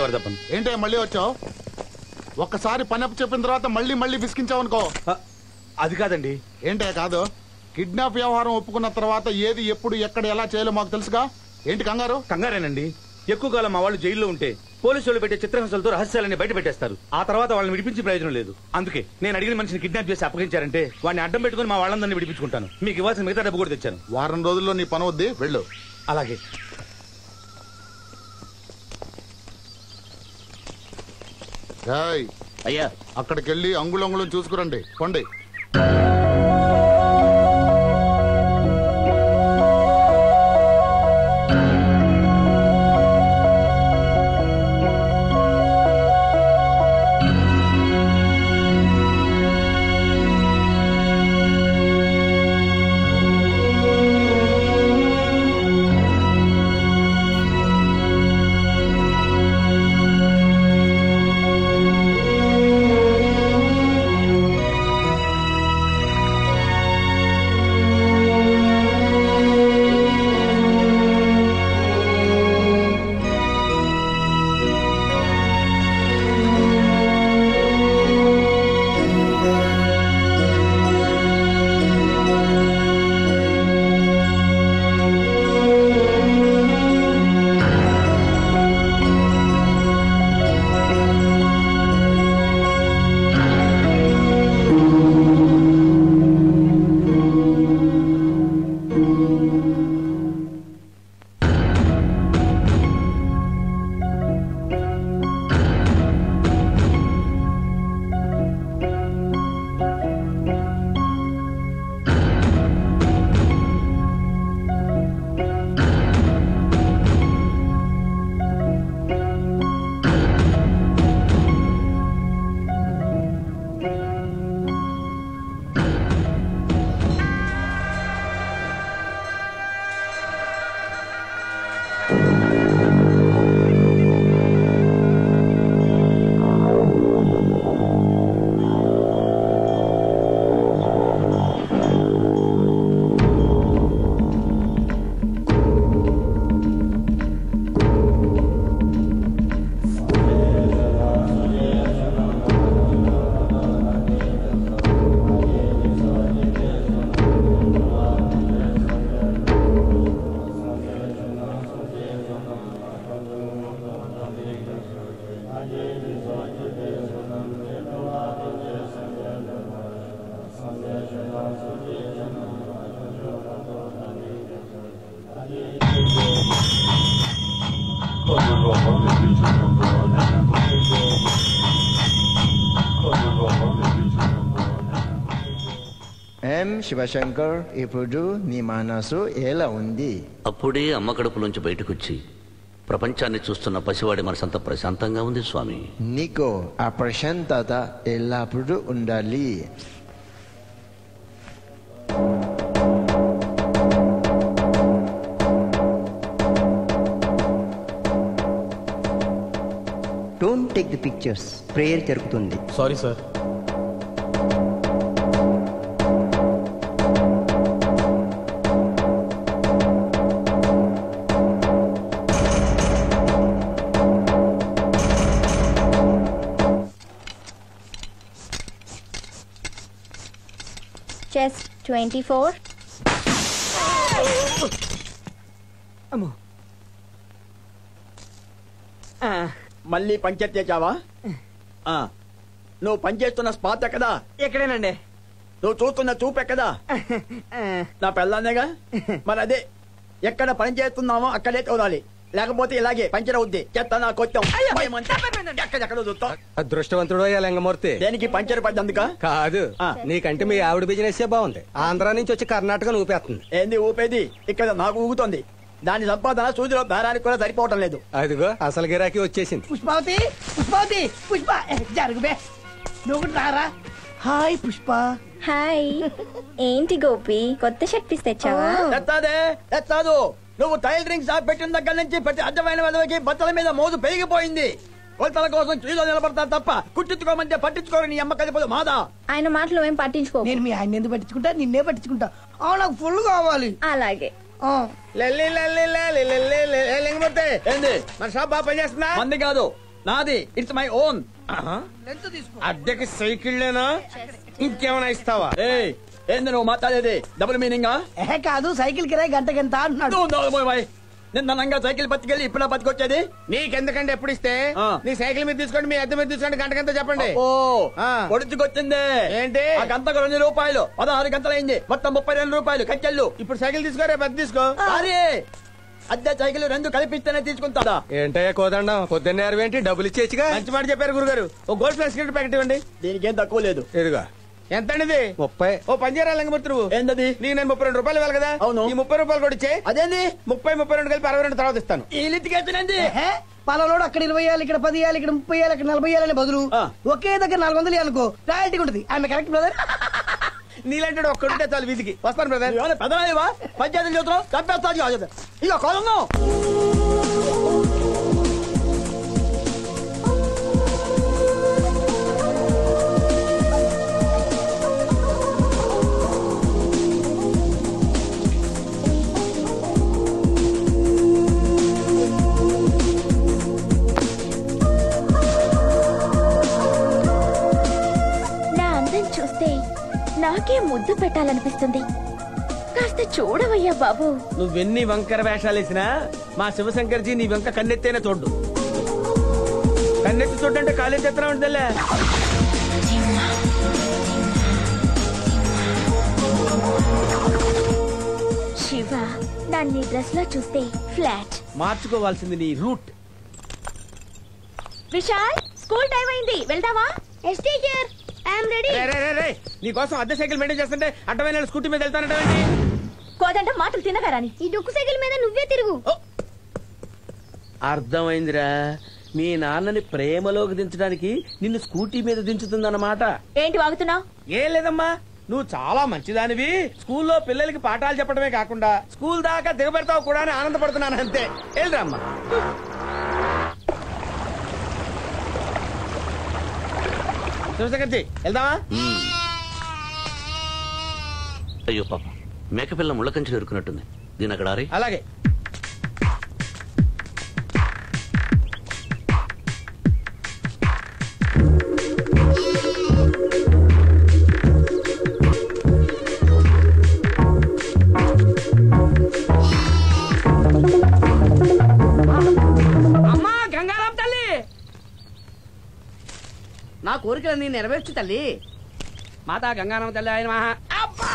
ఎవరు తప్పను. ఏంటే మళ్ళీ వచ్చావు? ఒక్కసారి పని అప్పు చెప్పిన తర్వాత మళ్ళీ మళ్ళీ విసిగించావు అనుకో. అది కాదండి. ఏంటే కాదు? కిడ్నాప్ వ్యవహారం ఒప్పుకున్న తర్వాత ఏది ఎప్పుడు ఎక్కడ ఎలా చేయాలో మాకు తెలుసుగా. ఏంటి కంగారు? కంగారేనండి. ఎక్కువ కాలం మా వాళ్ళు జైల్లో ఉంటే పోలీసు వాళ్ళు పెట్టే చిత్రహింసలతో రహస్యాలని బయట పెట్టేస్తారు. ఆ తర్వాత వాళ్ళని విడిపించి ప్రయోజనం లేదు. అందుకే నేను అడిగిన మనిషిని కిడ్నాప్ చేసి అప్పగించారంటే వాడిని అడ్డం పెట్టుకుని మా వాళ్ళందరినీ విడిపించుకుంటాను. మీకు ఇవ్వాల్సిన మిగతా డబ్బు కూడా తెచ్చాను. వారం రోజుల్లో నీ పని వద్ది, వెళ్ళు. అలాగే. అయ్యా, అక్కడికి వెళ్ళి అంగుళంగుళం చూసుకురండి. కొండి. శివశంకర్, ఇప్పుడు నీ మనసు ఎలా ఉంది? అప్పుడే అమ్మ కడుపులోంచి బయటకొచ్చి ప్రపంచాన్ని చూస్తున్న పసివాడి మనసంతా ప్రశాంతంగా ఉంది స్వామి. నీకు ఆ ప్రశాంతత ఎల్లప్పుడూ ఉండాలి. Don't take the pictures. Prayer జరుగుతుంది. Sorry sir. Chest 24. అమ్మో, మళ్ళీ పంచర్ చేసావా? నువ్వు పనిచేస్తున్న స్పాట్ ఎక్కదా? ఎక్కడేనండి. నువ్వు చూస్తున్న చూపు ఎక్కదా? నా పెళ్ళాన్నేగా. మరి అదే ఎక్కడ పని చేస్తున్నామో అక్కడే చూడాలి, లేకపోతే ఇలాగే పంచర్ అవుద్ది. చెత్త నా కొత్తం ఎక్కడెక్కడ చూస్తాం. అదృష్టవంతుడు లింగమూర్తి. దేనికి పంచర్ పడ్డందుక కాదు, నీకంటే మీ ఆవిడ బిజినెస్ బాగుంది. ఆంధ్రా నుంచి వచ్చి కర్ణాటక ఊపేస్తుంది. ఏంది ఊపేది? ఇక్కడ నాకు ఊగుతుంది. దాని సంపాదన సూదిలో బేరానికి కూడా సరిపోవటం లేదు. అదిగో అసలు గిరాకీ వచ్చేసింది. పుష్పావతి, పుష్పావతి, పుష్ప జరుగుబే. నువ్వు రారా. హాయ్ పుష్ప. హాయ్. ఏంటి గోపి, కొత్త షర్ట్ పీస్ తెచ్చావా? తెస్తాదే, తెస్తాదు. నువ్వు టైలరింగ్ షాప్ పెట్టిన దగ్గర నుంచి ప్రతి అడ్డమైన వాళ్ళకి బట్టల మీద మోజు పెరిగిపోయింది. కొలతల కోసం క్యూలో నిలబడతా తప్ప కుట్టించుకోమంటే పట్టించుకోరు. నీ అమ్మ కలిపోదు మాదా. ఆయన మాటలు ఏం పట్టించుకో. నేను మీ ఆయన ఎందుకు పట్టించుకుంటా, నిన్నే పట్టించుకుంటా. నాకు ఫుల్ కావాలి. అలాగే. ఏంది మన షాప్ బాగా పనిచేస్తుందా? మంది కాదు, నాది, ఇట్స్ మై ఓన్. అద్దెకి సైకిళ్ళేనా ఇంకేమైనా ఇస్తావా? ఏంది నువ్వు మాట్లాడేది? డబుల్ మీనింగా? కాదు, సైకిల్ కిరాయి గంటకెంత అంటున్నాడు. నిన్న సైకిల్ పట్టుకెళ్ళి ఇప్పుడు పట్టుకొచ్చేది నీకెందుకంటే ఎప్పుడు ఇస్తే నీ సైకిల్ మీద తీసుకోండి, మీ అద్దె మీద తీసుకోండి, గంటకంతా చెప్పండి. పొడుచుకొచ్చింది ఏంటి? ఆ గంటకు 2 రూపాయలు, 16 గంటలు అయింది, మొత్తం 32 రూపాయలు కట్టెళ్ళు. ఇప్పుడు సైకిల్ తీసుకో, రేపు అద్దె తీసుకో. అరే అద్దె సైకిల్ 2 కలిపిస్తేనే తీసుకుంటాదా? ఏంటయ్యా కోదండం, పొద్దున్నే ఏంటి డబ్బులు ఇచ్చేచ్చుగా. మంచి మాట చెప్పారు గురుగారు. ఓ గోల్డ్ ప్లస్ సిగరెట్ ప్యాకెట్ ఇవ్వండి. దీనికి ఏం తక్కువ లేదు. ఎదుగా ఎంత అండి ఇది? 30. ఓ పని చేయాలి లింగమూర్తి, నువ్వు ఏంటది? నీకు నేను 32 రూపాయలు ఇవ్వాలి కదా. అవును. ఈ 30 రూపాయలు కూడా ఇచ్చే. అదేంది? 32 కలిపి 62 తర్వాత ఇస్తాను. ఈ లిత్తికేస్తున్నది పలాలోడు అక్కడ 20 ఇవ్వాలి, ఇక్కడ 10 ఇవ్వాలి, ఇక్కడ 30 ఇవ్వాలి, ఇక్కడ 40 ఇవ్వాలని బదులు ఒకే దగ్గర 400 అనుకో, రాయల్టీ ఉంటుంది. ఆమె కరెక్ట్ బ్రదర్. నీలాంటి ఒక్కడుంటే చాలు వీధికి. వస్తాను బ్రదర్. పెద్దవా పంచాయతీ చూద్దాం చంపేస్తా. ఇక కొలను చూస్తే నాకే ముద్దు పెట్టాలనిపిస్తుంది. కాస్త చూడవయ్యా బాబు. నువ్వెన్ని వంకర వేషాలు వేసినా మా శివశంకర్జీ నీ వంక కన్నెత్తైనా చూడ్డు. కన్నెత్తి చూడంటే కాలేజ్ ఎత్తనా ఉంటుందిలే. శివ, దాన్ని డ్రెస్ లో చూస్తే ఫ్లాట్. మార్చుకోవాల్సింది నీ రూట్. విశాల్, స్కూల్ టైం అయింది, వెళ్దామా? Yes teacher, I'm ready. నీ కోసం అద్దె సైకిల్ మెయింటైన్ చేస్తుంటే అడ్డమైన స్కూటీ మీద వెళ్తానంటే కోదంట మాటలు తినగారాని. ఈ డొక్కు సైకిల్ మీద నువ్వే తిరుగు. అర్థమైందిరా, మీ నాన్నని ప్రేమలోకి దించడానికి నిన్ను స్కూటీ మీద దించుతుందన్నమాట. ఏంటి వాగుతున్నావు? ఏం లేదమ్మా, నువ్వు చాలా మంచిదానివి. స్కూల్లో పిల్లలకి పాఠాలు చెప్పడమే కాకుండా స్కూల్ దాకా దిగబెడతావు కూడా అని ఆనందపడుతున్నాను అంతే. వెళ్ళరా అమ్మా. శివశంకర్జీ వెళ్దామా? అయ్యో పాప, మేకపిల్ల ముళ్ళకంచెలు ఎరుకున్నట్టుంది. దీని అక్కడ ఆరే. అలాగే. అమ్మా గంగారాం తల్లి, నా కోరికలన్నీ నెరవేర్చు తల్లి. మాతా గంగారాం తల్లి ఆయన మహా. అబ్బా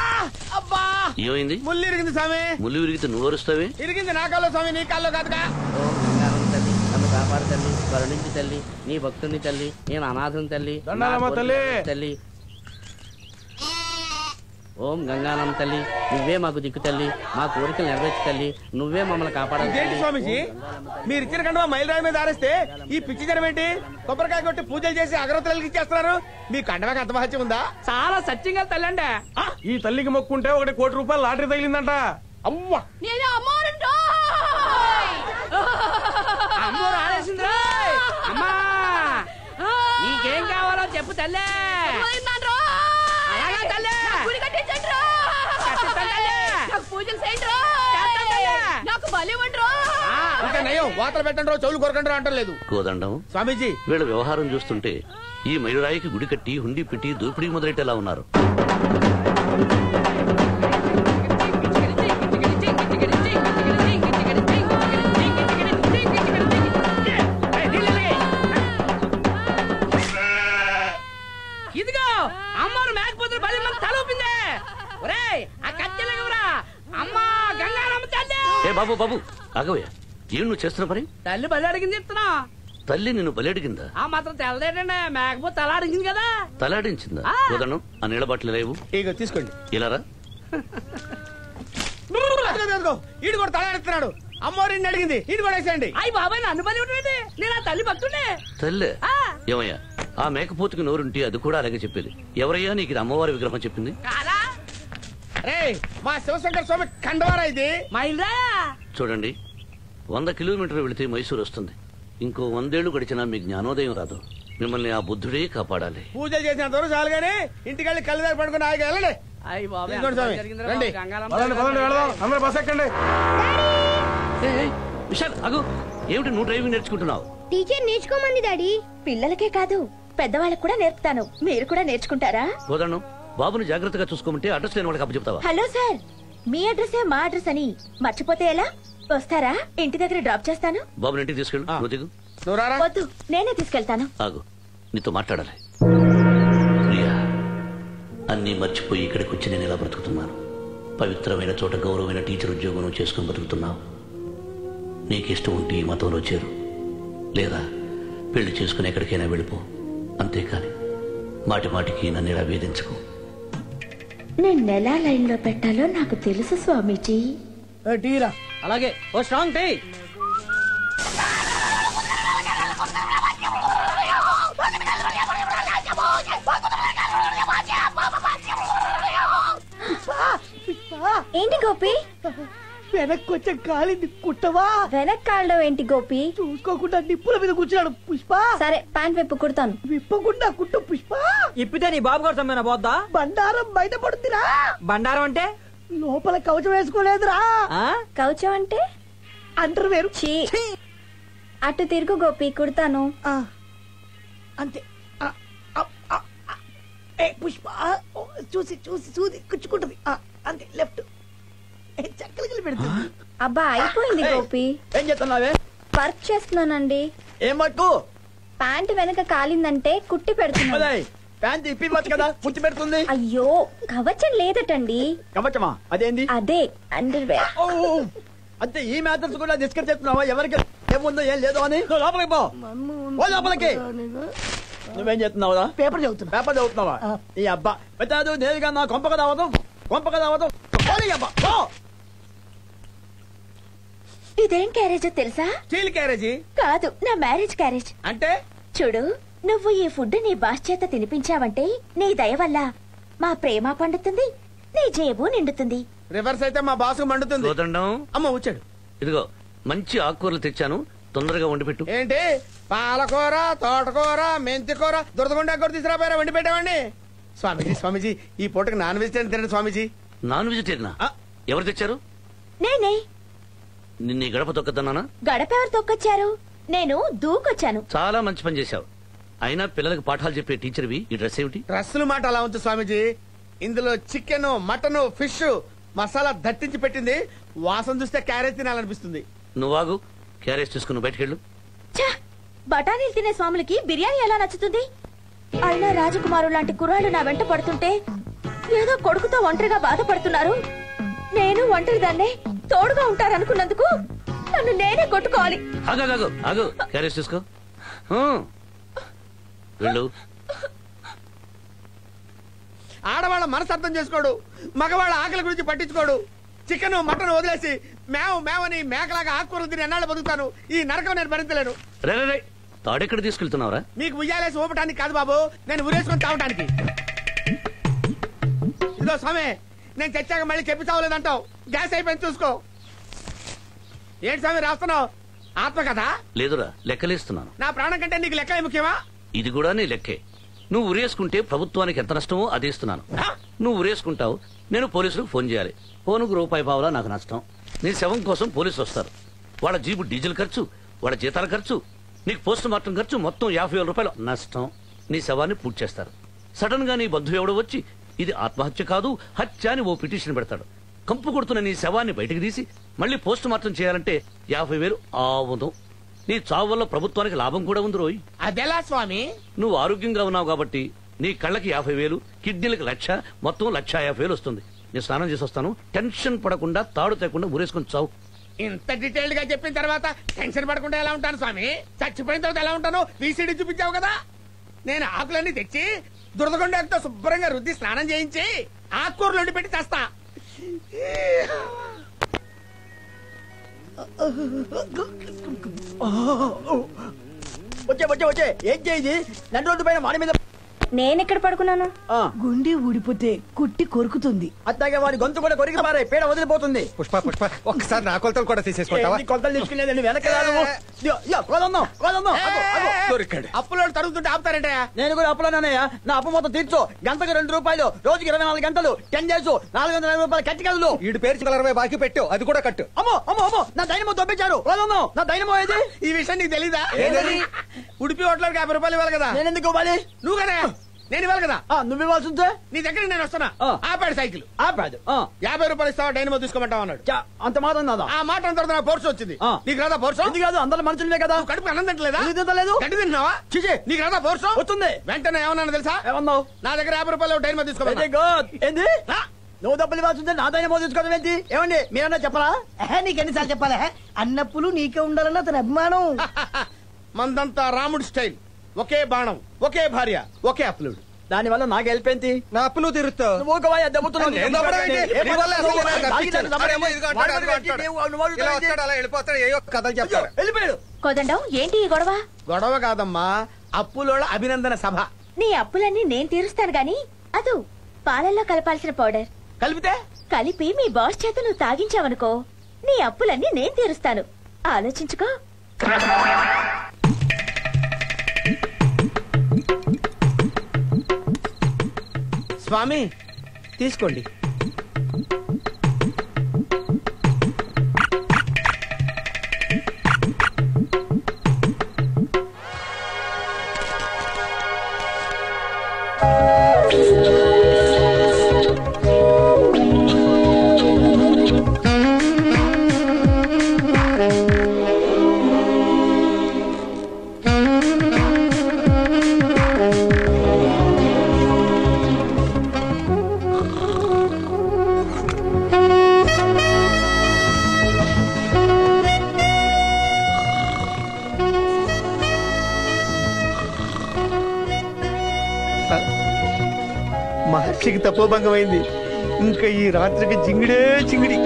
అబ్బా, ఏమైంది? ముళ్ళు ఇరిగింది స్వామి. ముళ్ళు విరిగితే నువ్వు అరుస్తావే? ఇరిగింది నా కాల్లో స్వామి, నీ కాల్లో కాదుగా. ఓ గంగారాం తల్లి, నన్ను కాపాడు తల్లి, కరుణించి తల్లి, నీ భక్తుని తల్లి, నేను అనాథం తల్లి, తల్లి. ఓం గంగానం తల్లి, నువ్వే మాకు దిక్కు తల్లి, మా కోరికలు నెరవేర్చు తల్లి, నువ్వే మమ్మల్ని కాపాడాలి. ఇదేంటి స్వామిజీ, మీరు ఇచ్చిన కండువా మైలురాయి మీద ఆరేస్తే ఈ పిచ్చి జనం ఏంటి? కొబ్బరికాయ కొట్టి పూజలు చేసి అగరవత్తులకి ఇచ్చేస్తున్నారు. మీ కండవాకి అంత మహత్యం ఉందా? చాలా సత్యంగా తల్లి అండి. ఈ తల్లికి మొక్కుంటే 1 కోటి రూపాయలు లాటరీ తగిలిందంట. అవ్వా, అమ్మోరు ఆడేసింది. అమ్మా నీకేం కావాలో చెప్పు తల్లి. అలాగా తల్లి, ఇంకా నయం, వాతలు పెట్టండి, చెవులు కొరకండి అంటలేదు. కోదండం స్వామీజీ, వీళ్ళ వ్యవహారం చూస్తుంటే ఈ మయూరాయికి గుడి కట్టి హుండీ పెట్టి దోపిడీ మొదలెట్టేలా ఉన్నారు. ఇదిగో అమ్మోరు మేకపోతులు 10 మంది తలూపింది. ఒరేయ్ ఆ కత్తెలగురా, అమ్మా గంగారమ్మ తల్లి. ఏ బాబు బాబు ఆగవయ్య, ఏం నువ్వు చేస్తున్న పని? తల్లి బలి అడిగింది ఇస్తున్నా. తల్లి నిన్ను బలెడిగిందా? ఆ మాత్రం తెల్లదేటండి, మేకపోతే తల అడిగింది కదా. తలాడించిందా? కోదండం, ఆ నీళ్ళ బాటిల్ లేవు. ఇగో తీసుకోండి. ఇలారా. ఈడు కూడా తలాడుతున్నాడు. అమ్మవారిని అడిగింది, ఈడు కూడా వేసేయండి. అయ్యి బాబాయ్, నన్ను బలి ఉంటుంది, నేను ఆ తల్లి భక్తుండే. తల్లే ఏమయ్యా, ఆ మేకపోతుకి నోరుంటే అది కూడా అలాగే చెప్పేది. ఎవరయ్యా నీకు ఇది అమ్మవారి విగ్రహం చెప్పింది? మా శివశంకర స్వామి కండవారా ఇది. మైల్రా చూడండి, 100 కిలోమీటర్లు వెళితే మైసూరు వస్తుంది. ఇంకో 100 ఏళ్లు గడిచినా మీ జ్ఞానోదయం రాదు. మిమ్మల్ని ఆ బుద్ధుడే కాపాడాలి. పూజలు చేసినంత వరకు చాలు గానీ ఇంటికెళ్ళి కళ్ళు దగ్గర పడుకుని ఆగి వెళ్ళండి. అయ్యి బాబాయ్, రండి. విశాల్ ఆగు, ఏమిటి నువ్వు డ్రైవింగ్ నేర్చుకుంటున్నావు? టీచర్ నేర్చుకోమంది డాడీ. పిల్లలకే కాదు పెద్దవాళ్ళకు కూడా నేర్పుతాను, మీరు కూడా నేర్చుకుంటారా? కోదండం, బాబుని జాగ్రత్తగా చూసుకోమంటే అడ్రస్ లేని వాళ్ళకి అప్పచెప్తావా? హలో సార్, మీ అడ్రసే మా అడ్రస్ అని మర్చిపోతే ఎలా? వస్తారా? ఇంటి దగ్గర డ్రాప్ చేస్తాను. బాబుని ఇంటికి తీసుకెళ్ళు. నువ్వు దిగు. వద్దు, నేనే తీసుకెళ్తాను. ఆగు, నీతో మాట్లాడాలి. ప్రియా, అన్నీ మర్చిపోయి ఇక్కడికి వచ్చి నేను ఎలా బ్రతుకుతున్నాను? పవిత్రమైన చోట గౌరవమైన టీచర్ ఉద్యోగం నువ్వు చేసుకుని బ్రతుకుతున్నావు. నీకిష్టం ఉంటే ఈ మతంలో చేరు, లేదా పెళ్లి చేసుకుని ఎక్కడికైనా వెళ్ళిపో. అంతేకాని మాటి మాటికి నన్ను ఇలా వేధించకు. నిన్నెలా లైన్ లో పెట్టాలో నాకు తెలుసు స్వామీజీ. టీరా అలాగే ఓ స్ట్రాంగ్ టీ. ఏంటి గోపి? వెనక్కి కొంచెం కాలింది, కుట్టవా? వెనక్ కాళ్ళం ఏంటి గోపి? చూసుకోకుండా నిప్పుల మీద కూర్చున్నాడు పుష్ప. సరే, ప్యాంట్ విప్పు కుడతాను. విప్పకుండా కుట్టు పుష్ప. ఇప్పితే నీ బాబు గారు సమ్మెన పోద్దా? బండారం బయట పడుతురా. బండారం అంటే లోపల కవచం వేసుకోలేదురా. కౌచం అంటే అంటారు వేరు. చీ, అటు తిరుగు గోపి, కుడతాను. అంతే. పుష్ప చూసి చూసి చూసి కుచ్చుకుంటది. అంతే, లెఫ్ట్ చక్కలు పెడుతుంది. అబ్బా, అయిపోయింది గోపి. ఏం చేస్తున్నావే? వర్క్ చేస్తున్నానండి. ఏం వర్క్? ప్యాంట్ వెనక కాలిందంటే కుట్టి పెడుతున్నా. ప్యాంట్ ఇప్పివచ్చు కదా, కుట్టి పెడుతుంది. అయ్యో, కవచం లేదటండి. కవచమా? అదేంది? అదే అండర్వేర్. అంతే, ఈ మ్యాటర్స్ కూడా డిస్కస్ చేస్తున్నావా? ఎవరికి ఏముందో ఏం లేదో అని. నువ్వు లోపలికి పో. ఓ లోపలికి. నువ్వేం చేస్తున్నావురా? పేపర్ చదువుతున్నా. పేపర్ చదువుతున్నావా? ఈ అబ్బా పెద్ద నేరుగా నా కొంపక రావడం, కొంపక రావడం. అబ్బా, ఇదేం క్యారేజ్ తెలుసా? స్టీల్ క్యారేజీ కాదు, నా మ్యారేజ్ క్యారేజ్. అంటే చూడు, నువ్వు ఈ ఫుడ్ నీ బాస్ చేత తినిపించావంటే నీ దయ వల్ల మా ప్రేమ పండుతుంది, నీ జేబు నిండుతుంది. రివర్స్ అయితే మా బాసు మండుతుంది. కోదండం, అమ్మ వచ్చాడు. ఇదిగో మంచి ఆకుకూరలు తెచ్చాను, తొందరగా వండి పెట్టు. ఏంటి? పాలకూర, తోటకూర, మెంతికూర, దురదగుండా కూర తీసుకురాపోయారా? వండి పెట్టామండి. స్వామీజీ, స్వామీజీ, ఈ పూటకి నాన్ వెజిటేరియన్ తినండి స్వామీజీ. నాన్ వెజిటేరియనా? ఎవరు తెచ్చారు? నేనే. నిన్న ఈ గడప తొక్కదన్నానా? గడప ఎవరు తొక్కొచ్చారు? నేను దూకొచ్చాను. చాలా మంచి పని చేశావు. అయినా పిల్లలకు పాఠాలు చెప్పే టీచర్వి ఈ డ్రెస్ ఏమిటి? డ్రెస్సుల మాట అలా ఉంచు స్వామీజీ. ఇందులో చికెన్, మటన్, ఫిష్ మసాలా దట్టించి పెట్టింది. వాసన చూస్తే క్యారేజ్ తినాలనిపిస్తుంది. నువ్వాగు, క్యారేజ్ తీసుకుని బయటకెళ్ళు. బఠానీలు తినే స్వాములకి బిర్యానీ ఎలా నచ్చుతుంది? అయినా రాజకుమారు లాంటి కుర్రాళ్ళు నా వెంట పడుతుంటే ఏదో కొడుకుతో ఒంటరిగా బాధపడుతున్నారు. నేను ఒంటరి దాన్నే, తోడుగా ఉంటారనుకున్నందుకు నన్ను నేనే కొట్టుకోవాలి. ఆగు, ఆగు, క్యారేజ్ తీసుకో. వెళ్ళు. ఆడవాళ్ళ మనసు అర్థం చేసుకోడు, మగవాళ్ళ ఆకలి గురించి పట్టించుకోడు. చికెన్, మటన్ వదిలేసి మేవని మేకలాగా ఆకుకూరలు తిని ఎన్నాళ్ళు బతుకుతాను. ఈ నరకం నేను భరించలేను. రే, తాడెక్కడ తీసుకెళ్తున్నావురా? మీకు ఉయ్యాలేసి ఊపటానికి కాదు బాబు, నేను ఉరేసుకొని తాగటానికి. ఇదో స్వామి, నేను చచ్చాక మళ్ళీ చెప్పి చావలేదంటావు. గ్యాస్ అయిపోయింది చూసుకో. ఏంటి స్వామి రాస్తున్నావు? ఆత్మ కదా? లేదురా, లెక్కలేస్తున్నాను. నా ప్రాణం కంటే నీకు లెక్క ముఖ్యమా? ఇది కూడా నీ లెక్కే. నువ్వు ఉరేసుకుంటే ప్రభుత్వానికి ఎంత నష్టమో అదే ఇస్తున్నాను. నువ్వు ఉరేసుకుంటావు, నేను పోలీసులకు ఫోన్ చేయాలి. ఫోనుకు రూపాయి పావులా నాకు నష్టం. నీ శవం కోసం పోలీసులు వస్తారు. వాళ్ళ జీబు డీజిల్ ఖర్చు, వాళ్ళ జీతాల ఖర్చు, నీకు పోస్ట్ మార్టం ఖర్చు, మొత్తం 50,000 రూపాయలు నష్టం. నీ శవాన్ని పూర్తి చేస్తారు. సడన్ గా నీ బంధువు ఎవడో వచ్చి ఇది ఆత్మహత్య కాదు, హత్య అని ఓ పిటిషన్ పెడతాడు. కంపు కొడుతున్న నీ శవాన్ని బయటకు తీసి మళ్ళీ పోస్ట్ మార్టం చేయాలంటే 50,000 ఆవును. నీ చావు వల్ల ప్రభుత్వానికి లాభం కూడా ఉంది రోయ్. అదెలా స్వామి? నువ్వు ఆరోగ్యంగా ఉన్నావు కాబట్టి నీ కళ్ళకి 50,000, కిడ్నీలకు 1,00,000, మొత్తం 1,50,000 వస్తుంది. నేను స్నానం చేసి వస్తాను. టెన్షన్ పడకుండా, తాడు తేకుండా ఊరేసుకొని చావు. ఇంత డీటెయిల్డ్ గా చెప్పిన తర్వాత టెన్షన్ పడకుండా ఎలా ఉంటాను స్వామి? చచ్చిపోయిన తర్వాత ఎలా ఉంటాను? వీసీడీ చూపించావు కదా. నేను ఆకులన్నీ తెచ్చి దురదగొండతో శుభ్రంగా రుద్ది స్నానం చేయించి ఆకుకూరలు వండి పెట్టి చేస్తా. వచ్చే ఏం చేయి? 2 రోజుల పైన వాడి మీద నేనెక్కడ పడుకున్నాను? గుండె ఊడిపోతే కుట్టి కొరుకుతుంది. అట్లాగే వాడి గొంతు కూడా కొరికి పారే, పేడ వదిలిపోతుంది. పుష్ప పుష్ప ఒక్కసారి నా కొలతలు కూడా తీసేసుకుంటావా? కొలతలు తీసుకునేదండి వెనక అప్పులో తరుగుతుంటే ఆపుతారంటే నేను కూడా అప్పులోనయ్యా. నా అప్పు మొత్తం తీర్చు. గంటకు 2 రూపాయలు, రోజుకి 24 గంటలు, 10 డేస్, 450 రూపాయలు కట్టి కదలు. వీడి పేరు 20 బాకీ పెట్టు, అది కూడా కట్టు. అమ్మో అమ్మో అమ్మో, నా దైనమో దొబ్బించారు. నా దైనమో ఏది? ఈ విషయం నీకు తెలీదా? ఉడిపి హోటల్కి 50 రూపాయలు ఇవ్వాలి కదా. నేను ఎందుకు ఇవ్వాలి? నువ్వు కదా నేను ఇవ్వాలి కదా. నువ్వు ఇవ్వాల్సి ఉంటే నీ దగ్గర నేను వస్తున్నా. ఆపాడు సైకిల్. ఆపాడు. 50 రూపాయలు ఇస్తావా డైనమో తీసుకోమంటావు అన్నాడు. అంత మాత్రం నాదా? ఆ మాట అంత తర్వాత పోర్సు వచ్చింది. నీకు రాదా పోర్సు? ఇది కాదు, అందరూ మనుషులే కదా. కడుపు అన్నం తింటలేదా? తింటలేదు. గడ్డి తింటున్నావా? చిచి, నీకు రాదా పోర్సు? వస్తుంది. వెంటనే ఏమన్నాను తెలుసా? ఏమన్నావు? నా దగ్గర 50 రూపాయలు డైనమో తీసుకోమన్నా. Very good. ఏంది? నువ్వు డబ్బులు ఇవ్వాల్సి ఉంటే నా దైనమో తీసుకోవడం ఏంటి? ఏమండి మీరన్నా చెప్పరా? నీకెన్నిసార్లు చెప్పాలా? అన్నప్పులు నీకే ఉండాలన్న అతని అభిమానం. మందంతా రాముడి స్టైల్. ఒకే బాణం, ఒకే భార్య, ఒకే అప్లుడు. దాని వల్ల నాకు హెల్ప్ ఏంటి? నా అప్పు నువ్వు తీరుస్తావు. నువ్వు ఒక వాయి దెబ్బతున్నావు. నేను దెబ్బడం ఏంటి? నీ వల్ల అసలు నాకు అనిపించదు. అరేమో ఇదిగో అంటాడు, అదిగో అంటాడు. ఇలా వస్తాడు, అలా వెళ్ళిపోతాడు, ఏయో కథలు చెప్తాడు. వెళ్ళిపోయాడు. కోదండం, ఏంటి ఈ గొడవ? గొడవ కాదమ్మా, అప్పులోళ్ళ అభినందన సభ. నీ అప్పులన్నీ నేను తీరుస్తాను గాని అదు పాలల్లో కలపాల్సిన పౌడర్ కలిపితే కలిపి మీ బాస్ చేత నువ్వు తాగించావనుకో, నీ అప్పులన్నీ నేను తీరుస్తాను. ఆలోచించుకో. స్వామి తీసుకోండి. మహర్షికి తపోభంగం అయింది. ఇంకా ఈ రాత్రికి జింగిడే జింగిడి.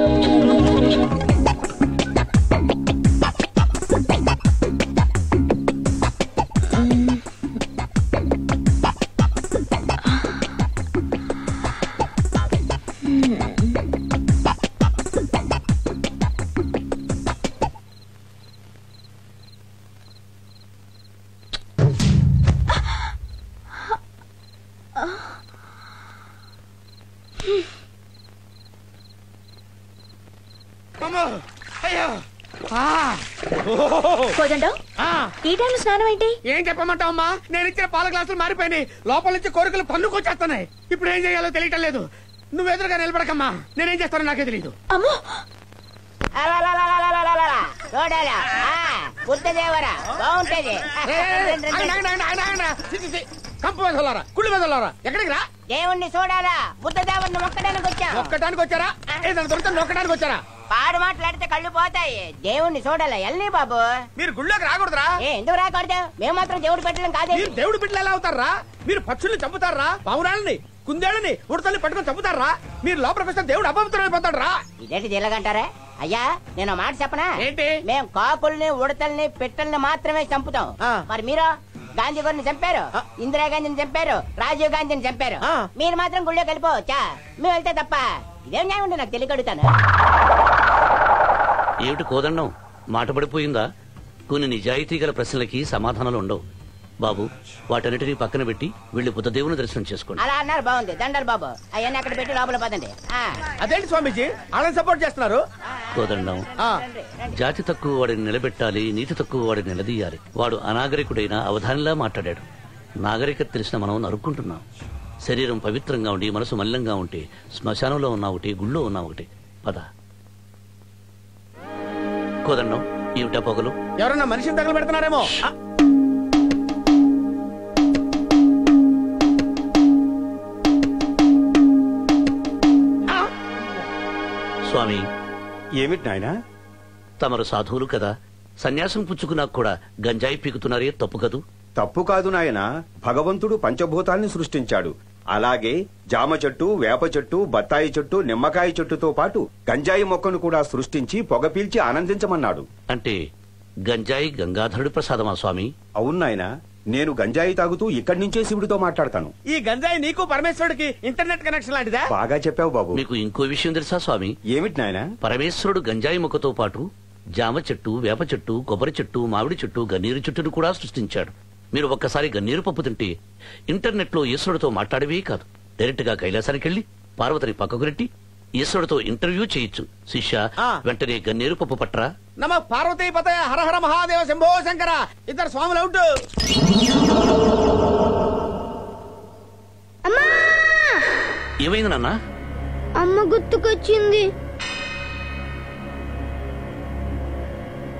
కోదండం, ఈ టైంలో స్నానం ఏంటి? ఏం చెప్పమంటావమ్మా, నేను ఇచ్చిన పాల గ్లాసులు మారిపోయినాయి. లోపల నుంచి కోరికలు పన్నుకొచ్చేస్తున్నాయి. ఇప్పుడు ఏం చేయాలో తెలియటం లేదు. నువ్వు ఎదురుగా నిలబడకమ్మా, నేనేం చేస్తానో నాకే తెలియదు. అమ్మో, కంపు వెదలారా, కుళ్ళు వెదలారా, ఎక్కడికి రా? దేవుణ్ణి చూడాలా, బుద్ధ దేవుణ్ణి మొక్కడానికి వచ్చాం. ఒక్కటానికి వచ్చారా? ఏదైనా దొరికితే నొక్కడానికి వచ్చారా? పాడు మాట్లాడితే కళ్ళు పోతాయి. దేవుణ్ణి చూడాలా, ఎల్ని బాబు. మీరు గుళ్ళోకి రాకూడదురా. ఎందుకు రాకూడదు? మేము మాత్రం దేవుడు పెట్టడం కాదే. మీరు దేవుడు బిడ్డలు ఎలా అవుతారా? మీరు పక్షుల్ని చంపుతారా? పౌరాలని, కుందేళ్ళని, ఉడతల్ని పట్టుకొని చంపుతారా? మీరు లోపలికి వస్తే దేవుడు అపవిత్రమైపోతాడు రా. ఇదేంటి దిల్లగంటారా? అయ్యా, నేను మాట చెప్పనా? ఏంటి? మేము కాకుల్ని, ఉడతల్ని, పిట్టల్ని మాత్రమే చంపుతాం. మరి మీరు గాంధీ గారిని చంపారు, ఇందిరాగాంధీని చంపారు, రాజీవ్ గాంధీని చంపారు. మీరు మాత్రం గుళ్ళో కలిపోవచ్చా? మేము వెళ్తే తప్ప ఇదేం న్యాయం ఉంటే నాకు తెలియకడుగుతాను. ఏమిటి కోదండం, మాట పడిపోయిందా? కొన్ని నిజాయితీ గల ప్రశ్నలకి సమాధానాలు ఉండవు బాబు. వాటన్నిటినీ పక్కన పెట్టి వెళ్లి బుద్ధదేవుని దర్శనం చేసుకోండి. అలా అన్నారు, బాగుంది. దండాలు బాబు. అవన్నీ అక్కడ పెట్టి లోపల పదండి. అదేంటి స్వామీజీ వాళ్ళని సపోర్ట్ చేస్తున్నారు? కోదండం, జాతి తక్కువ వాడిని నిలబెట్టాలి, నీతి తక్కువ వాడిని నిలదీయాలి. వాడు అనాగరికుడైన అవధానిలా మాట్లాడాడు. నాగరికత తెలిసిన మనం నరుక్కుంటున్నాం. శరీరం పవిత్రంగా ఉండి మనసు మల్లంగా ఉంటే శ్మశానంలో ఉన్న ఒకటి, గుళ్ళో ఉన్న ఒకటి. పద. కోదండం, ఏమిటా పొగలు? ఎవరన్నా మనిషిని తగలు పెడుతున్నారేమో. స్వామి, ఏమిటి నాయనా? తమరు సాధువులు కదా, సన్యాసం పుచ్చుకున్నా కూడా గంజాయి పీకుతున్నారే, తప్పు కదూ? తప్పు కాదు నాయనా. భగవంతుడు పంచభూతాల్ని సృష్టించాడు. అలాగే జామ చెట్టు, వేప చెట్టు, బత్తాయి చెట్టు, నిమ్మకాయ చెట్టుతో పాటు గంజాయి మొక్కను కూడా సృష్టించి పొగ పీల్చి ఆనందించమన్నాడు. అంటే గంజాయి గంగాధరుడి ప్రసాదమా స్వామి? అవును నాయనా. నేను గంజాయి తాగుతూ ఇక్కడి నుంచే శివుడితో మాట్లాడతాను. ఈ గంజాయి నీకు పరమేశ్వరుడికి ఇంటర్నెట్ కనెక్షన్ లాంటిదా? బాగా చెప్పావు బాబు. మీకు ఇంకో విషయం తెలుసా స్వామి? ఏమిటి నాయనా? పరమేశ్వరుడు గంజాయి మొక్కతో పాటు జామ చెట్టు, వేప చెట్టు, కొబ్బరి చెట్టు, మామిడి చెట్టు, గన్నేరు చెట్టును కూడా సృష్టించాడు. మీరు ఒక్కసారి గన్నేరు పప్పు తింటే ఇంటర్నెట్ లో ఈశ్వరుడితో మాట్లాడవే కాదు, డైరెక్ట్ గా కైలాసానికి వెళ్లి పార్వతిని పక్కకు నెట్టి ఈశ్వరుడితో ఇంటర్వ్యూ చేయొచ్చు. శిష్య, వెంటనే గన్నేరు పప్పు పట్రా. నమ పార్వతీ పతయ హర హర మహాదేవ శంభో శంకర. ఇద్దరు స్వాములు అవుట్. ఏమైంది నాన్న? అమ్మ గుర్తుకొచ్చింది.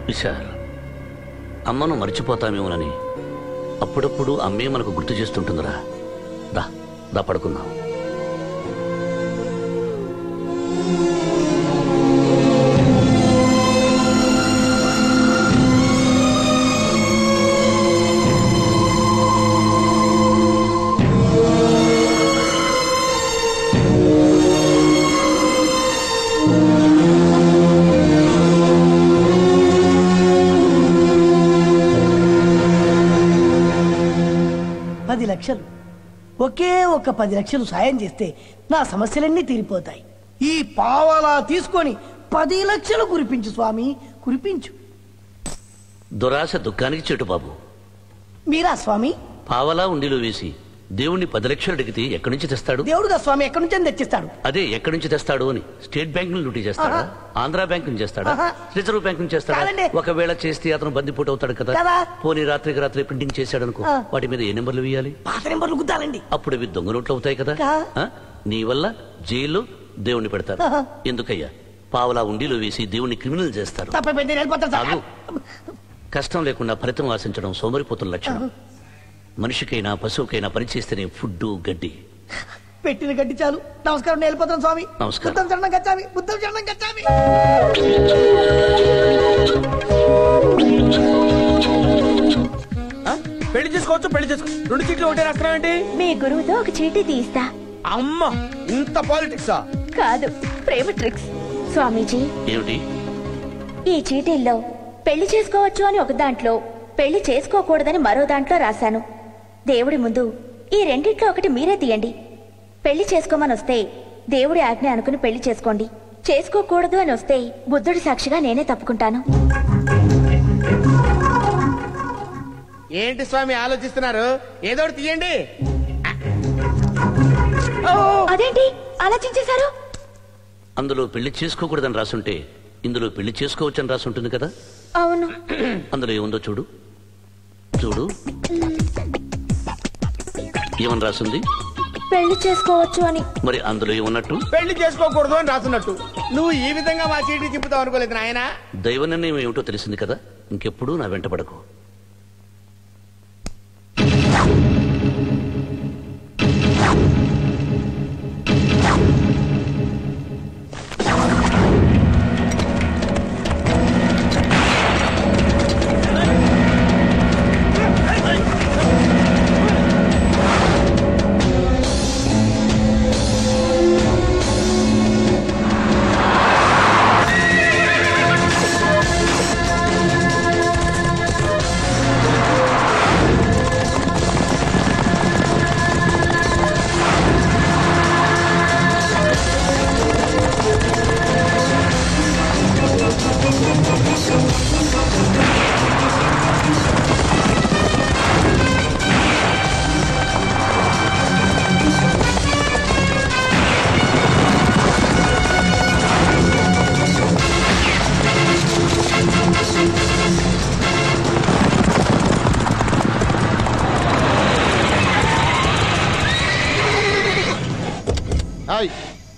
విశాల్, అమ్మను మర్చిపోతామేమోనని అప్పుడప్పుడు అమ్మే మనకు గుర్తు చేస్తుంటుందిరా. దా దా పడుకుందాం. ఒకే ఒక 10 లక్షలు సాయం చేస్తే నా సమస్యలన్నీ తీరిపోతాయి. ఈ పావలా తీసుకొని 10 లక్షలు కురిపించు స్వామి, కురిపించు. దురాశ దుఃఖానికి చెట్టు బాబు. మీరా స్వామి? పావలా ఉండిలో వేసి దేవుణ్ణి 10 లక్షలు అడిగితే ఎక్కడి నుంచి తెస్తాడు? దేవుడుగా స్వామి ఎక్కడి నుంచి తెచ్చిస్తాడు? అదే ఎక్కడి నుంచి తెస్తాడు అని స్టేట్ బ్యాంక్ ను లూటీ చేస్తాడా? ఆంధ్రా బ్యాంక్ నుంచి చేస్తాడా? రిజర్వ్ బ్యాంక్ నుంచి చేస్తాడా? ఒకవేళ చేస్తే అతను బందిపోటు అవుతాడు కదా. పోనీ రాత్రికి రాత్రి ప్రింటింగ్ చేశాడు అనుకో, వాటి మీద ఏ నెంబర్లు వేయాలి? పాత నెంబర్లు గుద్దాలండి. అప్పుడు అవి దొంగ నోట్లు అవుతాయి కదా. నీ వల్ల జైల్లో దేవుణ్ణి పెడతారు. ఎందుకయ్యా? పావలా ఉండిలో వేసి దేవుణ్ణి క్రిమినల్ చేస్తారు. కష్టం లేకుండా ఫలితం ఆశించడం సోమరిపోతున్న లక్షణం. మనిషికైనా పశువుకైనా పనిచేస్తేనే ఫుడ్ గడ్డి. పెట్టిన గడ్డి చాలు. నమస్కారం, నేను వెళ్ళిపోతాను స్వామి. నమస్కారం. బుద్ధం చరణం గచ్చామి, బుద్ధం చరణం గచ్చామి. పెళ్లి చేసుకోవచ్చు, పెళ్లి చేసుకో. 2 చీట్లు ఒకటే రాస్తున్నావు ఏంటి? మీ గురువుతో ఒక చీటీ తీస్తా. అమ్మ, ఇంత పాలిటిక్సా? కాదు, ప్రేమ ట్రిక్స్. స్వామీజీ, ఏమిటి ఈ చీటీల్లో పెళ్లి చేసుకోవచ్చు అని ఒక దాంట్లో, పెళ్లి చేసుకోకూడదని మరో దాంట్లో రాశాను. దేవుడి ముందు ఈ రెండిట్లో ఒకటి మీరే తీయండి. పెళ్లి చేసుకోమని వస్తే దేవుడి ఆజ్ఞ అనుకుని పెళ్లి చేసుకోండి. చేసుకోకూడదు అని వస్తే బుద్ధుడి సాక్షిగా నేనే తప్పుకుంటాను. ఏంటి స్వామి ఆలోచిస్తున్నారు? ఏదో తీయండి. అదేంటి ఆలోచించేశారు? అందులో పెళ్లి చేసుకోకూడదని రాసుంటే ఇందులో పెళ్లి చేసుకోవచ్చని రాసుంటుంది కదా. అవును. అందులో ఏముందో చూడు. చూడు, ఏమని రాసింది? పెళ్లి చేసుకోవచ్చు అని. మరి అందులో ఏమన్నట్టు? పెళ్లి చేసుకోకూడదు అని రాసున్నట్టు. నువ్వు ఈ విధంగా మా చీటీ తిప్పుతావు అనుకోలేదు నాయన. దైవ నిర్ణయం ఏమిటో తెలిసింది కదా, ఇంకెప్పుడు నా వెంట పడకు.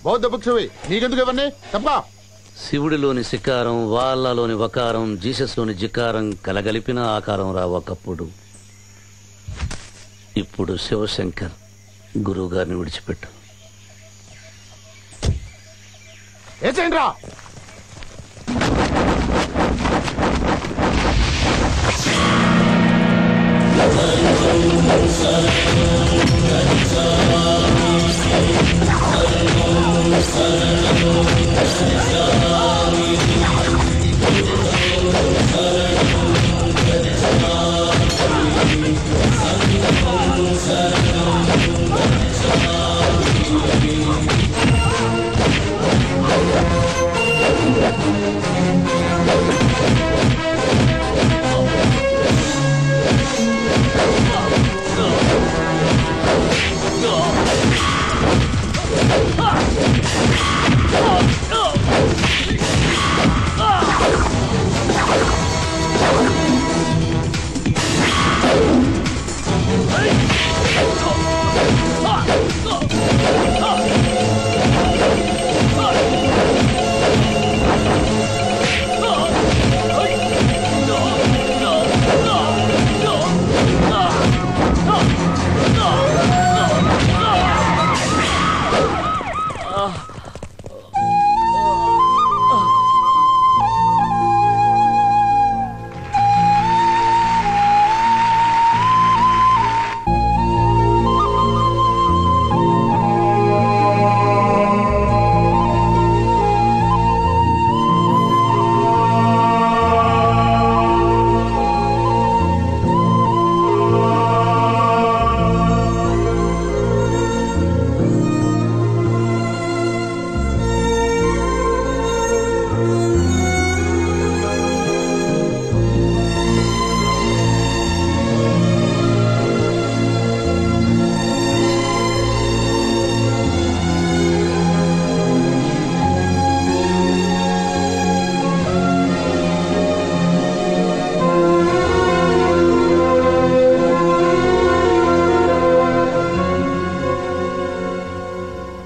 బౌద్ధ భిక్షువి, నీకెందుకు ఇవన్నీ తప్ప? శివుడిలోని శికారం, వాళ్ళలోని వకారం, జీసస్ లోని జికారం కలగలిపిన ఆకారం రా ఒకప్పుడు. ఇప్పుడు శివశంకర్ గురువు గారిని విడిచిపెట్టు. ఏసేంట్రా?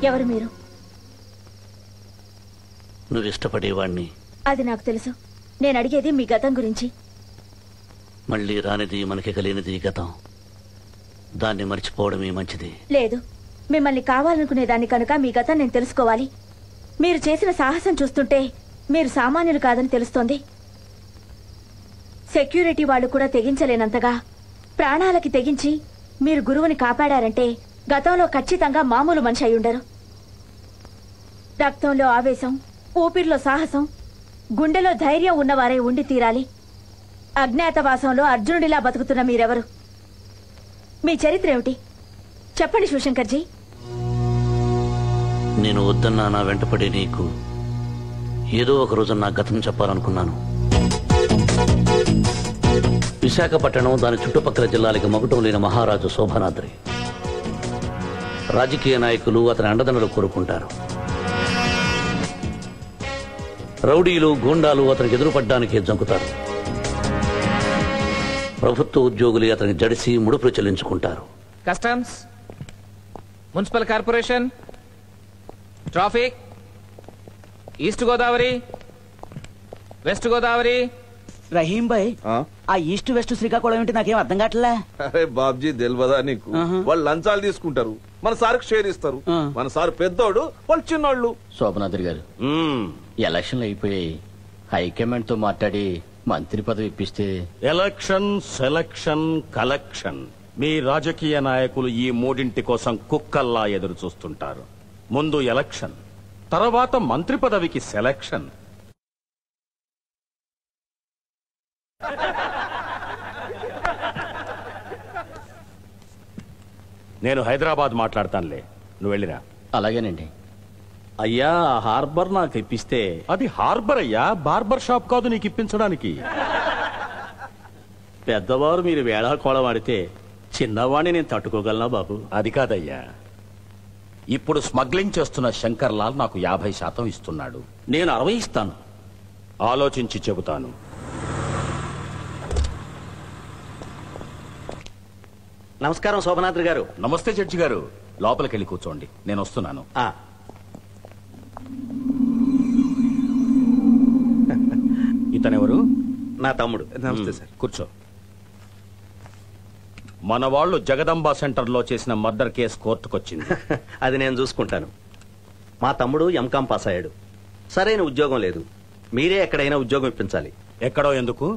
ఎవరు మీరు? నువ్వు ఇష్టపడేవాణ్ణి. అది నాకు తెలుసు. నేను అడిగేది మీ గతం గురించి. మళ్ళీ రానిది, మనకి కలిగినది గతం. దాన్ని మర్చిపోవడమే మంచిది. లేదు, మిమ్మల్ని కావాలనుకునేదాన్ని కనుక మీ గతం నేను తెలుసుకోవాలి. మీరు చేసిన సాహసం చూస్తుంటే మీరు సామాన్యులు కాదని తెలుస్తోంది. సెక్యూరిటీ వాళ్ళు కూడా తెగించలేనంతగా ప్రాణాలకి తెగించి మీరు గురువుని కాపాడారంటే గతంలో ఖచ్చితంగా మామూలు మనిషి అయ్యుండరు. రక్తంలో ఆవేశం, ఊపిరిలో సాహసం, గుండెలో ధైర్యం ఉన్నవారే ఉండి తీరాలి. అజ్ఞాతవాసంలో అర్జునుడిలా బతుకుతున్న మీరెవరు? మీ చరిత్ర ఏమిటి చెప్పండి శివశంకర్జీ. నేను వద్దన్నా నా వెంటపడి నీకు ఏదో ఒక రోజు నా గతం చెప్పాలనుకున్నాను. విశాఖపట్నం దాని చుట్టుపక్కల జిల్లాలకి మగుటం లేని మహారాజు శోభనాద్రి. రాజకీయ నాయకులు అతని అండదండలు కోరుకుంటారు. రౌడీలు, గూండాలు అతనికి ఎదురుపడ్డానికి జంకుతారు. ప్రభుత్వ ఉద్యోగులు అతనికి జడిసి ముడుపులు చెల్లించుకుంటారు. Customs, municipal corporation, traffic, east Godavari, west Godavari. Rahim bhai, ఆ ఈస్ట్ వెస్ట్ శ్రీకాకుళం ఏంటి నాకేం అర్థం కావట్లే. అరే బాబ్జీ తెలియదా నీకు? వాళ్ళు లంచాలు తీసుకుంటారు, మన సార్కి షేర్ ఇస్తారు. మన సార్ పెద్దోడు, వాళ్ళు చిన్నోళ్ళు. శోభనాద్రి గారు, ఎలక్షన్లు అయిపోయాయి. హైకమాండ్ తో మాట్లాడి మంత్రి పదవి ఇప్పిస్తే. ఎలక్షన్, సెలక్షన్, కలెక్షన్, మీ రాజకీయ నాయకులు ఈ మూడింటి కోసం కుక్కల్లా ఎదురు చూస్తుంటారు. ముందు ఎలక్షన్, తర్వాత మంత్రి పదవికి సెలక్షన్. నేను హైదరాబాద్ మాట్లాడతానులే, నువ్వు వెళ్ళిరా. అలాగేనండి. అయ్యా, హార్బర్ నాకు ఇప్పిస్తే. అది హార్బర్ అయ్యా, బార్బర్ షాప్ కాదు నీకు ఇప్పించడానికి. పెద్దవారు మీరు వేళా కోళవాడితే చిన్నవాడిని నేను తట్టుకోగలనా బాబు? అది కాదయ్యా, ఇప్పుడు స్మగ్లింగ్ చేస్తున్న శంకర్ లాల్ నాకు 50% ఇస్తున్నాడు. నేను 60 ఇస్తాను. ఆలోచించి చెబుతాను. నమస్కారం శోభనాద్రి గారు. నమస్తే జడ్జి గారు, లోపలికెళ్ళి కూర్చోండి, నేను వస్తున్నాను. ఇతనెవరు? నా తమ్ముడు. నమస్తే సార్. కూర్చో. మన వాళ్ళు జగదంబా సెంటర్లో చేసిన మర్డర్ కేసు కోర్టుకొచ్చింది. అది నేను చూసుకుంటాను. మా తమ్ముడు ఎంకాం పాస్ అయ్యాడు. సరైన ఉద్యోగం లేదు. మీరే ఎక్కడైనా ఉద్యోగం ఇప్పించాలి. ఎక్కడో ఎందుకు?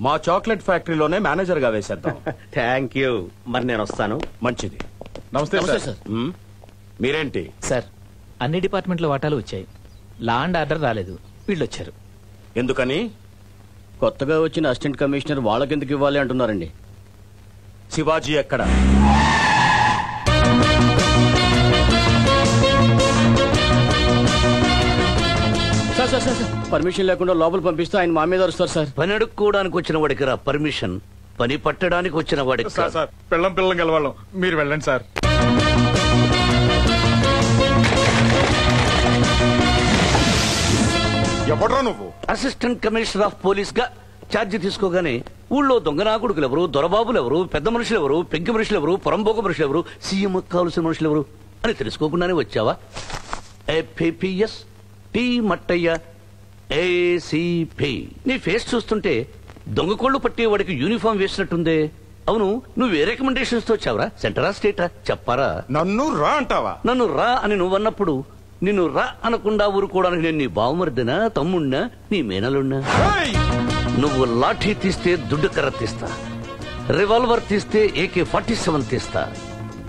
మా చాక్లెట్ ఫ్యాక్టరీలోనే మేనేజర్ గా వేసేద్దాం. Thank you. మరి నేను వస్తాను. మంచిది. నమస్తే సార్. మీరేంటి సార్? అన్ని డిపార్ట్మెంట్ల వాటాలు వచ్చాయి, లా అండ్ ఆర్డర్ రాలేదు. వీళ్ళు వచ్చారు. ఎందుకని? కొత్తగా వచ్చిన అసిస్టెంట్ కమిషనర్ వాళ్ళకెందుకు ఇవ్వాలి అంటున్నారండి. శివాజీ ఎక్కడ? సార్ సార్ సార్ పర్మిషన్ లేకుండా లోపల పంపిస్తే ఆయన మా మీద వస్తారు సార్. పని అడుక్కోవడానికి వచ్చిన వాడికి రా పర్మిషన్, పని పట్టడానికి వచ్చిన వాడికి సార్ సార్ పిల్లం గెలవాళ్ళం, మీరు వెళ్ళండి సార్. ఎవడ్రా నువ్వు? అసిస్టెంట్ కమిషనర్ ఆఫ్ పోలీస్ గా ఛార్జ్ తీసుకోగానే ఊళ్ళో దొంగనాకుడుకులు ఎవరు, దొరబాబులు ఎవరు, పెద్ద మనుషులు ఎవరు, పెంకి మనుషులు ఎవరు, పొరంబోక మనుషులు ఎవరు, సీఎం కావలసిన మనుషులు ఎవరు అని తెలుసుకోకుండానే వచ్చావా? APS T Mattayya ACP. నీ ఫేస్ చూస్తుంటే దొంగ కోళ్లు పట్టేవాడికి యూనిఫామ్ వేసినట్టుందే. అవును, నువ్వు ఏ రికమెండేషన్స్ తో వచ్చావురా? సెంటరా స్టేటా చెప్పారా? నన్ను రా అంటావా? నన్ను రా అని నువ్వన్నప్పుడు నిన్ను రా అనకుండా ఊరుకోవడానికి నేను నీ బావమర్దినా, తమ్ముణ్ణా, నీ మేనలున్నా? నువ్వు లాఠీ తీస్తే దుడ్డు కర్ర తీస్తా, రివాల్వర్ తీస్తే AK-47 తీస్తా.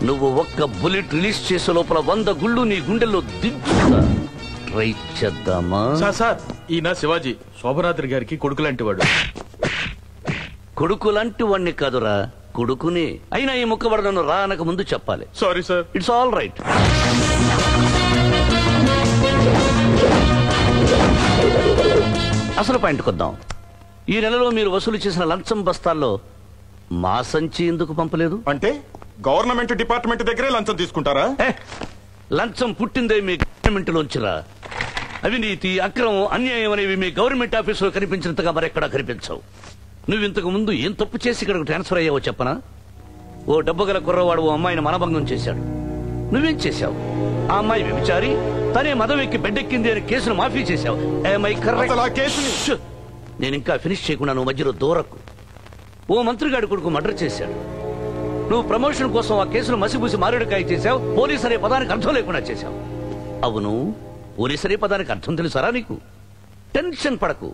నువ్వు ఒక్క బుల్లెట్ రిలీజ్ చేసే లోపల 100 గుళ్ళు నీ గుండెల్లో దించుతా. ట్రై చేద్దామా? సార్ ఈయన శివాజీ, శోభనాద్రి గారికి కొడుకు లాంటి వాడు. కొడుకు లాంటి వాడిని కాదురా, కొడుకునే. అయినా ఈ ముక్కబడ నన్ను రా అనక ముందు చెప్పాలి. Sorry sir. It's all right. అసలు పాయింట్ కొద్దాం. ఈ నెలలో మీరు వసూలు చేసిన లంచం బస్తాల్లో మా సంచి ఎందుకు పంపలేదు? అంటే గవర్నమెంట్ డిపార్ట్మెంట్ దగ్గరే లంచం తీసుకుంటారా? లంచం పుట్టిందే మీ గవర్నమెంట్ లోంచిరా. అవినీతి, అక్రమం, అన్యాయం అనేవి మీ గవర్నమెంట్ ఆఫీసులో కనిపించినంతగా మరెక్కడా కనిపించవు. నువ్వు ఇంతకు ముందు ఏం తప్పు చేసి ఇక్కడికి ట్రాన్స్ఫర్ అయ్యావో చెప్పనా? ఓ డబ్బుగల కుర్రవాడు ఓ అమ్మాయిని మనభంగం చేశాడు. నువ్వేం చేశావు? ఆ అమ్మాయి వ్యభిచారి, తనే మదం ఎక్కి బెడ్డెక్కింది అని కేసును మాఫీ చేశావు. నేను ఇంకా ఫినిష్ చేయకుండా నువ్వు మధ్యలో దూరకు. ఓ మంత్రిగాడి కొడుకు మర్డర్ చేశాడు. నువ్వు ప్రమోషన్ కోసం ఆ కేసును మసిబూసి మారేడుకాయ చేశావు. పోలీస్ అనే పదానికి అర్థం లేకుండా చేశావు. అవును, పోలీస్ అనే పదానికి అర్థం తెలుసారా నీకు? టెన్షన్ పడకు,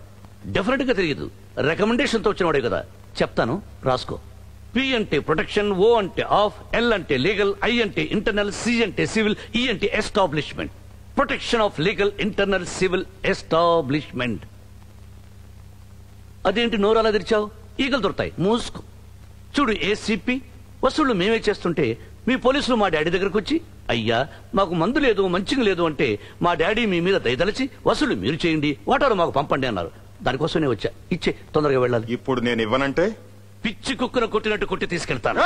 డెఫినెట్ గా తెలియదు. రికమెండేషన్ తో వచ్చినవాడే కదా, చెప్తాను రాసుకో. P అంటే ప్రొటెక్షన్, O అంటే ఆఫ్, L అంటే లీగల్, I అంటే ఇంటర్నల్, C అంటే సివిల్, E అంటే establishment. Protection of legal, internal, civil, establishment. అదేంటి నోరాలా తెరిచావు? ఈగలు దొరుకుతాయి, మూసుకో. చూడు ఏసీపీ, వసూళ్లు మేమే చేస్తుంటే మీ పోలీసులు మా డాడీ దగ్గరకు వచ్చి, అయ్యా మాకు మందు లేదు, మంచిగా లేదు అంటే మా డాడీ మీ మీద దయదలిచి వసూళ్లు మీరు చేయండి, వాటాలు మాకు పంపండి అన్నారు. దానికోసమే వచ్చా. ఇచ్చే, తొందరగా వెళ్ళాలి. ఇప్పుడు నేను ఇవ్వనంటే పిచ్చి కుక్కను కొట్టినట్టు కొట్టి తీసుకెళ్తాను.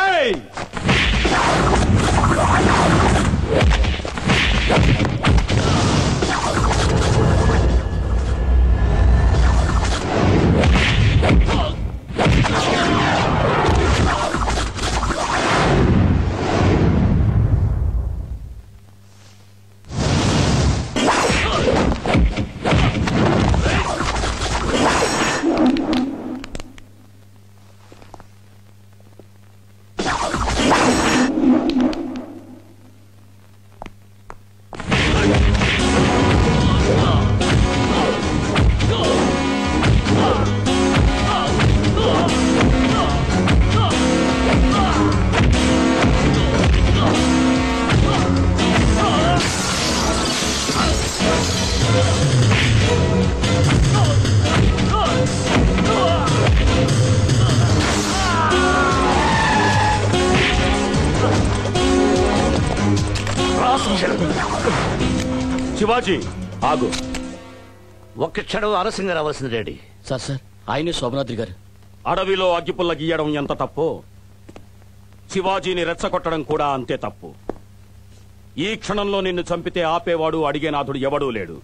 శివాజీ ఆగు. ఒక్క క్షణం ఆలస్యంగా రావాల్సింది డాడీ. సార్ సార్ ఆయనే శోభనాద్రి గారు. అడవిలో అగ్గిపుల్ల గీయడం ఎంత తప్పు, శివాజీని రెచ్చగొట్టడం కూడా అంతే తప్పు. ఈ క్షణంలో నిన్ను చంపితే ఆపేవాడు, అడిగేనాథుడు ఎవడూ లేడు.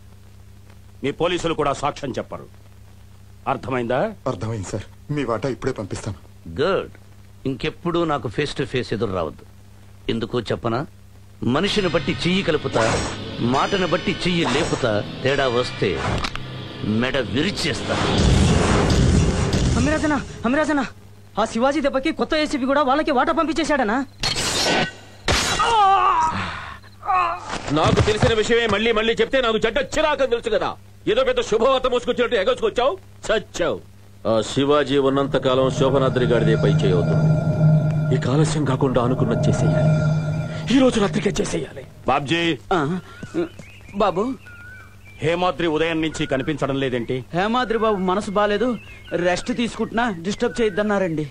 మీ పోలీసులు కూడా సాక్ష్యం చెప్పరు. అర్థమైందా? అర్థమైంది సార్. మీ వాటా ఇప్పుడే పంపిస్తాను. గుడ్. ఇంకెప్పుడు నాకు ఫేస్ టు ఫేస్ ఎదురు రావద్దు. ఎందుకో చెప్పనా? మనిషిని బట్టి చెయ్యి కలుపుతా, మాటను బట్టి చెయ్యి లేపుతా. తేడా వస్తే మెడ విరిచేస్తా. అమిరాజనా, ఆ శివాజీ దెబ్బకి కొత్త ఏసీపీ కూడా వాళ్ళకి వాటా పంపించేశాడనా? నాకు తెలిసిన విషయమే మళ్ళీ మళ్ళీ చెప్తే నాకు చెడ్డ చిరాకని తెలుసు కదా. ఏదో పెద్ద శుభవార్త మోసుకొచ్చినట్టు ఎగసుకొచ్చావు, చచ్చావు. ఆ శివాజీ ఉన్నంత కాలం శోభనాద్రి గారిదే పై చేయవుతుంది. ఈ ఆలస్యం కాకుండా అనుకున్నది చేసేయాలి. ఈ రోజు రాత్రికే చేసేయాలి. బాబ్జీ. బాబు, హేమాద్రి ఉదయం నుంచి కనిపించడం లేదేంటి? హేమాద్రి బాబు మనసు బాలేదు, రెస్ట్ తీసుకుంటున్నా, డిస్టర్బ్ చేయొద్దన్నారండి.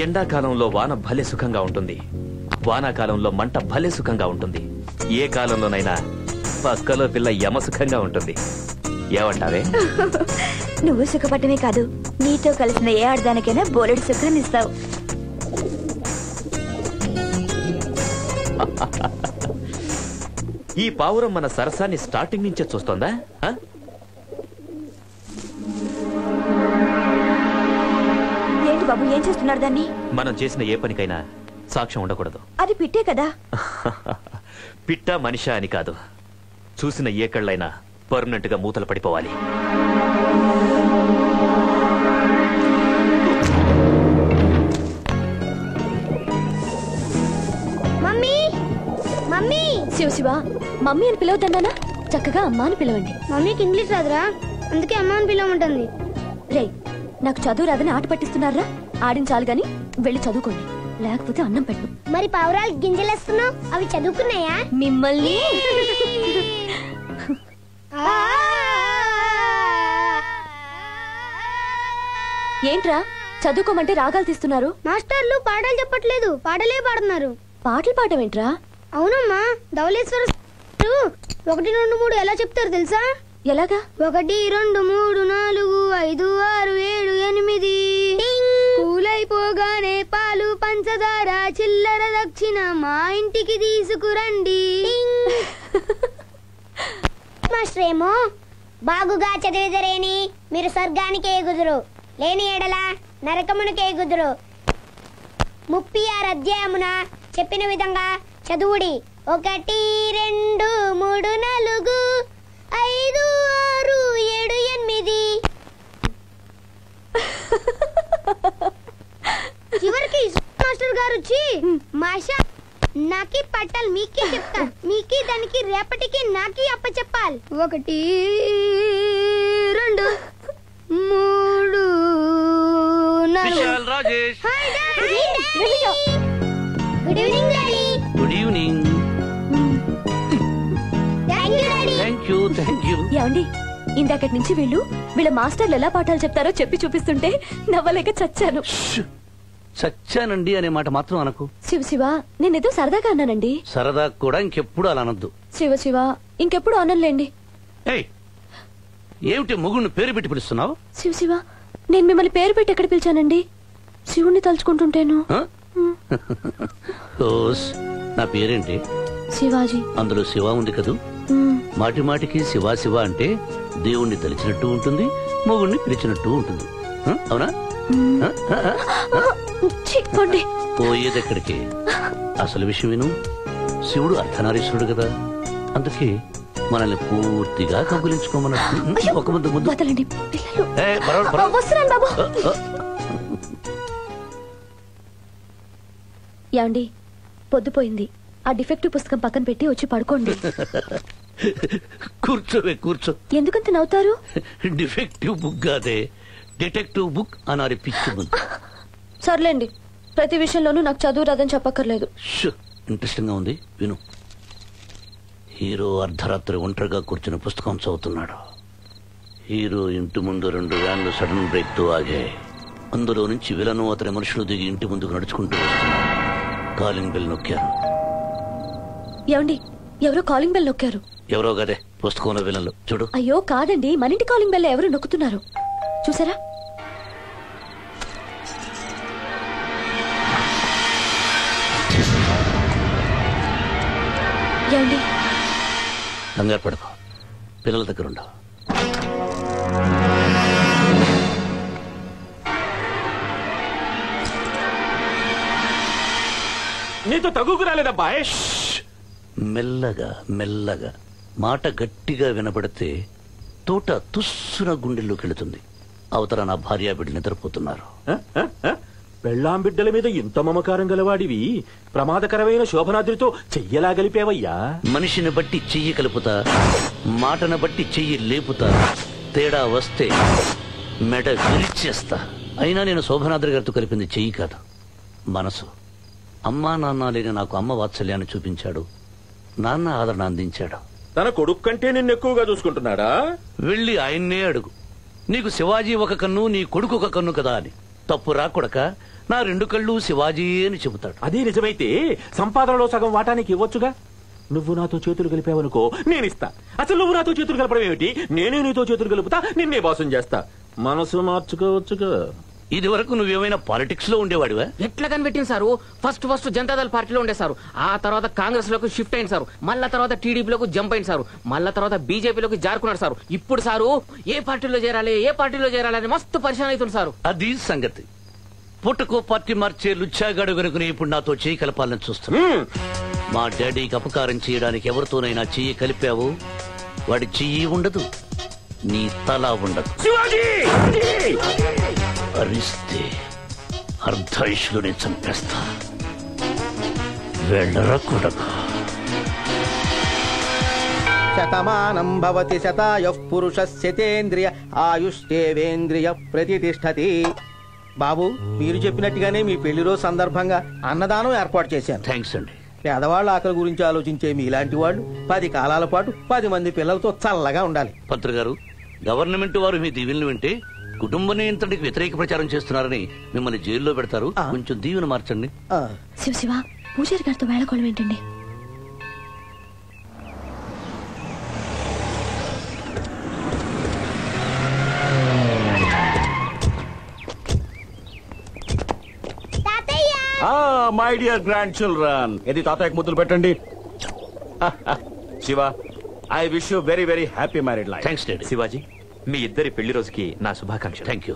ఎండాకాలంలో వాన భలే సుఖంగా ఉంటుంది, వానాకాలంలో మంట భలే సుఖంగా ఉంటుంది. ఏ కాలంలోనైనా పక్కలో పిల్ల యమసుఖంగా ఉంటుంది. ఏమంటావే? నువ్వు సుఖపడమే కాదు, నీతో కలిసిన ఏ ఆడదానికైనా బోలెడు సుఖాన్ని ఇస్తావు. ఈ పావురం మన సరసాన్ని స్టార్టింగ్ నుంచే చూస్తోందా? ఏంటి బాబు, ఏం చేస్తున్నారు దాన్ని? మనం చేసిన ఏ పనికైనా సాక్ష్యం ఉండకూడదు. అది పిట్టే కదా. పిట్ట మనిషా అని కాదు, చూసిన ఏ కళ్ళైనా పర్మనెంట్ గా మూతలు పడిపోవాలి. మమ్మీ మమ్మీ శివ మమ్మీ అని పిలవద్దన్నానా? చక్కగా అమ్మ అని పిలవండి. మమ్మీకి ఇంగ్లీష్ రాదురా, అందుకే అమ్మ అని పిలవమంటుంది. రే, నాకు చదువు రాదని ఆట పట్టిస్తున్నారా? ఆడించాలి గాని వెళ్ళి చదువుకోండి, లేకపోతే అన్నం పెట్టు. మరి పావురాలు గింజలేస్తున్నావు, అవి చదువుకున్నాయా? మిమ్మల్ని ఏంట్రా చదువుకోమంటే రాగాలు తీస్తున్నారు? మాస్టర్లు పాటలు చెప్పట్లేదు, పాటలే పాడుతున్నారు. పాటలు పాడమేంట్రా? అవునమ్మా, ధవళేశ్వర 1 2 3 ఎలా చెప్తారు తెలుసా? ఎలాగా? 1 2 3 4 5 6 7 8 పూలైపోగానే పాలు పంచదార చిల్లర దక్షిణ మా ఇంటికి తీసుకురండి. మాస్టర్ ఏమో బాగుగా చదివిదరేని మీరు స్వర్గానికి ఎగుదురు, లేని ఎడల నరకమునకే ఎగుదురు. 36 అధ్యాయమున చెప్పిన విధంగా చదువుడి. 1 2 3 4 5 6 7 8. చివరికి మాస్టర్ గారు వచ్చి మాషా నాకి పట్టాలి, మీకే చెప్తా, మీకి దానికి రేపటికి నాకి అప్ప చెప్పాలి. 1 2 3 Vishal Rajesh. Good evening daddy. Good evening. Thank you. ఏమండి, ఇందాకటి నుంచి వీళ్ళ మాస్టర్లు ఎలా పాఠాలు చెప్తారో చెప్పి చూపిస్తుంటే నవ్వలేక చచ్చాను. చచ్చానండి అనే మాట మాత్రం అనకు. శివ నేనేదో సరదాగా అన్నానండి. సరదా కూడా ఇంకెప్పుడు అలా అనొద్దు. శివ ఇంకెప్పుడు అనలేండి. ఏయ్, ఏమిటి ముగ్గురిని పేరు పెట్టి పిలుస్తున్నావు? శివ నేను మిమ్మల్ని పేరు పెట్టి ఎక్కడ పిలిచానండి? శివుణ్ణి తలుచుకుంటుంటేను. నా పేరేంటి? శివాజీ. అందులో శివ ఉంది కదూ. మాటి మాటికి శివ శివ అంటే దేవుణ్ణి తలిచినట్టు ఉంటుంది, మొగుణ్ణి పిలిచినట్టు ఉంటుంది. అవునా? పోయేదెక్కడికి? అసలు విషయం విను. శివుడు అర్ధనారీశ్వరుడు కదా, అందుకే మనల్ని పూర్తిగా కబులించుకోమన్నట్టు ఒక ముద్దు ముద్దు. ఏమండి, పొద్దుపోయింది. ఆ డిఫెక్టివ్ పుస్తకం పక్కన పెట్టి వచ్చి పడుకోండి. కూర్చోవే, కూర్చో. ఎందుకంత నవ్వుతారు? డిఫెక్టివ్ బుక్ కాదే, డిటెక్టివ్ బుక్ అనాలి పిచ్చి ముందు. సర్లేండి, ప్రతి విషయంలోనూ నాకు చదువు రాదని చెప్పక్కర్లేదు. ఇంట్రెస్టింగ్ గా ఉంది, విను. హీరో అర్ధరాత్రి ఒంటరిగా కూర్చుని పుస్తకం చదువుతున్నాడు. హీరో ఇంటి ముందు 2 వ్యాన్లు సడన్ బ్రేక్ తో ఆగాయి. అందులో నుంచి విలను అతని మనుషులు దిగి ఇంటి ముందుకు నడుచుకుంటూ వస్తున్నారు. కాలింగ్ బెల్ నొక్కారు. ఏమండి, ఎవరో కాలింగ్ బెల్ నొక్కారు. ఎవరో కదే, పుస్తకంలో విలన్లు. చూడు. అయ్యో కాదండి, మన ఇంటి కాలింగ్ బెల్ ఎవరు నొక్కుతున్నారు చూసారా? ఏమండి, కంగారు పడకు, పిల్లల దగ్గర ఉండవు. నీతో తగుకు రాలేదబ్బాయ్. మెల్లగా మెల్లగా మాట గట్టిగా వినబడితే తోట తుస్సున గుండెల్లోకి వెళుతుంది. అవతల నా భార్య బిడ్డ నిద్రపోతున్నారు. పెళ్ళాం బిడ్డల మీద ఇంత మమకారం గలవాడివి ప్రమాదకరమైన శోభనాద్రితో చెయ్యలా గలిపేవయ్యా. మనిషిని బట్టి చెయ్యి కలుపుతా, మాటను బట్టి చెయ్యి లేపుతా. తేడా వస్తే మెడ విరిచేస్తా. అయినా నేను శోభనాద్రి గారితో కలిపింది చెయ్యి కాదు, మనసు. అమ్మా నాన్న లేని నాకు అమ్మ వాత్సల్యాన్ని చూపించాడు, నాన్న ఆదరణ అందించాడు. తన కొడుకు కంటే నిన్ను ఎక్కువగా చూసుకుంటున్నాడా? వెళ్ళి ఆయన్నే అడుగు. నీకు శివాజీ ఒక కన్ను, నీ కొడుకు ఒక కన్ను కదా అని. తప్పు రాకొడక, నా 2 కళ్ళు శివాజీ అని చెబుతాడు. అదే నిజమైతే సంపాదనలో సగం వాటానికి ఇవ్వచ్చుగా. నువ్వు నాతో చేతులు కలిపావనుకో నేను ఇస్తా. అసలు నువ్వు నాతో చేతులు కలపడం ఏమిటి? నేనే నీతో చేతులు కలుపుతా, నిన్నే బాసం చేస్తా. మనసు మార్చుకోవచ్చుగా. ఇది వరకు నువ్వేమైనా పాలిటిక్స్ లో ఉండేవాడివా? ఎట్లా కనిపెట్టింది సారు? ఫస్ట్ జనతాదళ పార్టీలో ఉండే సారు, ఆ తర్వాత కాంగ్రెస్ లోకి షిఫ్ట్ అయింది సారు, మళ్ళా తర్వాత టీడీపీలోకి జంప్ అయింది సారు, మళ్ళా తర్వాత బీజేపీలోకి జారుకున్నాడు సారు. ఇప్పుడు సారు ఏ పార్టీలో చేరాలి అని మస్తు పరిశాన్ అవుతుంది సారు. అది సంగతి. పుట్టకో పార్టీ మార్చే లుచ్చాగాడు వెనుకని ఇప్పుడు నాతో చెయ్యి కలపాలని చూస్తున్నా. మా డాడీకి అపకారం చేయడానికి ఎవరితోనైనా చెయ్యి కలిపావు, వాడి చెయ్యి ఉండదు, నీ తల ఉండదు. అరిస్తే అర్ధాయుషులోనే చంపేస్తా. వెళ్ళరా కొడక. శతమానం భవతి శతాయః పురుషస్యతేంద్రియ ఆయుష్ేవేంద్రియ ప్రతిష్టతి. బాబు, మీరు చెప్పినట్టుగానే మీ పెళ్లి రోజు సందర్భంగా అన్నదానం ఏర్పాటు చేశాను. థ్యాంక్స్ అండి. పేదవాళ్ళ ఆకలి గురించి ఆలోచించే మీలాంటి వాళ్ళు 10 కాలాల పాటు 10 మంది పిల్లలతో చల్లగా ఉండాలి. పంత్రి గారు, గవర్నమెంట్ వారు మీ దీవెనలు వింటే కుటుంబ నియంత్రణకి వ్యతిరేక ప్రచారం చేస్తున్నారని మిమ్మల్ని జైల్లో పెడతారు. కొంచెం దీవెన మార్చండి. శివ పూజారి గారితో వేళకోళం ఏంటండి? మై డియర్ గ్రాండ్ చిల్డ్రన్, ఇది తాతయ్యకు ముద్దులు పెట్టండి. Shiva, I wish you very very happy married life. Thanks daddy. Shivaji, మీ ఇద్దరి పెళ్లి రోజుకి నా శుభాకాంక్షలు. Thank you.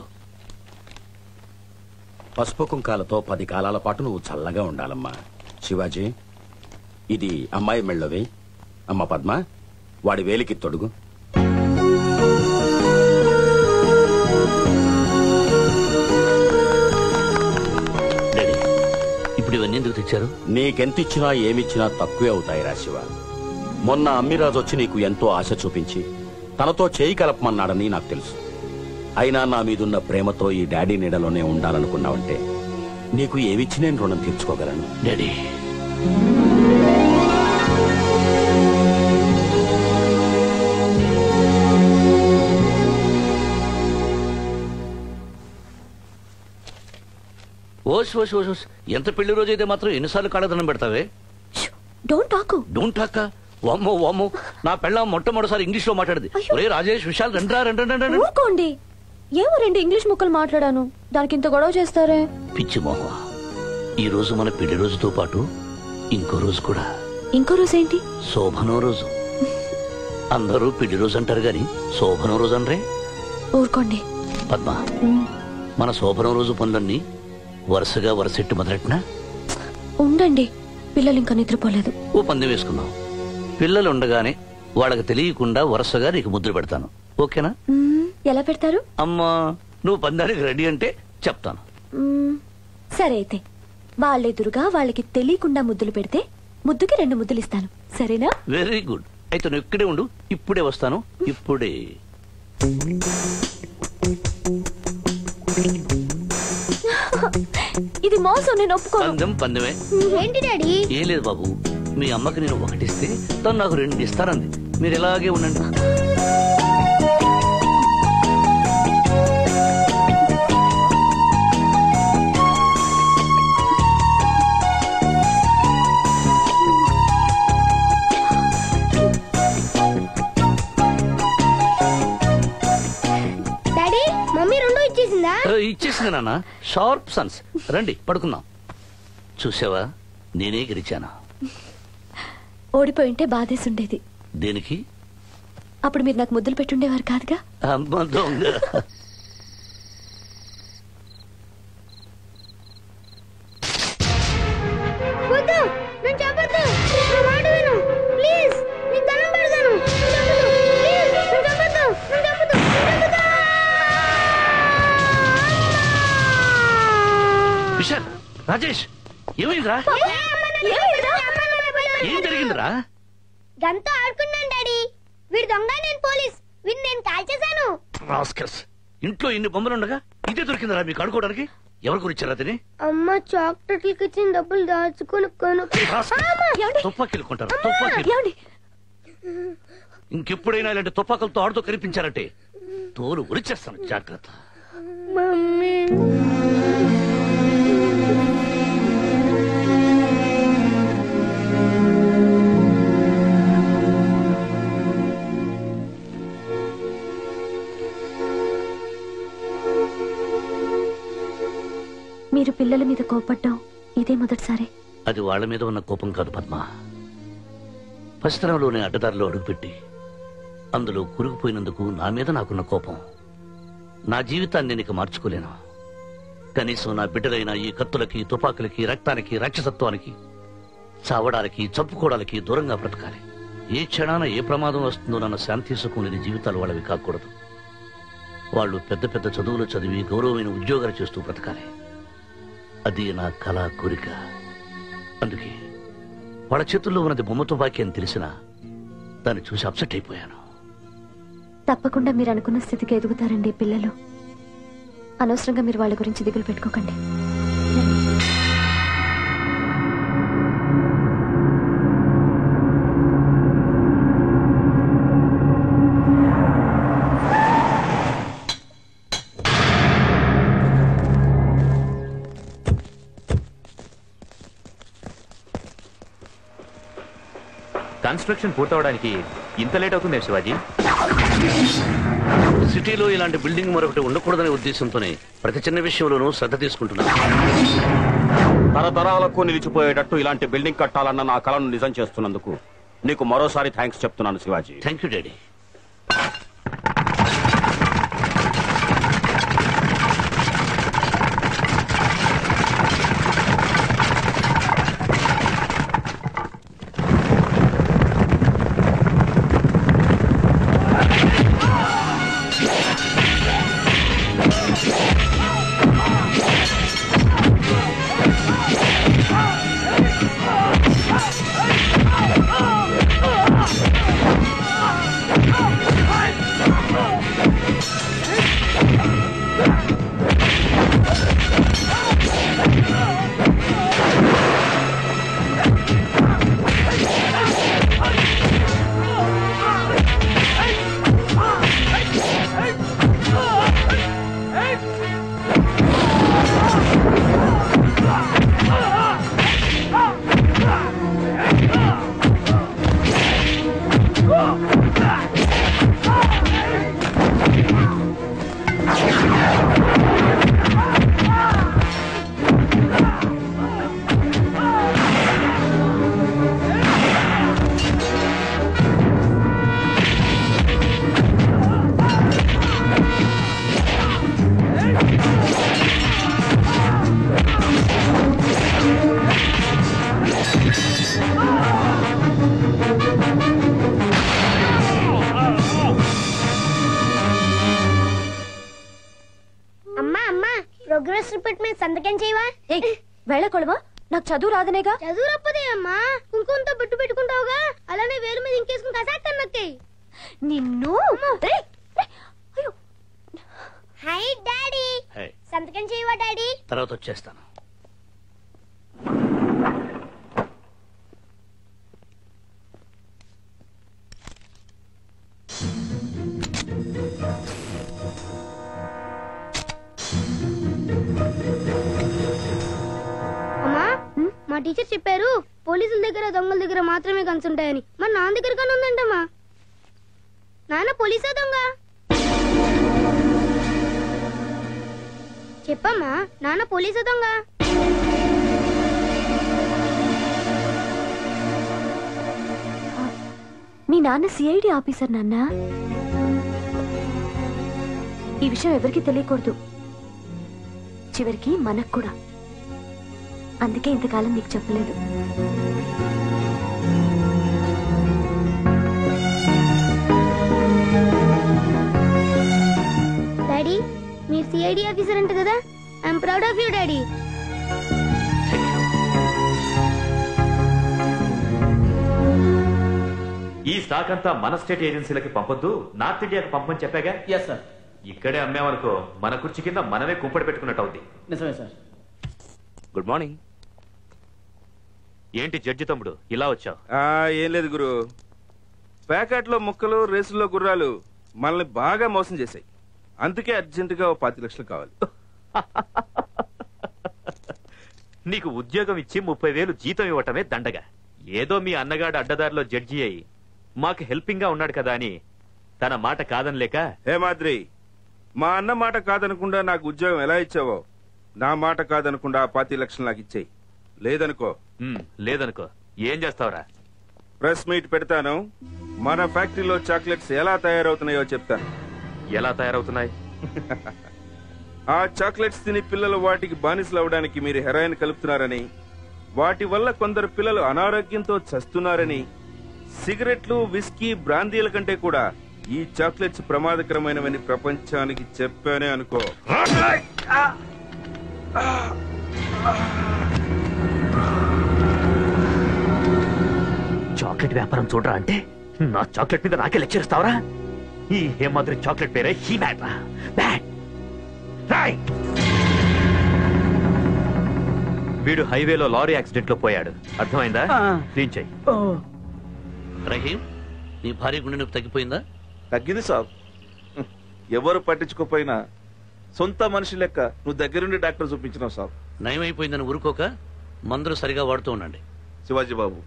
పసుపు కుంకాలతో 10 కాలాల పాటు నువ్వు చల్లగా ఉండాలమ్మా. శివాజీ, ఇది అమ్మాయి మెళ్ళవి. అమ్మ పద్మ, వాడి వేలికి తొడుగు. ఇప్పుడు ఇవన్నీ ఎందుకు తెచ్చారు? నీకెంతిచ్చినా ఏమిచ్చినా తక్కువే అవుతాయి రా శివ. మొన్న అమ్మిరాజు వచ్చి నీకు ఎంతో ఆశ చూపించి తనతో చేయి కలపమన్నాడని నాకు తెలుసు. అయినా నా మీదున్న ప్రేమతో ఈ డాడీ నీడలోనే ఉండాలనుకున్నావంటే నీకు ఏమిచ్చి నేను రుణం తీర్చుకోగలను. డాడీ, ఓష్ ఓష్ ఓష్ ఓష్, ఎంత పెళ్లి రోజు అయితే మాత్రం ఎన్నిసార్లు కాళ్ళదనం పెడతావే? Don't talk. Don't talk? వామ్మో వామ్మో, నా పెళ్ళాం మొట్టమొదటిసారి ఇంగ్లీష్ లో మాట్లాడింది. ఒరే రాజేష్, విశాల్, రండి. ఊరుకోండి. ఏమో 2 ఇంగ్లీష్ ముక్కలు మాట్లాడాను, దానికి ఇంత గొడవ చేస్తారే? పిచ్చి మోహ, ఈ రోజు మన పెళ్లి రోజుతో పాటు ఇంకో రోజు కూడా. ఇంకో రోజు ఏంటి? శోభనో రోజు. అందరూ పెళ్లి రోజు అంటారు గాని శోభనో రోజు అనరే. ఊరుకోండి. పద్మ, మన శోభనో రోజు పనులన్నీ వరుసగా వరుసెట్టు మొదలెట్టినా? ఉండండి, పిల్లలు ఇంకా నిద్రపోలేదు. ఓ పందెం వేసుకుందాం. పిల్లలు ఉండగానే వాళ్ళకి తెలియకుండా వరుసగా నీకు ముద్ర పెడతాను, ఓకేనా? ఎలా పెడతారు? అమ్మా, నువ్వు పందానికి రెడీ అంటే చెప్తాను. సరే అయితే, వాళ్ళెదురుగా వాళ్ళకి తెలియకుండా ముద్దులు పెడితే ముద్దుకి 2 ముద్దులు ఇస్తాను, సరేనా? Very good. అయితే నువ్వు ఇక్కడే ఉండు, ఇప్పుడే వస్తాను. ఇప్పుడే. ఇది మోసం, నేను ఒప్పుకోను. పందెమే. ఏంటి డాడీ? ఏం లేదు బాబు, మీ అమ్మకి నేను 1 ఇస్తే తను నాకు 2 ఇస్తానంది. మీరు ఇలాగే ఉండండి. Daddy, mummy 2 ఇచ్చేసిందా? ఇచ్చేసింది నాన్న. Sharp Sons. రండి పడుకుందాం. చూసావా, నేనే గెలిచాను. ఓడిపోయి ఉంటే బాధేసి ఉండేది. దేనికి? అప్పుడు మీరు నాకు ముద్దులు పెట్టుండేవారు కాదుగా. అమ్మ దొంగ. వద్దు, నేను చెప్పొద్దు. నా మాట విను ప్లీజ్. నీకు దండం పెడతాను. ప్లీజ్, నేను చెప్పొద్దు. విశాల్, రాజేష్, ఏమైందిరా? ఏం జరిగిందిరా? గంతో ఆడుకున్నాను డాడీ. వీడు దొంగ, నేను పోలీస్. వీడిని నేను కాల్చేశాను. రాస్కల్స్, ఇంట్లో ఇన్ని బొమ్మలుండగా ఇదే దొరికిందిరా మీకు ఆడుకోవడానికి? ఎవరు గురించారా తిని? అమ్మ చాక్లెట్లకి ఇచ్చిన డబ్బులు దాచుకుని తుపాకీలు కొంటారు. తుపాకీలు ఇంకెప్పుడైనా ఇలాంటి తుపాకులతో ఆడుతూ కనిపించారంటే తోలు ఉరిచేస్తాను, జాగ్రత్త. మమ్మీ, మీరు పిల్లల మీద కోపడ్డం ఇదే మొదటిసారి. అది వాళ్ళ మీద ఉన్న కోపం కాదు పద్మ. పసితనంలోనే అడ్డదారిలో అడుగుపెట్టి అందులో కురుకుపోయినందుకు నా మీద నాకున్న కోపం. నా జీవితాన్ని నేను ఇక మార్చుకోలేను. కనీసం నా బిడ్డలైన ఈ కత్తులకి, తుపాకులకి, రక్తానికి, రాక్షసత్వానికి, చావడానికి, చంపుకోవడానికి దూరంగా బ్రతకాలి. ఏ క్షణాన ఏ ప్రమాదం వస్తుందో నన్న శాంతి సుఖం లేని జీవితాలు వాళ్ళవి కాకూడదు. వాళ్ళు పెద్ద పెద్ద చదువులు చదివి గౌరవమైన ఉద్యోగాలు చేస్తూ బ్రతకాలి. అది నా కళ, కోరిక. అందుకే వాళ్ళ చేతుల్లో ఉన్నది బొమ్మ తుపాకీ అని తెలిసినా దాన్ని చూసి అప్సెట్ అయిపోయాను. తప్పకుండా మీరు అనుకున్న స్థితికి ఎదుగుతారండి పిల్లలు. అనవసరంగా మీరు వాళ్ళ గురించి దిగులు పెట్టుకోకండి. కన్స్ట్రక్షన్ పూర్తవడానికి ఇంత లేట్ అవుతుంది శివాజీ? సిటీలో ఇలాంటి బిల్డింగ్ మరొకటి ఉండకూడదనే ఉద్దేశంతోనే ప్రతి చిన్న విషయంలోనూ శ్రద్ధ తీసుకుంటున్నాను. తరతరాలకు నిలిచిపోయేటట్టు ఇలాంటి బిల్డింగ్ కట్టాలన్న నా కలను నిజం చేస్తున్నందుకు నీకు మరోసారి థ్యాంక్స్ చెప్తున్నాను Shivaji. Thank you daddy. Progress report మీద సంతకం చేయవా? వెళ్ళకూడవా? నాకు చదువు రాదనేగా. చదువు రప్పదే అమ్మా, కుంకుమంతో బొట్టు పెట్టుకుంటావుగా, అలానే వేలు మీద ఇంకేసుకుని కసాక్తాను నొక్కి. నిన్ను హై డాడీ, సంతకం చేయవా డాడీ? తర్వాత వచ్చేస్తాను. మా టీచర్ చెప్పారు పోలీసుల దగ్గర దొంగల దగ్గర మాత్రమే గన్స్ ఉంటాయని. మరి నాన్న దగ్గర కానీ ఉందంటమ్మా. నాన్న పోలీసా దొంగ? చెప్పమ్మా, నాన్న పోలీసా దొంగ? మీ నాన్న సిఐడి ఆఫీసర్ నాన్న. ఈ విషయం ఎవరికి తెలియకూడదు, చివరికి మనకు కూడా. అందుకే ఇంతకాలం నీకు చెప్పలేదు. డాడీ, మీరు సిఐడి ఆఫీసర్ అంట కదా. I'm proud of you daddy. ఈ స్టాక్ అంతా మన స్టేట్ ఏజెన్సీలకి పంపొద్దు, నార్త్ ఇండియాకి పంపమని చెప్పాగా. Yes sir. ఇక్కడే అమ్మేమనుకో మన కుర్చీ కింద మనమే కుంపడి పెట్టుకున్నట్టు అవుద్ది. నిజమే సార్. Good morning. ఏంటి జడ్జి తమ్ముడు ఇలా వచ్చావు? ఏం లేదు గురు, ప్యాకెట్లో ముక్కలు రేసుల్లో గుర్రాలు మనల్ని బాగా మోసం చేశాయి. అందుకే అర్జెంటుగా 10 లక్షలు కావాలి. నీకు ఉద్యోగం ఇచ్చి 30,000 జీతం ఇవ్వటమే దండగా. ఏదో మీ అన్నగాడు అడ్డదారిలో జడ్జి అయి మాకు హెల్పింగ్ గా ఉన్నాడు కదా అని తన మాట కాదనలేక. హే మాద్రి, మా అన్న మాట కాదనకుండా నాకు ఉద్యోగం ఎలా ఇచ్చావో నా మాట కాదనకుండా 25 లక్షలు నాకు ఇచ్చేయి. లేదనుకో లేదనుకో ఏం చేస్తావురా? ప్రెస్ మీట్ పెడతాను. మన ఫ్యాక్టరీలో చాక్లెట్స్ ఎలా తయారవుతున్నాయో చెప్తాను. ఎలా తయారవుతున్నాయి? ఆ చాక్లెట్స్ తిని పిల్లలు వాటికి బానిసలు అవడానికి మీరు హెరాయిన్ కలుపుతున్నారని, వాటి వల్ల కొందరు పిల్లలు అనారోగ్యంతో చస్తున్నారని, సిగరెట్లు, విస్కీ, బ్రాందీల కంటే కూడా ఈ చాక్లెట్స్ ప్రమాదకరమైనవని ప్రపంచానికి చెప్పానే అనుకో. చాక్లెట్ వ్యాపారం చూడరా అంటే నా చాక్లెట్ మీద నాకే లెక్చర్ ఇస్తావరా? ఈ హేమాద్రి చాక్లెట్ పేరే హీ బ్యాడ్ రా. బ్యాడ్. వీడు హైవేలో లారీ యాక్సిడెంట్ లో పోయాడు. అర్థమైందా? క్లీన్ చెయ్యి. రహీం, నీ భార్య గుండె నొప్పి తగ్గిపోయిందా? తగ్గింది సాబ్. ఎవరు పట్టించుకోపోయినా సొంత మనిషి లెక్క నువ్వు దగ్గరుండి డాక్టర్ చూపించినావు సాబ్. నయమైపోయిందని ఊరుకోక మందులు సరిగా వాడుతూ ఉండండి. శివాజీ బాబు,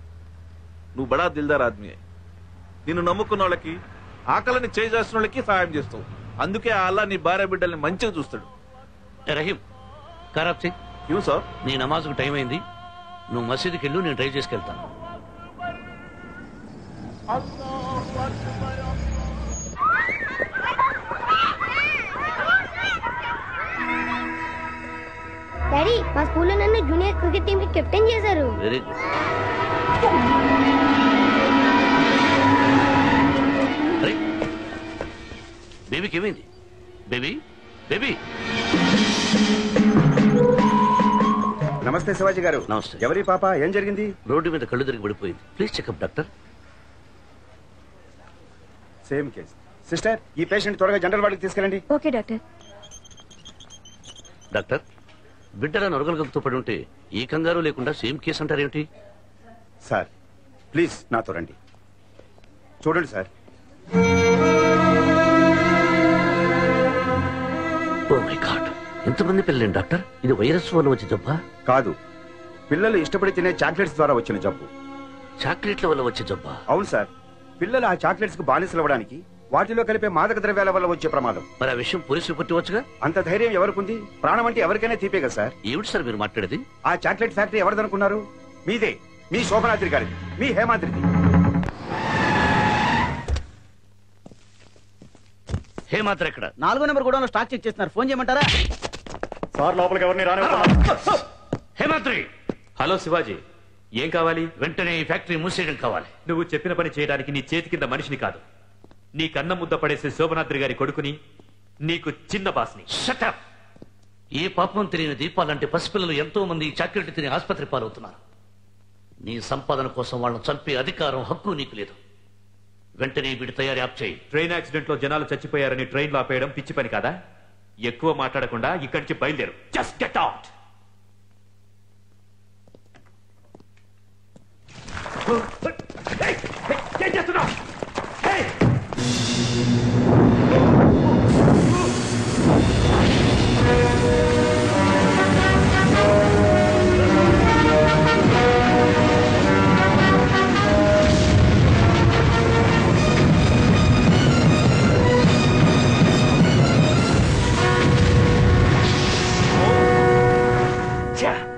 నువ్వు బడా దిల్దార్ ఆద్మీ. నిన్ను నమ్ముకున్న వాళ్ళకి, ఆకలిని చేసిన వాళ్ళకి సహాయం చేస్తావు. అందుకే ఆ అల్లా నీ భార్య బిడ్డల్ని మంచిగా చూస్తాడు. రహీం, ఖరాబ్ సింగ్, సార్ నీ నమాజ్కు టైం అయింది. నువ్వు మసీదుకి వెళ్ళు, నేను డ్రైవ్ చేసుకెళ్తాను. డాడీ, మా స్కూల్లో నన్ను జూనియర్ క్రికెట్ టీమ్ కి కెప్టెన్ చేశారు. Very good. బేబీకి ఏమైంది? Baby, baby. నమస్తే శివాజీ గారు. నమస్తే. ఎవరి పాప? ఏం జరిగింది? రోడ్డు మీద కళ్ళు తిరిగి పడిపోయింది. Please checkup doctor. Same case. Sister, ఈ పేషెంట్ త్వరగా జనరల్ వార్డుకి తీసుకెళ్ళండి. Okay doctor. డాక్టర్, బిడ్డల నొరగలగలతో పడి ఉంటే ఈ కంగారు లేకుండా సేమ్ కేసు అంటారేమిటి? సార్ ప్లీజ్ నాతో రండి. చూడండి సార్. ఓ మై గాడ్, ఎంతమంది పిల్లలేండి డాక్టర్? ఇది వైరస్ వల్ల వచ్చే జబ్బా? కాదు, పిల్లలు ఇష్టపడి తినే చాక్లెట్స్ ద్వారా వచ్చిన జబ్బు. చాక్లెట్ల వల్ల వచ్చే జబ్బా? అవును సార్. పిల్లలు ఆ చాక్లెట్స్ కు బానిసలు అవ్వడానికి వాటిలో కలిపే మాదక ద్రవ్యాల వల్ల వచ్చే ప్రమాదం. మరి ఆ విషయం పోలీసులు పట్టివచ్చుగా? అంత ధైర్యం ఎవరికుంది? ప్రాణం అంటే ఎవరికైనా తీపే కదా సార్. ఏమిటి సార్ మీరు మాట్లాడేది? ఆ చాక్లెట్ ఫ్యాక్టరీ ఎవరిదనుకున్నారు? మీదే. మీ శోభనాద్రి గారిది, మీ హేమాద్రిది. హేమాద్రి ఎక్కడ? 4వ నెంబర్ గోడౌన్లో స్టాక్ చెక్ చేస్తున్నారు. ఫోన్ చేయమంటారా? సార్ లోపలికి ఎవరిని రాని. హేమాద్రి. హలో శివాజీ, ఏం కావాలి? వెంటనే ఈ ఫ్యాక్టరీ మూసేయడం కావాలి. నువ్వు చెప్పిన పని చేయడానికి నీ చేతి కింద మనిషిని కాదు, నీ కన్న ముద్ద పడేసే శోభనాద్రి గారి కొడుకుని, నీకు చిన్న బాస్ని. షటప్. ఏ పాపం తెలియని దీపాలంటే పసిపిల్లలు ఎంతో మంది చాక్లెట్ తిని ఆసుపత్రి పాలవుతున్నారు. నీ సంపాదన కోసం వాళ్ళని చంపే అధికారం, హక్కు నీకు లేదు. వెంటనే వీడి తయారీ ఆప్ చేయి. ట్రైన్ యాక్సిడెంట్ లో జనాలు చచ్చిపోయారని ట్రైన్ లో ఆపేయడం పిచ్చి పని కాదా? ఎక్కువ మాట్లాడకుండా ఇక్కడి నుంచి బయలుదేరు. Just get out. ఏం చేస్తున్నావు?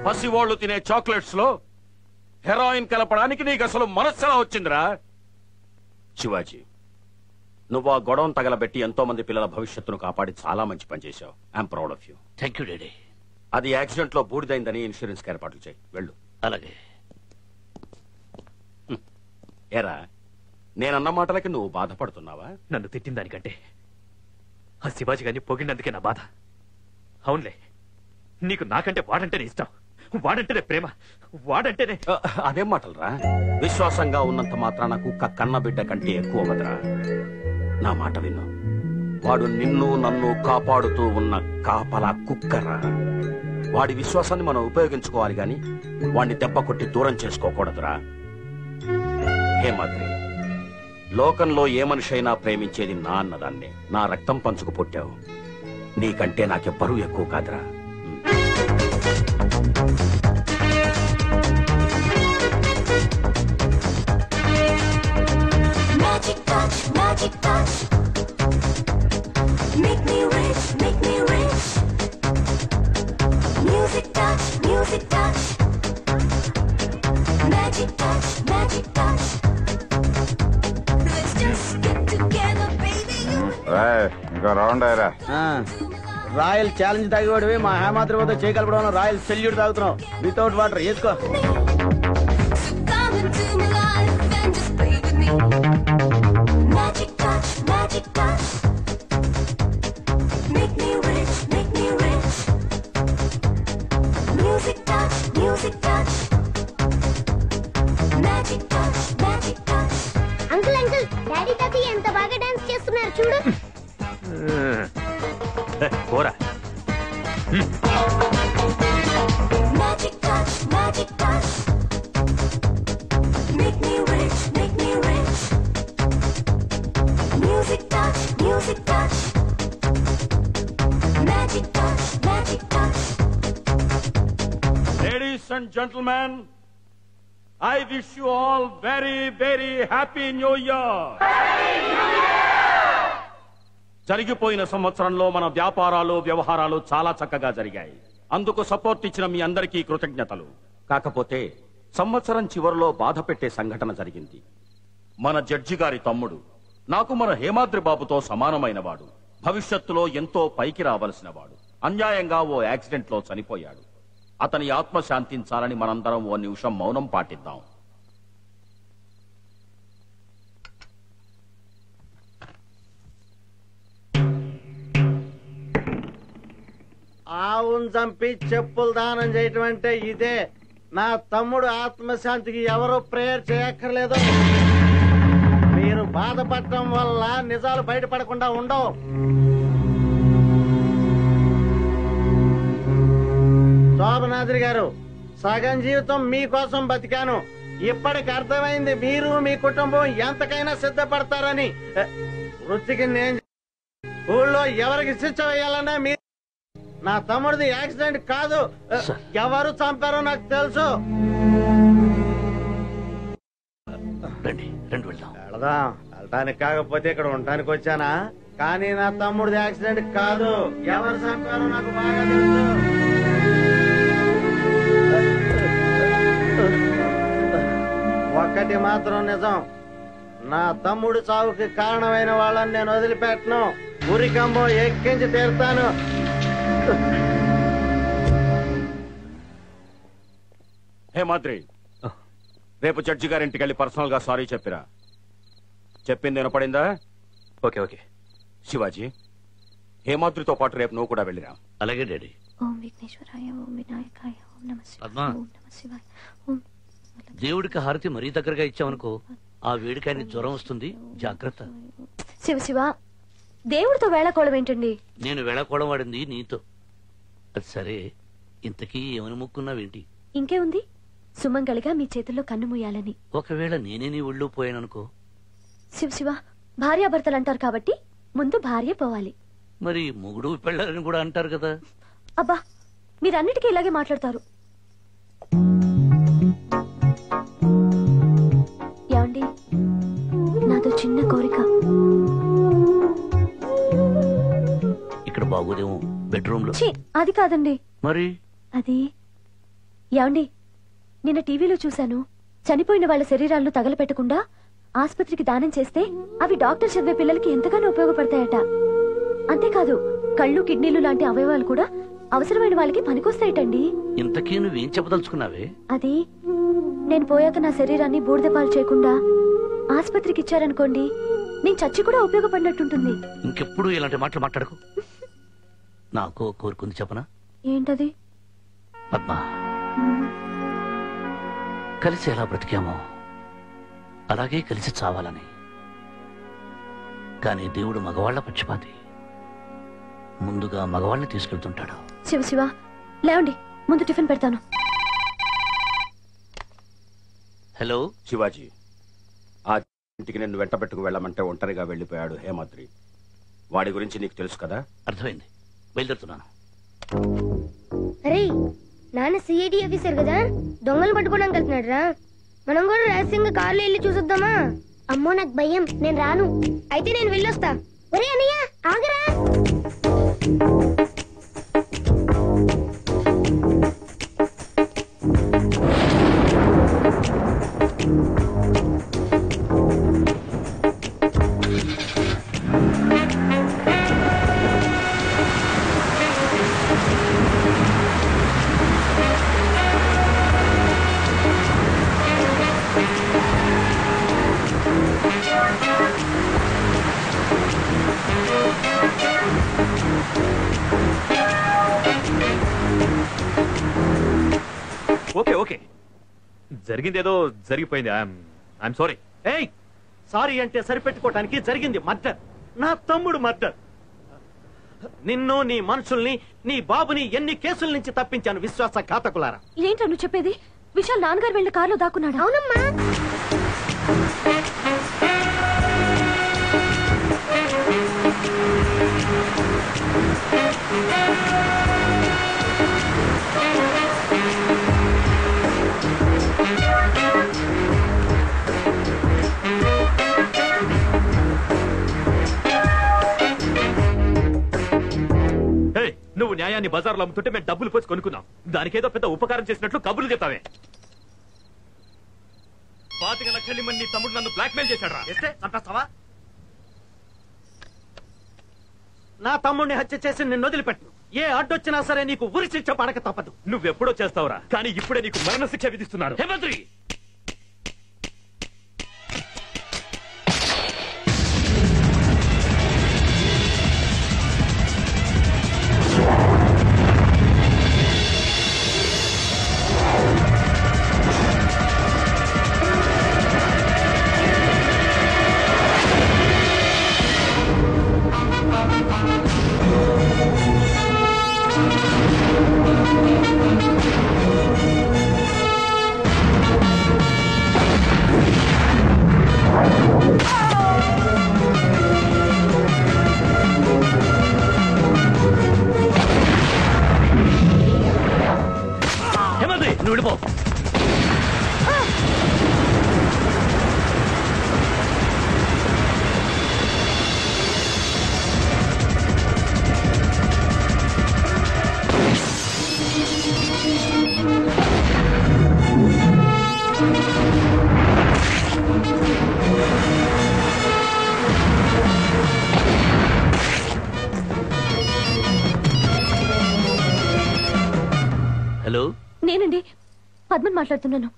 పసివాళ్లు తినే చాక్లెట్స్ లో హెరాయిన్ కలపడానికి నీకు అసలు మనస్సలా వచ్చిందిరా? శివాజీ, నువ్వు ఆ గొడవను తగలబెట్టి ఎంతో మంది పిల్లల భవిష్యత్తును కాపాడి చాలా మంచి పని చేశావు. I'm proud of you. Thank you daddy. అది యాక్సిడెంట్ లో బూడిదైందని ఇన్సూరెన్స్ ఏర్పాట్లు చేయి. వెళ్ళు. అలాగే. ఏరా, నేనన్న మాటలకి నువ్వు బాధపడుతున్నావా? నన్ను తిట్టిన దానికంటే ఆ శివాజీ గారిని పొగిడినందుకే నా బాధ. అవునులే, నీకు నాకంటే వాడంటేనే ఇష్టం, వాడంటేనే ప్రేమ, వాడంటేనే. అదేం మాటలరా? విశ్వాసంగా ఉన్నంత మాత్రాన కుక్క కన్న బిడ్డ కంటే ఎక్కువ వదరా. నా మాట విను. వాడు నిన్ను నన్ను కాపాడుతూ ఉన్న కాపలా కుక్కరా. వాడి విశ్వాసాన్ని మనం ఉపయోగించుకోవాలి గాని వాడిని దెబ్బ కొట్టి దూరం చేసుకోకూడదురా. హేమాద్రి, లోకంలో ఏ మనిషి అయినా ప్రేమించేది నా అన్నదాన్నే. నా రక్తం పంచుకు పుట్టావు. నీకంటే నాకెవ్వరూ ఎక్కువ కాదురా. Magic touch, magic touch. Make me rich, make me rich. Magic touch, magic touch. Let's just get together, baby. ఇంకా రౌండ్ అయ్యారా? రాయల్ ఛాలెంజ్ తాగేవాడివి మా హేమాద్రి వద్ద చేయగలపడం రాయల్ సెల్యూట్ తాగుతున్నావు వితౌట్ వాటర్ వేసుకో. Come into my life and just play with me. Magic touch, magic touch. Make me rich, make me rich. Music touch, music touch. Magic touch, magic touch. Uncle uncle daddy తాతయ్య ఎంత బాగా dance చేస్తున్నారు చూడు. పోరా. Magic touch, magic touch. Make me rich, make me rich. Music touch, music touch. Magic touch, magic touch. Ladies and gentlemen, I wish you all very, very happy New Year. జరిగిపోయిన సంవత్సరంలో మన వ్యాపారాలు వ్యవహారాలు చాలా చక్కగా జరిగాయి. అందుకు సపోర్ట్ ఇచ్చిన మీ అందరికీ కృతజ్ఞతలు. కాకపోతే సంవత్సరం చివరిలో బాధ పెట్టే సంఘటన జరిగింది. మన జడ్జి గారి తమ్ముడు నాకు మన హేమాద్రి బాబుతో సమానమైన వాడు, భవిష్యత్తులో ఎంతో పైకి రావలసిన వాడు అన్యాయంగా ఓ యాక్సిడెంట్ లో చనిపోయాడు. అతని ఆత్మ శాంతించాలని మనందరం ఓ నిమిషం మౌనం పాటిద్దాం. ఆవును చంపి చెప్పులు దానం చేయటం అంటే ఇదే. నా తమ్ముడు ఆత్మశాంతికి ఎవరో ప్రేయర్ చేయక్కర్లేదు. మీరు బాధపడటం వల్ల నిజాలు బయటపడకుండా ఉండవు. శోభనాద్రి గారు, సగం జీవితం మీకోసం బతికాను. ఇప్పటికి అర్థమైంది మీరు మీ కుటుంబం ఎంతకైనా సిద్ధపడతారని. వృత్తికి నేను ఊళ్ళో ఎవరికి శిక్ష వేయాలన్నా మీ నా తమ్ముడిది యాక్సిడెంట్ కాదు. ఎవరు చంపారో నాకు తెలుసు. వెళదాం. వెళ్ళటానికి కాకపోతే ఇక్కడ ఉండటానికి వచ్చానా? కానీ నా తమ్ముడిది యాక్సిడెంట్ కాదు. ఎవరు చంపారో నాకు బాగా తెలుసు. ఒక్కటి మాత్రం నిజం, నా తమ్ముడు చావుకి కారణమైన వాళ్ళని నేను వదిలిపెట్టను. ఉరికంబం ఎక్కించి తీరుతాను. హేమాద్రి, రేపు జడ్జి గారింటికి వెళ్ళి పర్సనల్ గా సారీ చెప్పిరా. చెప్పింది వినపడిందా? Okay okay. శివాజీ, హేమాద్రితో పాటు రేపు నువ్వు కూడా వెళ్ళిరా. అలాగే డాడీ. ఓం విఘ్నేశ్వరాయ, ఓం వినాయకాయ, ఓం నమః శివాయ, పద్మా. ఓం నమః శివాయ, ఓం దేవుడికి హారతి మరీ దగ్గరగా ఇచ్చావనుకో ఆ వేడికాయని జ్వరం వస్తుంది, జాగ్రత్త. శివ శివ, దేవుడితో వేళకోళం ఏంటండి? నేను వెళ్ళకోవడం వాడింది నీతో. అది సరే, ఇంతకీ ఏమని మొక్కున్నావేంటి? ఇంకే ఉంది, సుమంగళిగా మీ చేతుల్లో కన్ను మూయాలని. ఒకవేళ నేనే నీ ఒళ్ళు పోయాననుకో? శివ శివ, భార్యాభర్తలు అంటారు కాబట్టి ముందు భార్య పోవాలి. మరి మొగుడు పెళ్ళారని కూడా అంటారు కదా. అబ్బా, మీరన్నిటికీ ఇలాగే మాట్లాడతారు. ఏమండి, నాతో చిన్న కోరిక. ఇక్కడ బాగోదేమో బెడ్రూమ్ లో. ఛీ, అది కాదండి. మరి అది ఏమండి, నిన్న టీవీలో చూశాను, చనిపోయిన వాళ్ళ శరీరాలను తగలపెట్టకుండా ఆస్పత్రికి దానం చేస్తే అవి డాక్టర్ చదివే పిల్లలకి ఎంతగానో ఉపయోగపడతాయట. అంతేకాదు, కళ్ళు కిడ్నీలు లాంటి అవయవాలు కూడా అవసరమైన వాళ్ళకి పనికొస్తాయటండి. ఇంతకీ నువ్వేం చెప్పదలుచుకున్నావే? అది నేను పోయాక నా శరీరాన్ని బూడిదపాలు చేయకుండా ఆస్పత్రికి ఇచ్చారనుకోండి, నేను చచ్చి కూడా ఉపయోగపడినట్టుంటుంది. ఇంకెప్పుడు ఇలాంటి మాటలు మాట్లాడకు. నాకు కోరుకుంది చెప్పనా? ఏంటది? పద్మా, కలిసి ఎలా బ్రతికామో అలాగే కలిసి చావాలని. కానీ దేవుడు మగవాళ్ల పక్షపాతి, ముందుగా మగవాళ్ళని తీసుకెళ్తుంటాడు. శివ శివ, లేవండి, ముందు టిఫిన్ పెడతాను. హలో శివాజీ, ఆ ఇంటికి నిన్ను వెంట పెట్టుకు వెళ్ళమంటే ఒంటరిగా వెళ్ళిపోయాడు హేమాద్రి. వాడి గురించి నీకు తెలుసు కదా? అర్థమైంది, బయలుదేరుతున్నాను. అరే, నాన్న సిఐడి ఆఫీసర్ కదా, దొంగలు పట్టుకోవడానికి వెళ్తున్నాడు రా. మనం కూడా రహస్యంగా కార్లో వెళ్ళి చూసొద్దామా? అమ్మో, నాకు భయం, నేను రాను. అయితే నేను వెళ్ళొస్తా. ఒరే అన్నయ్య, ఆగరా. ఓకే ఓకే జరిగిందేదో జరిగిపోయింది. I'm sorry. ఏయ్ సారీ అంటే సరిపెట్టుకోవటానికి జరిగింది మర్డర్. నా తమ్ముడు మర్డర్. నిన్ను, నీ మనుషుల్ని, నీ బాబుని ఎన్ని కేసుల నుంచి తప్పించాను విశ్వాసఘాతకులారా. ఏంటో నువ్వు చెప్పేది? విశాల్ నాన్నగారు వెళ్ళి కారులో దాక్కున్నాడు. అవునమ్మా. నువ్వు న్యాయాన్ని బజార్లో అమ్ముతుంటే మేము డబ్బులు పోసి కొనుక్కున్నాం. దానికేదో పెద్ద ఉపకారం చేసినట్లు కబుర్లు చెప్తావే. 25 లక్షలు నీ తమ్ముడు నన్ను బ్లాక్మెయిల్ చేశాడు. చంపేస్తావా? నా తమ్ముడిని హత్య చేసి నిన్ను వదిలిపెట్టు. ఏ అడ్డొచ్చినా సరే నీకు ఉరి శిక్ష పడక తప్పదు. నువ్వెప్పుడో చేస్తావురా, కానీ ఇప్పుడే నీకు మరణ శిక్ష విధిస్తున్నారు. హేమంత్రి, నువ్వు విడిపో. హలో, నేనండి పద్మన్ మాట్లాడుతున్నాను.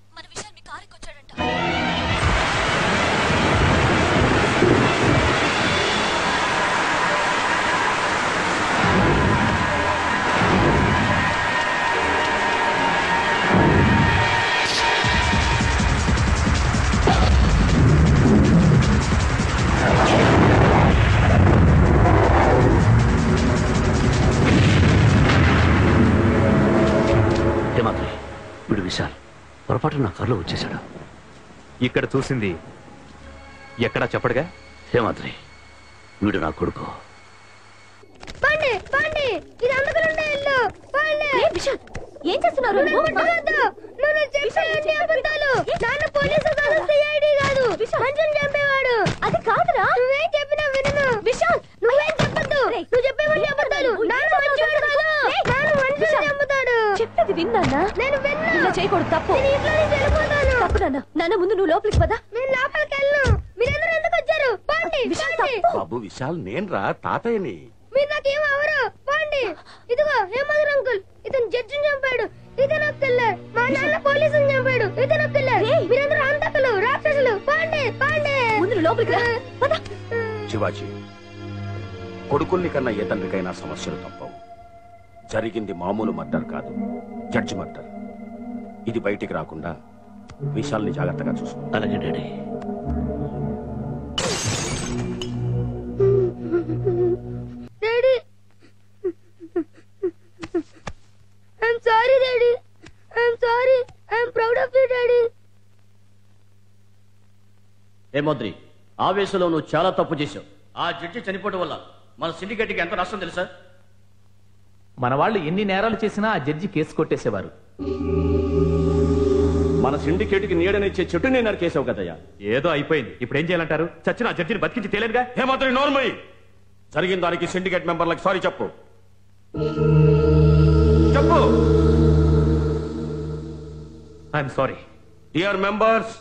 వీడు విశాల్ పొరపాటు నా కారులో వచ్చేశాడు. ఇక్కడ చూసింది ఎక్కడా చెప్పడుగా. హేమాద్రి, వీడు నా కొడుకు. ఏం చేస్తున్నారు? అది కాదురా. నువ్వేం చెప్పినా వినను. విశాల్, నువ్వేం చెప్పద్దు. నువ్వు చెప్పేవన్నీ అబద్ధాలు. నాన్న మంచివాడు కాదు. నాన్న మనుషుల్ని చంపుతాడు. చెప్పేది విన్నానా? నేను విన్నా. ఇలా చేయకూడదు, తప్పు. నేను ఇంట్లో నుంచి వెళ్ళిపోతాను. తప్పు నాన్న. నాన్న ముందు నువ్వు లోపలికి పదా. నేను లోపలికి వెళ్ళను. మీరందరూ ఎందుకు వచ్చారు? పోండి. విశాల్ తప్పు. బాబు విశాల్, నేను రా తాతయ్యని. మీరు నాకేం అవరు. పోండి. ఇదిగో హేమంత్ అంకుల్, ఇతను జడ్జిని చంపాడు. ఇతను కిల్లర్. మా నాన్న పోలీసుని చంపాడు. ఇతను కిల్లర్. మీరందరూ హంతకులు, రాక్షసులు. పోండి పోండి. ముందు లోపలికి రా. పద. శివాజీ, కొడుకుల్ని కన్నా ఏ తండ్రికైనా సమస్యలు తప్పవు. జరిగింది మామూలు మర్డర్ కాదు, జడ్జి మర్డర్. ఇది బయటికి రాకుండా విశాల్ని జాగ్రత్తగా చూసుకో. అలాగే daddy. Daddy, I'm sorry daddy. I'm sorry. I'm proud of you daddy. Hemadri, ఆవేశంలో నువ్వు చాలా తప్పు చేశావు. ఆ జడ్జి చనిపోవడం వల్ల మన సిండికేట్కి ఎంత నష్టం తెలుసా? మన వాళ్ళు ఎన్ని నేరాలు చేసినా ఆ జడ్జి కేసు కొట్టేసేవారు. మన సిండికేట్కి నీడనిచ్చే చెట్టునే నరికేసావు కదయ్యా. ఏదో అయిపోయింది, ఇప్పుడు ఏం చేయాలంటారు? చచ్చిన ఆ జడ్జిని బతికించి తేలేనుగా. హేమంత్రి, నోర్మై. జరిగిన దానికి సిండికేట్ మెంబర్లకు సారీ చెప్పు. చెప్పు. I'm sorry. డియర్ మెంబర్స్,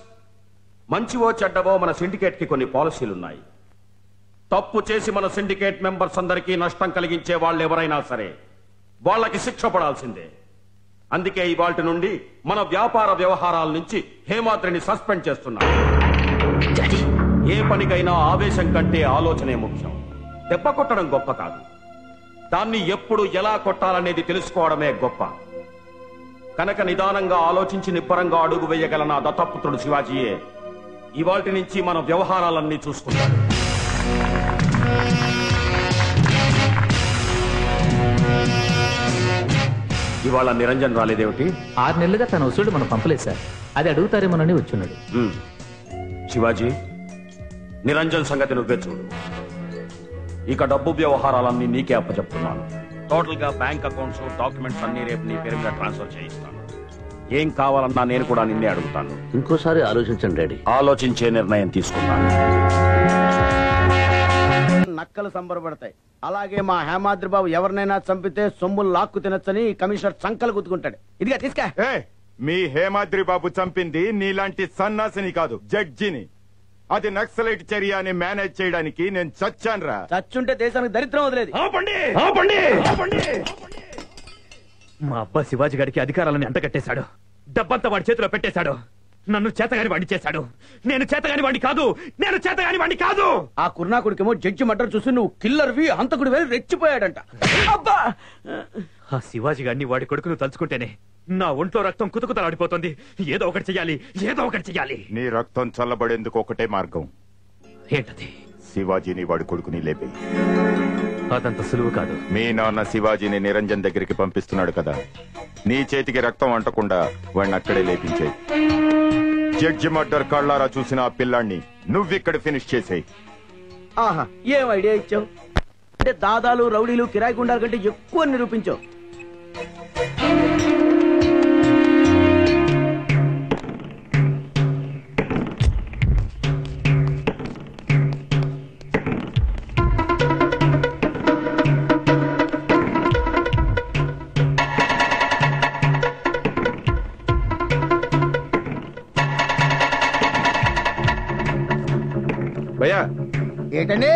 మంచివో చెడ్డవో మన సిండికేట్ కి కొన్ని పాలసీలున్నాయి. తప్పు చేసి మన సిండికేట్ మెంబర్స్ అందరికీ నష్టం కలిగించే వాళ్ళు ఎవరైనా సరే వాళ్ళకి శిక్ష పడాల్సిందే. అందుకే ఇవాల్టి నుండి మన వ్యాపార వ్యవహారాల నుంచి హేమాద్రిని సస్పెండ్ చేస్తున్నాం. ఏ పనికైనా ఆవేశం కంటే ఆలోచనే ముఖ్యం. దెబ్బ కొట్టడం గొప్ప కాదు, దాన్ని ఎప్పుడు ఎలా కొట్టాలనేది తెలుసుకోవడమే గొప్ప. కనుక నిదానంగా ఆలోచించి నిబ్బరంగా అడుగు వేయగల నా దత్తపుత్రుడు శివాజీయే ఇవాల్టి నుంచి మన వ్యవహారాలన్నీ చూసుకుంటాడు. ఇవాళ నిరంజన్ రాలేదేమిటి? 6 నెలలుగా తన వసూలు మనం పంపలేదు సార్. అది అడుగుతారేమోనని వచ్చున్నాడు. శివాజీ, నిరంజన్ సంగతి నువ్వే చూడు. ఇక డబ్బు వ్యవహారాలన్నీ నీకే అప్పచెప్తున్నాను. టోటల్ గా బ్యాంక్ అకౌంట్స్, డాక్యుమెంట్స్ అన్ని రేపు నీ పేరు మీద ట్రాన్స్ఫర్ చేయిస్తాను. ఏం కావాలన్నా నేను కూడా నిన్నే అడుగుతాను. ఇంకోసారి ఆలోచించండి డాడీ. ఆలోచించే నిర్ణయం తీసుకున్నాను. నక్కలు సంబరపడతాయి. అలాగే మా హేమాద్రి బాబు ఎవరినైనా చంపితే సొమ్ములు లాక్కు తినొచ్చని కమిషనర్ సంకలు గుద్దుకుంటాడు. ఇదిగా తీసుకా. మీ హేమాద్రి బాబు చంపింది నీలాంటి సన్నాసిని కాదు, జడ్జిని. అది నక్సలైట్ చర్యని మేనేజ్ చేయడానికి నేను చచ్చానురా. చచ్చుంటే దేశానికి దరిద్రం వదిలేదు. మా అబ్బా శివాజీ గారికి అధికారాలను ఎంటగట్టేశాడు. డబ్బంతా వాడి చేతిలో పెట్టేశాడు. నన్ను చేతగాని వాడిని చేశాడు. నేను చేతగాని వాడిని కాదు, నేను చేతగాని వాడిని కాదు. ఆ కుర్నాకుడికేమో జడ్జి మర్డర్ చూసి నువ్వు కిల్లర్వి, హంతకుడు వెళ్ళి రెచ్చిపోయాడంట. అబ్బా! ఆ శివాజీ గారిని వాడి కొడుకును తలుచుకుంటేనే నా ఒంట్లో రక్తం కుతుకుతలాడిపోతుంది. ఏదో ఒకటి చెయ్యాలి, ఏదో ఒకటి చెయ్యాలి. నీ రక్తం చల్లబడేందుకు ఒకటే మార్గం. ఏంటది? శివాజీని వాడి కొడుకుని లేపే. అదంత సులువు కాదు. మీ నాన్న శివాజీని నిరంజన్ దగ్గరికి పంపిస్తున్నాడు కదా, నీ చేతికి రక్తం అంటకుండా వాడిని అక్కడే లేపించేయి. జడ్జి మర్డర్ కళ్ళారా చూసిన ఆ పిల్లాన్ని నువ్విక్కడ ఫినిష్ చేసేయి. ఆహా, ఏం ఐడియా ఇచ్చావు. అంటే దాదాలు, రౌడీలు, కిరాయి గుండాల కంటే ఎక్కువ నిరూపించావు. భయ్యా, ఏంటండి?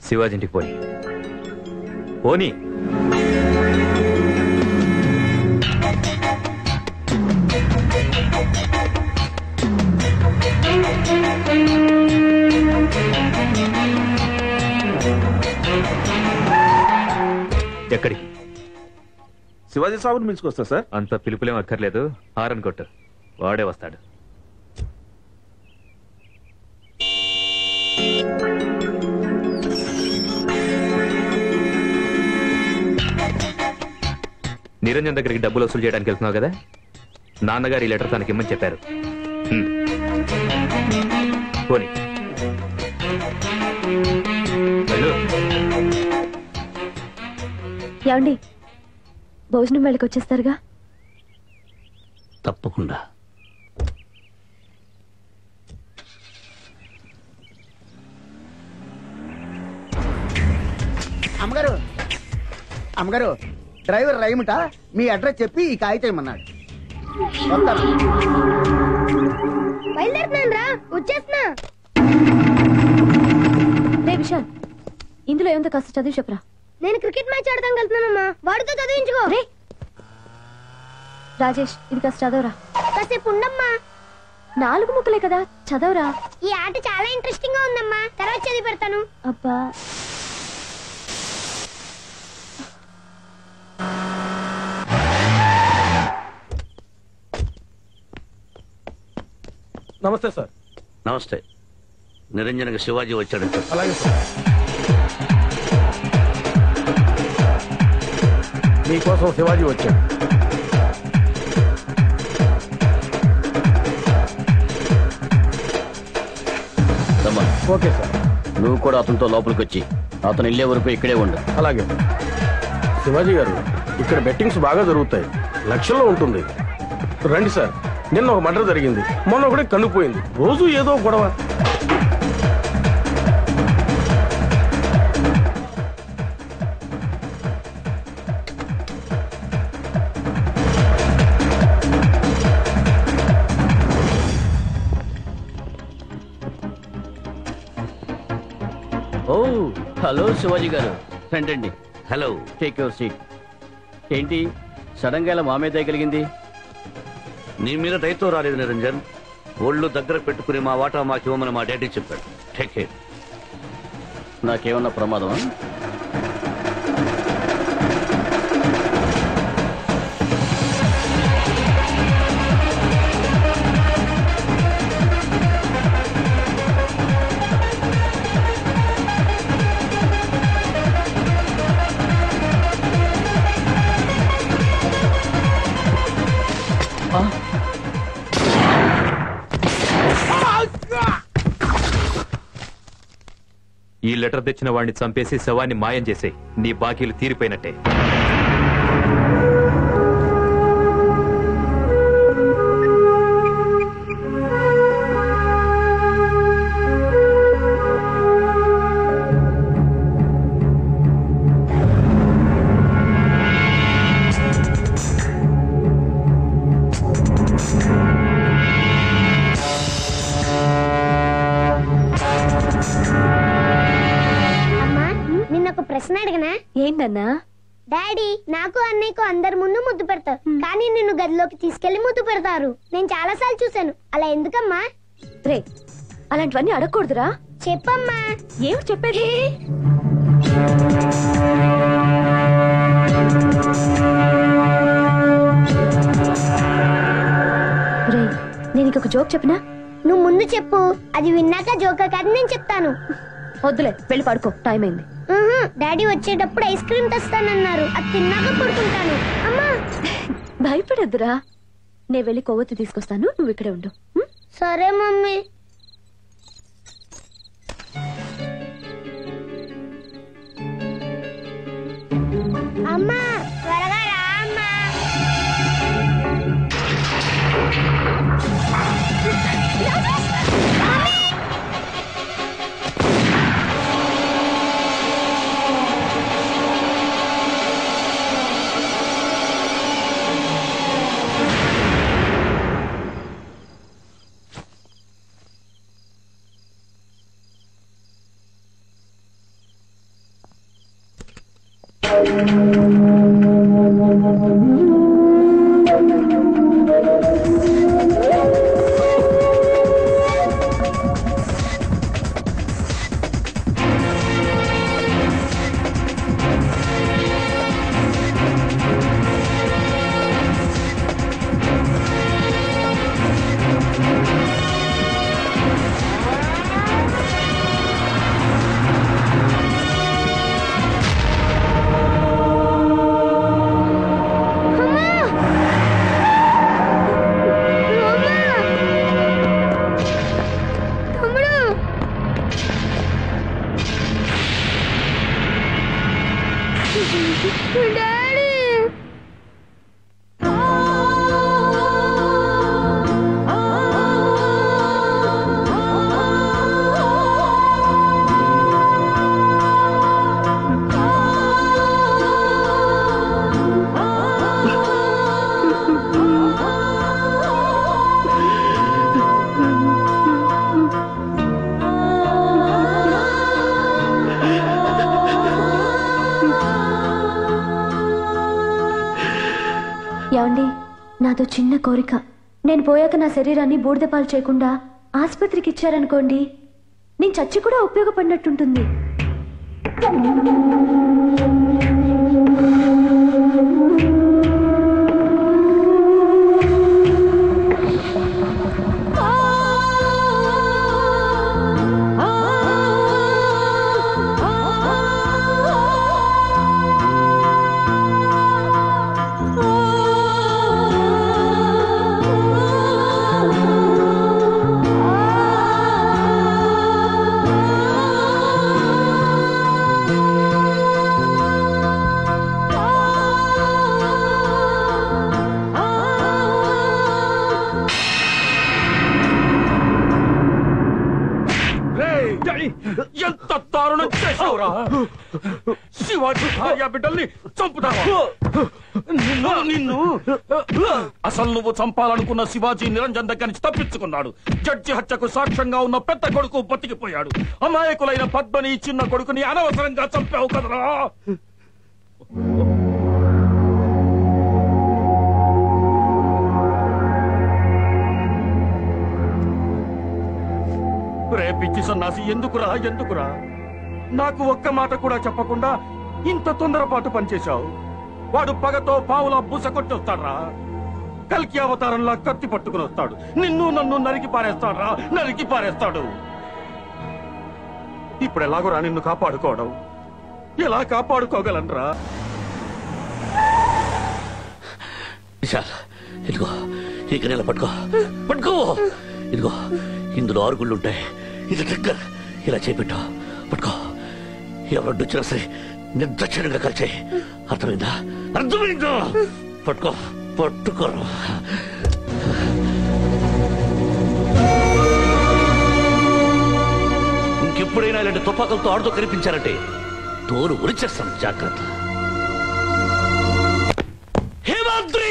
శివాజీ ఇంటికి పోని పోనీ. ఎక్కడికి? శివాజీ సాబుని పిలుచుకొస్తా సార్. అంత పిలుపులేం అక్కర్లేదు, హారన్ కొట్టు, వాడే వస్తాడు. నిరంజన్ దగ్గరికి డబ్బులు వసూలు చేయడానికి వెళ్తున్నావు కదా, నాన్నగారు ఈ లెటర్ తనకి ఇమ్మని చెప్పారు. పోనీ ఏమండి, భోజనం వేళకి వచ్చేస్తారుగా? తప్పకుండా. అమ్మగారు, అమ్మగారు, డ్రైవర్ రైముట మీ అడ్రస్ చెప్పి ఈ కాగితం ఇమ్మన్నాడు. బయలుదేరుతున్నాను రా, వచ్చేస్తున్నా. రే విశాల్, ఇందులో ఏముందో కాస్త చదివి చెప్పరా. నేను క్రికెట్ మ్యాచ్ ఆడదాం వెళ్తున్నానమ్మా, వాడితో చదివించుకో. రే రాజేష్, ఇది కాస్త చదవరా. కాసేపు ఉండమ్మా. 4 ముక్కలే కదా, చదవరా. ఈ ఆట చాలా ఇంట్రెస్టింగ్ గా ఉందమ్మా, తర్వాత చదివి పెడతాను. అబ్బా, నమస్తే సార్. నమస్తే. నిరంజన్కి శివాజీ వచ్చాడు. అలాగే సార్. మీకోసం శివాజీ వచ్చాడు. Okay sir. నువ్వు కూడా అతనితో లోపలికి వచ్చి అతను వెళ్ళే వరకు ఇక్కడే ఉండు. అలాగే. శివాజీ గారు, ఇక్కడ బెట్టింగ్స్ బాగా జరుగుతాయి, లక్షల్లో ఉంటుంది. రండి సార్. నిన్న ఒక మర్డర్ జరిగింది, మొన్న ఒకటే కన్నుపోయింది. రోజు ఏదో గొడవ. ఓ హలో శివాజీ గారు, రండి. హలో. Take your seat. ఏంటి సడన్ గా ఇలా మా మీద దయగలిగింది? నీ మీద దయతో రాలేదు నిరంజన్. ఒళ్ళు దగ్గర పెట్టుకుని మా వాటా మాకు ఇవ్వమని మా డాడీ చెప్పాడు. Take care. నాకేమన్నా ప్రమాదమా? ఈ లెటర్ తెచ్చిన వాడిని చంపేసి శవాన్ని మాయం చేసే నీ బాకీలు తీరిపోయినట్టే. ప్రశ్న అడిగనా? ఏంటన్నా? డాడీ, నాకు అన్నయ్యకు అందరి ముందు ముద్దు పెడతారు, కానీ నిన్ను గదిలోకి తీసుకెళ్లి ముద్దు పెడతారు. నేను చాలా సార్లు చూశాను. అలా ఎందుకమ్మా? రే, అలాంటివన్నీ అడగకూడదురా. చెప్పమ్మా. ఏమిటి చెప్పేది? రే, నేను ఇంకొక జోక్ చెప్పనా? నువ్వు ముందు చెప్పు, అది విన్నాక జోక్ కాదు నేను చెప్తాను. వద్దులే, వెళ్ళి పడుకో, టైం అయింది. డాడీ వచ్చేటప్పుడు ఐస్ క్రీమ్ తెస్తానన్నారు, అది తిన్నాక పడుకుంటాను. అమ్మా, భయపడద్దురా. నేను వెళ్ళి కొవ్వొత్తి తీసుకొస్తాను, నువ్వు ఇక్కడే ఉండు. సరే మమ్మీ. అమ్మా, త్వరగా రా అమ్మా. ఏమండి, నాతో చిన్న కోరిక. నేను పోయాక నా శరీరాన్ని బూడిదపాలు చేయకుండా ఆసుపత్రికి ఇచ్చారనుకోండి, నేను చచ్చి కూడా ఉపయోగపడినట్టుంటుంది. ఎంత దారుణం చేశావురా! శివాజీ భార్య బిడ్డల్ని చంపుతావా? నిన్ను అసలు నువ్వు చంపాలనుకున్న శివాజీ నిరంజన్ దగ్గర నుంచి తప్పించుకున్నాడు. జడ్జి హత్యకు సాక్ష్యంగా ఉన్న పెద్ద కొడుకు బతికిపోయాడు. అమాయకులైన పద్మని చిన్న కొడుకుని అనవసరంగా చంపావు కదరా! పిచ్చి సన్నాసి, ఎందుకురా నాకు ఒక్క మాట కూడా చెప్పకుండా ఇంత తొందరపాటు పనిచేశావు. వాడు పగతో పావులా బుస కొట్టొస్తాడ్రా. కల్కి అవతారంలా కత్తి పట్టుకుని వస్తాడు. నిన్ను నన్ను నరికి పారేస్తాడు. ఇప్పుడు ఎలాగోరా నిన్ను కాపాడుకోవడం? ఎలా కాపాడుకోగలనరా? ఇదిగో ఇక నెల పట్టుకో. ఇదిగో ఇందులో 6 గుళ్ళుంటాయి. ఇది ట్రిగ్గర్. ఇలా చేపెట్టు. పట్టుకో. ఎవరొడ్డొచ్చినా సరే నిర్దక్షిణంగా కలిచాయి. అర్థమైందా? పట్టుకో. ఇంకెప్పుడైనా ఇలాంటి తుపాకులతో ఆడుతూ కనిపించారంటే తోలు ఉరిచేస్తాను. జాగ్రత్త. హేమాద్రి!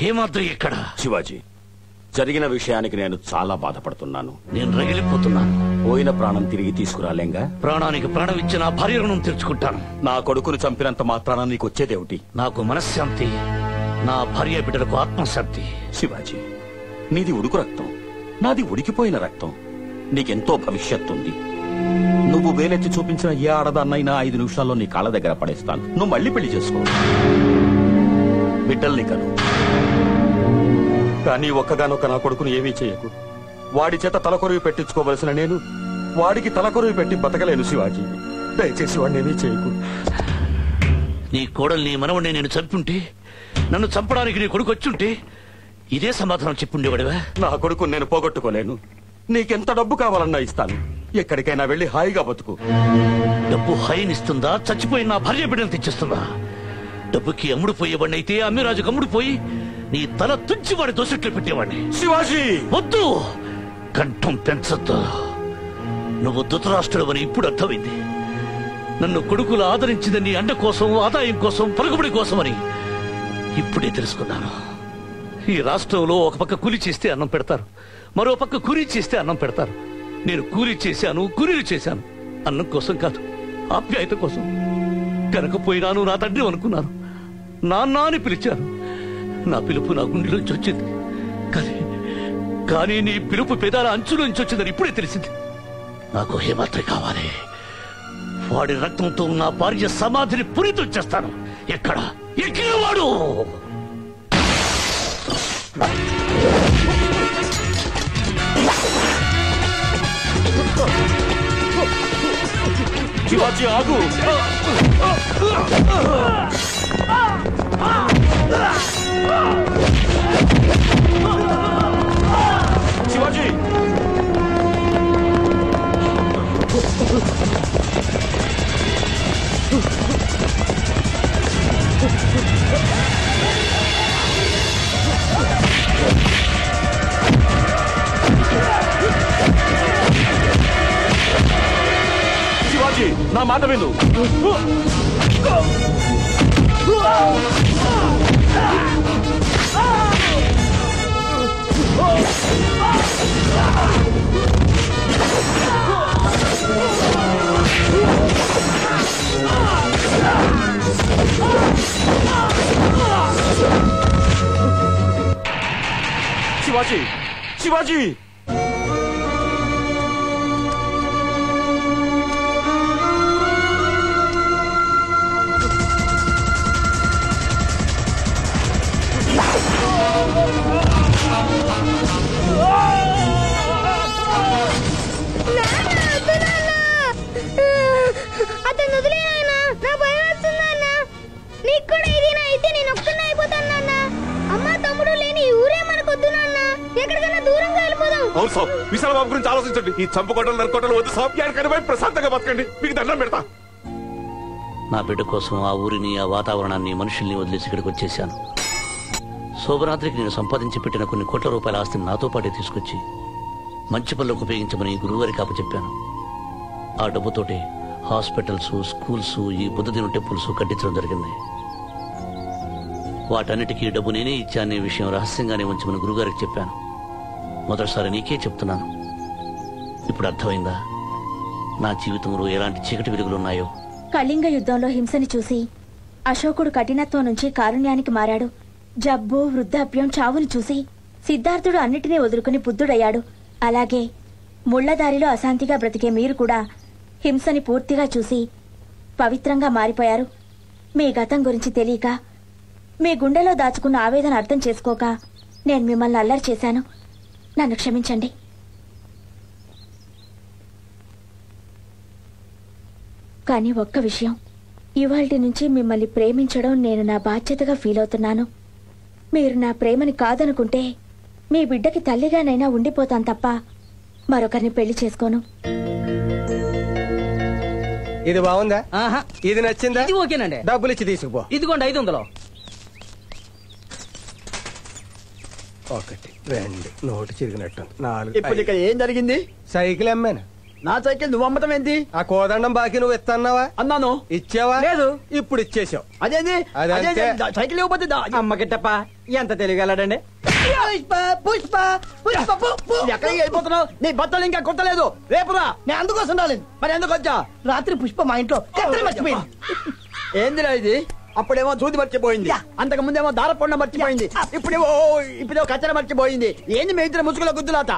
హేమాద్రి ఎక్కడ? శివాజీ, జరిగిన విషయానికి నేను చాలా బాధపడుతున్నాను. నేను రగిలిపోతున్నాను. పోయిన ప్రాణం తిరిగి తీసుకురాలేంగా? ప్రాణానికి ప్రాణం ఇచ్చి నా భార్య రుణం తీర్చుకుంటాను. నా కొడుకును చంపినంత మాత్రాన నీకు వచ్చేదేమిటి? నాకు మనశ్శాంతి, నా భార్య బిడ్డలకు ఆత్మశాంతి. శివాజీ, నీది ఉడుకు రక్తం, నాది ఉడికిపోయిన రక్తం. నీకెంతో భవిష్యత్తు ఉంది. నువ్వు వేలెత్తి చూపించిన ఏ ఆడదాన్నైనా 5 నిమిషాల్లో నీ కాళ్ళ దగ్గర పడేస్తాను. నువ్వు మళ్ళీ పెళ్లి చేసుకో, బిడ్డల్ని కను. కానీ ఒక్కగానొక్క నా కొడుకును ఏమీ చేయకు. వాడి చేత తలకొరువి పెట్టించుకోవలసిన నేను వాడికి తలకొరువి పెట్టి బతకలేను. శివాజీ, దయచేసి వాడిని ఏమీ చేయకు. నీ కోడల్ని మనవడిని నేను చంపుంటే, నన్ను చంపడానికి నీ కొడుకు వచ్చుంటే ఇదే సమాధానం చెప్పుండేవాడివా? నా కొడుకు నేను పోగొట్టుకోలేను. నీకెంత డబ్బు కావాలన్నా ఇస్తాను. ఎక్కడికైనా వెళ్లి హాయిగా బతుకు. డబ్బు హాయినిస్తుందా? చచ్చిపోయి నా భార్య బిడ్డను తెచ్చిస్తుందా? డబ్బుకి అమ్ముడుపోయేవాడిని అయితే అమ్మిరాజుకు అమ్ముడుపోయి నీ తల తుంచి వాడి దోసెట్లు పెట్టేవాడిని. శివాజీ, వద్దు. కంఠం పెంచొద్దు. నువ్వు ధృతరాష్ట్రుడవని ఇప్పుడు అర్థమైంది. నన్ను కొడుకులు ఆదరించిందని అండ కోసం, ఆదాయం కోసం, పలుకుబడి కోసమని ఇప్పుడే తెలుసుకున్నాను. ఈ రాష్ట్రంలో ఒక పక్క కూలి చేస్తే అన్నం పెడతారు, మరో పక్క కూలీ చేస్తే అన్నం పెడతారు. నేను కూలీ చేశాను, కూలీలు చేశాను. అన్నం కోసం కాదు, ఆప్యాయత కోసం. కనకపోయినాను నా తండ్రి అనుకున్నాను. నాన్న అని పిలిచాను. నా పిలుపు నా గుండెలోంచి వచ్చింది. కానీ నీ పిలుపు పెదాల అంచులోంచి వచ్చిందని ఇప్పుడే తెలిసింది. నాకు హేమాద్రి కావాలి. వాడి రక్తంతో నా భార్య సమాధిని పురితం చేస్తాను. ఎక్కడ వాడు? శివాజీ, ఆగు. శివాజీ, శివాజీ, నా మాట విను. శివాజీ, శివాజీ, అతను వదిలేనా? నా భయం వస్తుందన్న. నీకు కూడా ఏదైనా అయితే నేను ఒక్కనే అయిపోతాను నాన్న. అమ్మ తమ్ముడు లేని ఈ ఊరే మనకొద్దు నాన్న. ఎక్కడికైనా దూరంగా వెళ్ళిపోదాం. బాబు గురించి ఆలోచించండి. ఈ చంపుకోటలు నరుకోటలు వద్దు సాబ్. ఎక్కడికైనా పోయి ప్రశాంతంగా బతకండి. మీకు దండం పెడతా. నా బిడ్డ కోసం ఆ ఊరిని, ఆ వాతావరణాన్ని, మనుషుల్ని వదిలేసి ఇక్కడికి వచ్చేసాను. శోభరాత్రికి నేను సంపాదించి పెట్టిన కొన్ని కోట్ల రూపాయల ఆస్తిని నాతో పాటే తీసుకొచ్చి మంచి పనులకు ఉపయోగించమని గురువుగారికి అప్పచెప్పాను. ఆ డబ్బుతోటే హాస్పిటల్స్, స్కూల్స్, ఈ బుద్ధదిన టెంపుల్స్ కట్టించడం జరిగింది. వాటన్నిటికీ డబ్బు నేనే ఇచ్చానే విషయం రహస్యంగానే ఉంచమని గురుగారికి చెప్పాను. మొదటిసారి నీకే చెప్తున్నాను. ఇప్పుడు అర్థమైందా నా జీవితంలో ఎలాంటి చీకటి వెలుగులున్నాయో? కళింగ యుద్ధంలో హింసని చూసి అశోకుడు కఠినత్వం నుంచి కారుణ్యానికి మారాడు. జబ్బు, వృద్ధాప్యం, చావుని చూసి సిద్ధార్థుడు అన్నిటినీ వదులుకుని బుద్ధుడయ్యాడు. అలాగే ముళ్లదారిలో అశాంతిగా బ్రతికే మీరు కూడా హింసని పూర్తిగా చూసి పవిత్రంగా మారిపోయారు. మీ గతం గురించి తెలియక, మీ గుండెలో దాచుకున్న ఆవేదన అర్థం చేసుకోక నేను మిమ్మల్ని అల్లరి చేశాను. నన్ను క్షమించండి. కానీ ఒక్క విషయం, ఇవాల్టి నుంచి మిమ్మల్ని ప్రేమించడం నేను నా బాధ్యతగా ఫీల్ అవుతున్నాను. మీరు నా ప్రేమని కాదనుకుంటే మీ బిడ్డకి తల్లిగానైనా ఉండిపోతాను తప్ప మరొకరిని పెళ్లి చేసుకోను. ఇది బాగుందా? ఇది నచ్చిందా? ఇది ఓకేనండి. డబ్బులు ఇచ్చి తీసుకుపో. ఇదిగోండి 500. 1 2 నోటు చిరిగినట్టు 4. ఇప్పుడు ఇక్కడ ఏం జరిగింది? సైకిల్ అమ్మాను. నా సైకిల్ నువ్వు అమ్మటం ఏంటి? ఆ కోదండం బాకీ నువ్వు ఇస్తున్నావా? అన్నాను. ఇచ్చావా? లేదు. ఇప్పుడు ఇచ్చేసావు. అదేంది? సైకిల్ ఇవ్వకపోతే అమ్మకిట్టప్ప ఎంత తెలియగలడండి? పుష్ప పుష్ప ఎక్కడికి వెళ్ళిపోతున్నావు? నీ బట్టలు ఇంకా కుట్టలేదు. రేపురా. నేను అందుకోసం రాలేదు. మరి ఎందుకు వచ్చా? రాత్రి పుష్ప మా ఇంట్లో కత్తిరి మర్చిపోయింది. ఏందిరా ఇది? అప్పుడేమో దూది మర్చిపోయింది, అంతకు ముందేమో దారపొండ మర్చిపోయింది, ఇప్పుడేమో కచ్చర మర్చిపోయింది. ఏంది మీ ఇద్దరు ముసుగులో గుద్దులాట?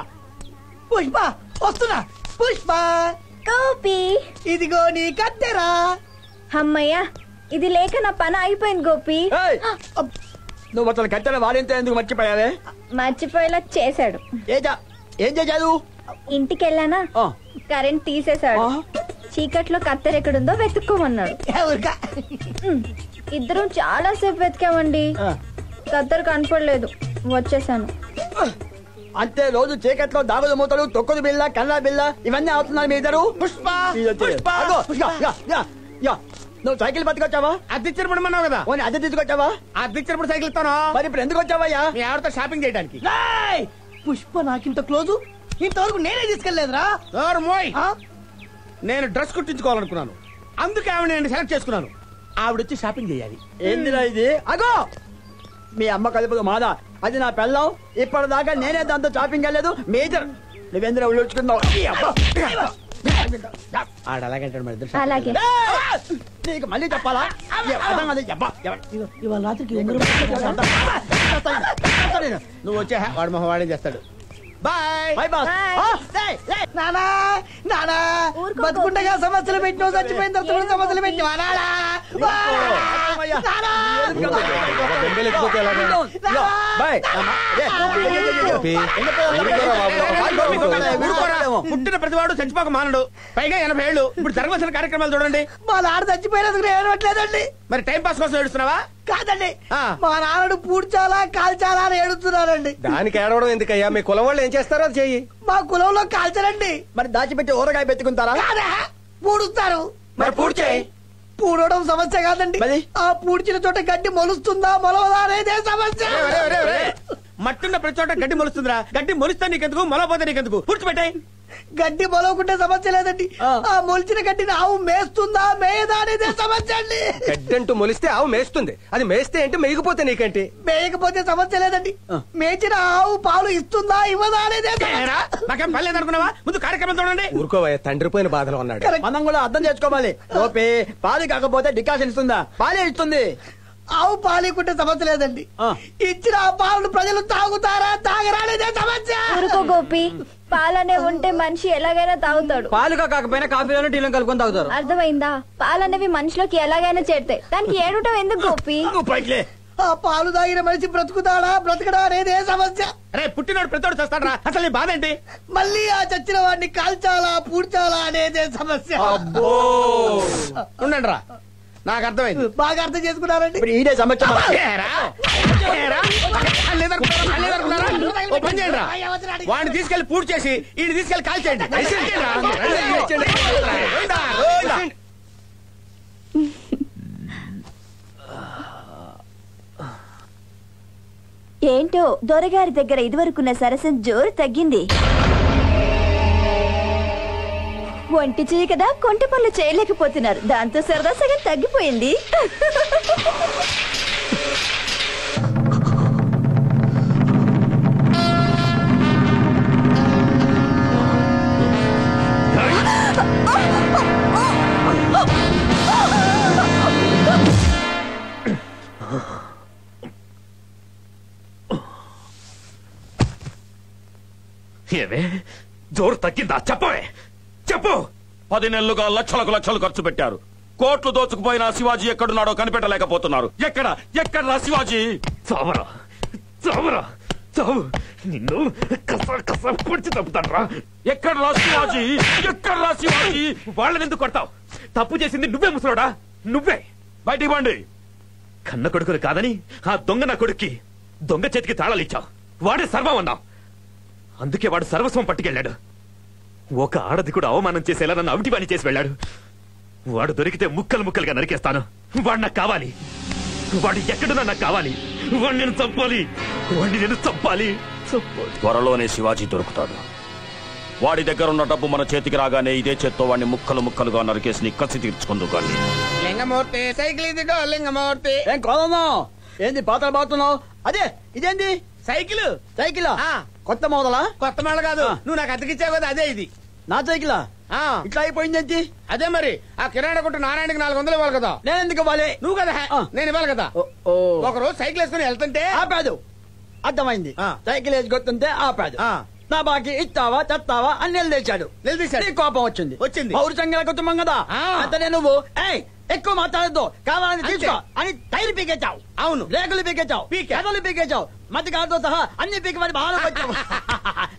పుష్ప వస్తున్నా. పుష్ప గోపి, ఇదిగో నీ కత్తెరా. అమ్మయ్యా, ఇది లేక నా పని అయిపోయింది గోపి. నువ్వు అసలు కట్టెల వాడింతో ఎందుకు మర్చిపోయావే? మర్చిపోయేలా చేశాడు. ఏం చేశాడు? ఇంటికెళ్ళానా, కరెంట్ తీసేశాడు. చీకట్లో కత్తెర ఎక్కడుందో వెతుక్కోమన్నాడు. ఇద్దరం చాలా సేపు వెతికామండి, కత్తెర కనపడలేదు. వచ్చేసాను. అంతే, రోజు చీకట్లో దాగుడు మూతలు, తొక్కుడు బిళ్ళ, కళ్ళ బిళ్ళ ఇవన్నీ అవుతున్నారు మీ ఇద్దరు. పుష్ప నువ్వు సైకిల్ పట్టుకొచ్చావా? అద్దెచ్చినప్పుడు కదా. అద్దె తీసుకొచ్చావా? అద్దెచ్చినప్పుడు సైకిల్ ఇస్తాను. మరి ఇప్పుడు ఎందుకు వచ్చావయ్యా? మీ ఆవిడతో షాపింగ్ చేయడానికి. పుష్ప నాకింత క్లోజు, ఇంతవరకు నేనే తీసుకెళ్లేదురా. నేను డ్రెస్ కుట్టించుకోవాలనుకున్నాను, అందుకే ఆవిడ నేను సెలెక్ట్ చేసుకున్నాను. ఆవిడొచ్చి షాపింగ్ చేయాలి. ఏందిరా ఇది? అగో మీ అమ్మ కలుపుదు మాదా, అది నా పెళ్ళం. ఇప్పటిదాకా నేనే దాంతో షాపింగ్ వెళ్ళలేదు. మేజర్ నువ్వేంద్ర ఉళ్ళుచుకున్నావు. ఆడలాగంటాడు మరి. అలాగే నీకు మళ్ళీ చెప్పాలా? ఇవాళ రాత్రికి నువ్వు వచ్చే వాడు మొహం వాడే చేస్తాడు. Bye bye. నానా నానా, బతుకుండగా సమస్యలు పెట్టిన, చచ్చిపోయిన తర్వాత సమస్యలు పెట్టిన. పుట్టిన ప్రతివాడు చచ్చిపోక మానడు, పైగా 80 ఏళ్ళు. ఇప్పుడు జరగవలసిన కార్యక్రమాలు చూడండి. మా నాన్న చచ్చిపోయినందుకు ఏడవట్లేదండి. మరి టైం పాస్ కోసం ఏడుస్తున్నావా? కాదండి, మా నాన్నడు పూడ్చాలా కాల్చాలా అని ఏడుస్తున్నారండి. దానికి ఏడవడం ఎందుకయ్యా? మీ కులం వాళ్ళు ఏం చేస్తారో అది చెయ్యి. మా కులంలో కాల్చరండి. మరి దాచిపెట్టి ఊరగాయ పెట్టుకుంటారా? పూడుస్తారు. మరి పూడ్చేయి. పూడవడం సమస్య కాదండి, ఆ పూడ్చిన చోట గడ్డి మొలుస్తుందా మొలవదా అనేదే సమస్య. మట్టున్న ప్రతి చోట గడ్డి మొలుస్తుందిరా. గడ్డి మొలిస్తే నీకెందుకు, మొలవపోతే నీకెందుకు? పూడ్చిపెట్టాయి. గడ్డి మొలవకుంటే సమస్య లేదండి, ఆ మొలిచిన గడ్డిని ఆవు మేస్తుందా మేయదా అనేదే సమస్య అండి. గడ్డి అంటూ మొలిస్తే ఆవు మేస్తుంది, అది మేస్తే ఏంటి, మేయకపోతే నీకేంటి? మేయకపోతే సమస్య లేదండి, మేచిన ఆవు పాలు ఇస్తుందా ఇవ్వదా అనేదే. నాకేం పని లేదనుకున్నావా? ముందు కార్యక్రమం చూడండి. ఊరుకోవయ్య, తండ్రిపోయిన బాధలో ఉన్నాడు. మనం కూడా అర్థం చేసుకోవాలి. ఓపే పాలు కాకపోతే డికాషన్ ఇస్తుందా? పాలే ఇస్తుంది. ఆవు పాలికుంటే సమస్య లేదండి, ఇచ్చిన ఆ పాలను ప్రజలు తాగుతారా తాగరా అనేదే సమస్య. ఊరుకో గోపి, పాలనే ఉంటే మనిషి ఎలాగైనా తాగుతాడు. పాలుగా కాకపోయినా కాఫీలోనే టీలో కలుపుకొని తాగుతారు. అర్థమైందా? పాలనేవి మనిషిలోకి ఎలాగైనా చేరుతాయి, దానికి ఏడుటం ఎందుకు గోపి? ఆ పాలు తాగిన మనిషి బ్రతుకుతాడా బ్రతకడా అనేదే సమస్య. అరే పుట్టినోడు ప్రతివాడు చేస్తాడరా, అసలు నీ బాధ ఏంటి? మళ్ళీ ఆ చచ్చిన వాడిని కాల్చాలా పూడ్చాలా అనేదే సమస్య. ఉండండి రా, నాకు అర్థమైంది. బాగా అర్థం చేసుకున్నారండి. ఇప్పుడు ఈడే సమస్య. వాడిని తీసుకెళ్లి పూర్తి చేసి ఈయన తీసుకెళ్లి కాల్ చేయండి. ఏంటో దొరగారి దగ్గర ఇదివరకున్న సరసం జోరు తగ్గింది. ఒంటి చేయి కదా కొంటి పనులు చేయలేకపోతున్నారు. దాంతో సరదా సగం తగ్గిపోయింది. ఏమే జోరు తగ్గిందా? చెప్పవే, చెప్పు. 10 నెలలుగా లక్షలకు లక్షలు ఖర్చు పెట్టారు. కోట్లు దోచుకుపోయిన శివాజీ ఎక్కడున్నాడో కనిపెట్టలేకపోతున్నారు. ఎక్కడ శివాజీ? చావరా చావరా చావు. నిన్ను కస పొడిచి తప్పుతాను. ఎక్కడ శివాజీ? ఎక్కడ శివాజీ? వాళ్ళని ఎందుకు కొడతావు? తప్పు చేసింది నువ్వే ముసలోడా, నువ్వే. బయటికి పండి. కన్న కొడుకులు కాదని ఆ దొంగ నా కొడుక్కి దొంగ చేతికి తాళాలు ఇచ్చావు. వాడే సర్వం అన్నావు. అందుకే వాడు సర్వస్వం పట్టుకెళ్ళాడు. ఒక ఆడది కూడా అవమానం చేసేలా నన్ను అవిటి పని చేసి వెళ్ళాడు. వాడు దొరికితే ముక్కలు ముక్కలుగా నరికేస్తాను. వాడు నాకు కావాలి. వాడు ఎక్కడున్నా నాకు కావాలి. వాడిని నేను చంపాలి. వాడిని నేను చంపాలి. త్వరలోనే శివాజీ దొరుకుతాడు. వాడి దగ్గర ఉన్న డబ్బు మన చేతికి రాగానే ఇదే చేత్తో వాడిని ముక్కలు ముక్కలుగా నరికేసి కసి తీర్చుకుందు కానీ. లింగమూర్తి సైకిల్ ఇదిగో. లింగమూర్తి ఏం కోదమ్మా? ఏంది పాత్రలు బాగుతున్నావు? అదే ఇదేంది? సైకిల్. సైకిల్ కొత్త మోదలా? కొత్త మోడల్ కాదు. నువ్వు నాకు అతికిచ్చావు కదా, అదే ఇది. నా సైకిలా? ఇట్లా అయిపోయింది. అదే మరి ఆ కిరాణా కొట్టు నారాయణకి 400 ఇవ్వాలి కదా. నేను ఎందుకు ఇవ్వాలి? నువ్వు కదా. నేను ఇవ్వాలి కదా. ఒకరోజు సైకిల్ వేసుకుని వెళ్తుంటే ఆపాదు. అర్థమైంది. సైకిల్ వేసి కొత్తుంటే ఆపాదు. నా బాకీ ఇస్తావా తెస్తావా అని నిలదీశాడు. కోపం వచ్చింది. పౌరుషంగా కుటుంబం కదా అంతనే నువ్వు ఎక్కువ మాట్లాడద్దు, కావాలని తీసుకో అని టైర్ పీకేచావు. అవును, రేకులు పీకేచావు, పెదలు పీకేచావు, మధ్య కాదుతో సహా అన్ని పీకి మరి బాగా వచ్చావు.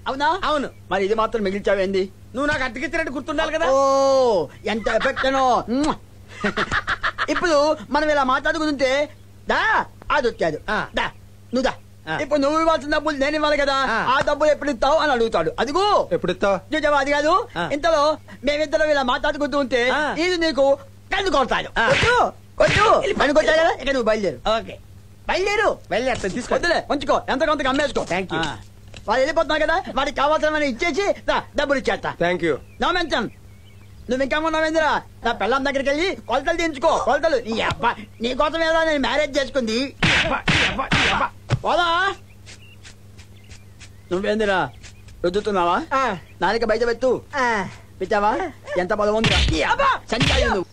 అవునా? అవును. మరి ఇది మాత్రం మిగిల్చావేంది? నువ్వు నాకు అతికిచ్చినట్టు గుర్తుండాలి కదా. ఓ ఎంత ఎఫెక్ట్. ఇప్పుడు మనం ఇలా మాట్లాడుకుంటే దా అది వచ్చాడు. దా నువ్వు దా. ఇప్పుడు నువ్వు ఇవ్వాల్సిన డబ్బులు నేను ఇవ్వాలి కదా. ఆ డబ్బులు ఎప్పుడు ఇస్తావు అని అడుగుతాడు. అదిగో ఎప్పుడు ఇస్తావు? అది కాదు. ఇంతలో మేమిద్దరం ఇలా మాట్లాడుకుంటూ ఉంటే ఇది నీకు కన్ను కొడతాడు. కన్ను కొట్టాడు కదా. ఇక నువ్వు బయలుదేరు. ఓకే బయలుదేరు. తీసుకోవద్దులే, ఉంచుకో. ఎంత కొంత అమ్మేసుకో. Thank you. వాళ్ళు వెళ్ళిపోతున్నా కదా, వాడికి కావాల్సిన ఇచ్చేసి డబ్బులు ఇచ్చేస్తా. Thank you. No mention. నువ్వు ఇంకా ఉన్నావేంద్రా? నా పిల్లం దగ్గరికి వెళ్ళి కొలతలు తీయించుకో. కొలతలు నీ అబ్బా నీ కోసం ఏదో నేను మ్యారేజ్ చేసుకుంది. పోదా. నువ్వేందిరా రుద్దుతున్నావా? నాలుక బయట పెట్టు. పెట్టావా? ఎంత బలం ఉందిరా? నువ్వు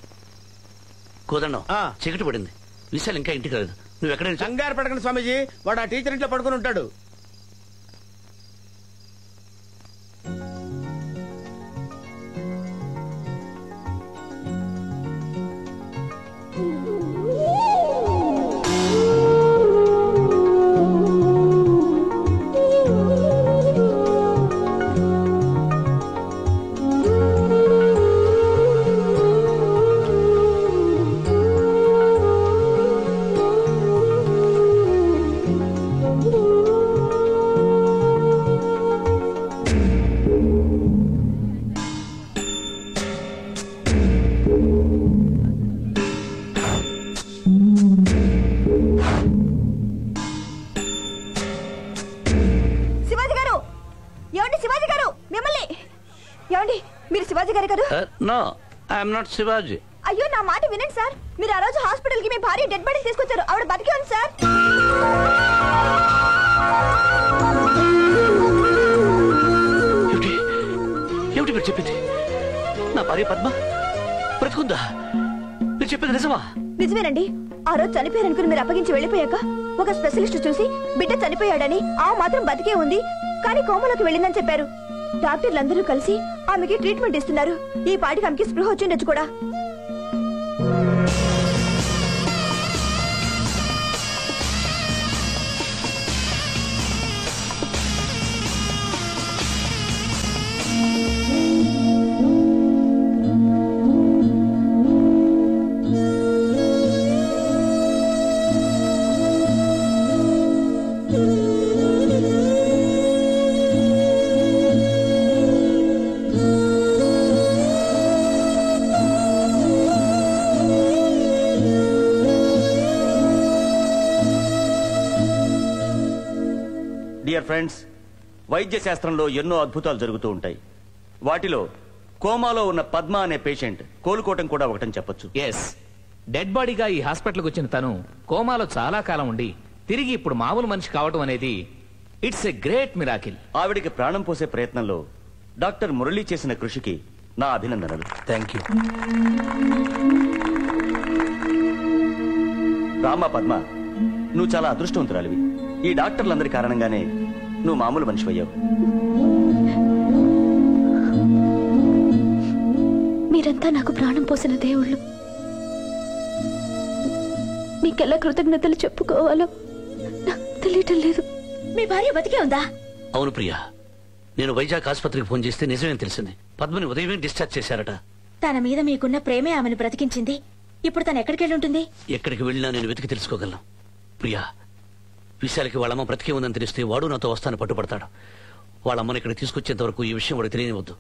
కోదండం చీకటి పడింది. విశాల్ ఇంకా ఇంటికి రాలేదు. నువ్వు ఎక్కడ కంగారు పడకండి స్వామీజీ. వాడు ఆ టీచర్ ఇంట్లో పడుకుని ఉంటాడు. శివాజీ. అయ్యో నా మాట వినండి సార్. మీరు ఆ రోజు హాస్పిటల్ కి మీ భార్య డెడ్ బాడీ తీసుకొచ్చారు. ఆవిడ బతికే ఉంది సార్. ఏమిటి మీరు చెప్పింది? నా భార్య పద్మ బ్రతుకుందా? మీరు చెప్పింది నిజమా? నిజమేనండి. ఆ రోజు చనిపోయారనుకుని మీరు అప్పగించి వెళ్ళిపోయాక ఒక స్పెషలిస్ట్ చూసి బిడ్డ చనిపోయాడని, ఆ మాత్రం బతికే ఉంది కానీ కోమలోకి వెళ్ళిందని చెప్పారు. డాక్టర్లందరూ కలిసి ఆమెకి ట్రీట్మెంట్ ఇస్తున్నారు. ఈ పాటికి ఆమెకి స్పృహ వచ్చిండొచ్చు కూడా. డియర్ ఫ్రెండ్స్, వైద్య శాస్త్రంలో ఎన్నో అద్భుతాలు జరుగుతూ ఉంటాయి. వాటిలో కోమాలో ఉన్న పద్మ అనే పేషెంట్ కోలుకోవటం కూడా ఒకటని చెప్పొచ్చు. ఎస్, డెడ్ బాడీగా ఈ హాస్పిటల్కి వచ్చిన తను కోమాలో చాలా కాలం ఉండి తిరిగి ఇప్పుడు మామూలు మనిషి కావటం అనేది ఇట్స్ ఎ గ్రేట్ మిరాకిల్. ఆవిడికి ప్రాణం పోసే ప్రయత్నంలో డాక్టర్ మురళి చేసిన కృషికి నా అభినందనలు. Thank you. రామా పద్మ, నువ్వు చాలా అదృష్టవంతురాలివి. ఈ డాక్టర్లందరి కారణంగానే నువ్వు మామూలు మనిషి అయ్యావు. మీరంతా నాకు ప్రాణం పోసిన దేవుళ్ళు. మీకెలా కృతజ్ఞతలు చెప్పుకోవాలో నాకు తెలియటం లేదు. మీ భార్య బతికే ఉందా? అవును ప్రియా, నేను వైజాగ్ ఆసుపత్రికి ఫోన్ చేస్తే నిజమే తెలిసింది. పద్మని ఉదయమే డిశ్చార్జ్ చేశారట. తన మీద మీకున్న ప్రేమే ఆమెను బ్రతికించింది. ఇప్పుడు తను ఎక్కడికి వెళ్ళి ఉంటుంది? ఎక్కడికి వెళ్ళినా నేను వెతికి తెలుసుకోగలను. ప్రియా, విశాలకి వాళ్ళమ్మ బ్రతికే ఉందని తెలిస్తే వాడు నాతో వస్తాను పట్టుబడతాడు. వాళ్ళమ్మని ఇక్కడ తీసుకొచ్చేంత వరకు ఈ విషయం వాడికి తెలియనివద్దు.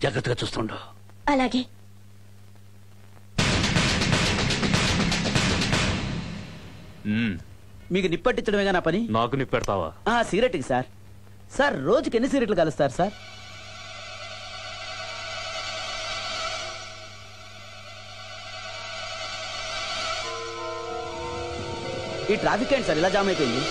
జాగ్రత్తగా చూస్తుండో. అలాగే. మీకు నిప్పట్టించడమేగా నా పని? నాకు నిప్పెడతావా? సిగరెట్కి సార్. సార్ రోజుకి ఎన్ని సిగరెట్లు కలుస్తారు సార్? ఈ ట్రాఫిక్ ఏంటి సార్ ఇలా జామ్ అయిపోయింది?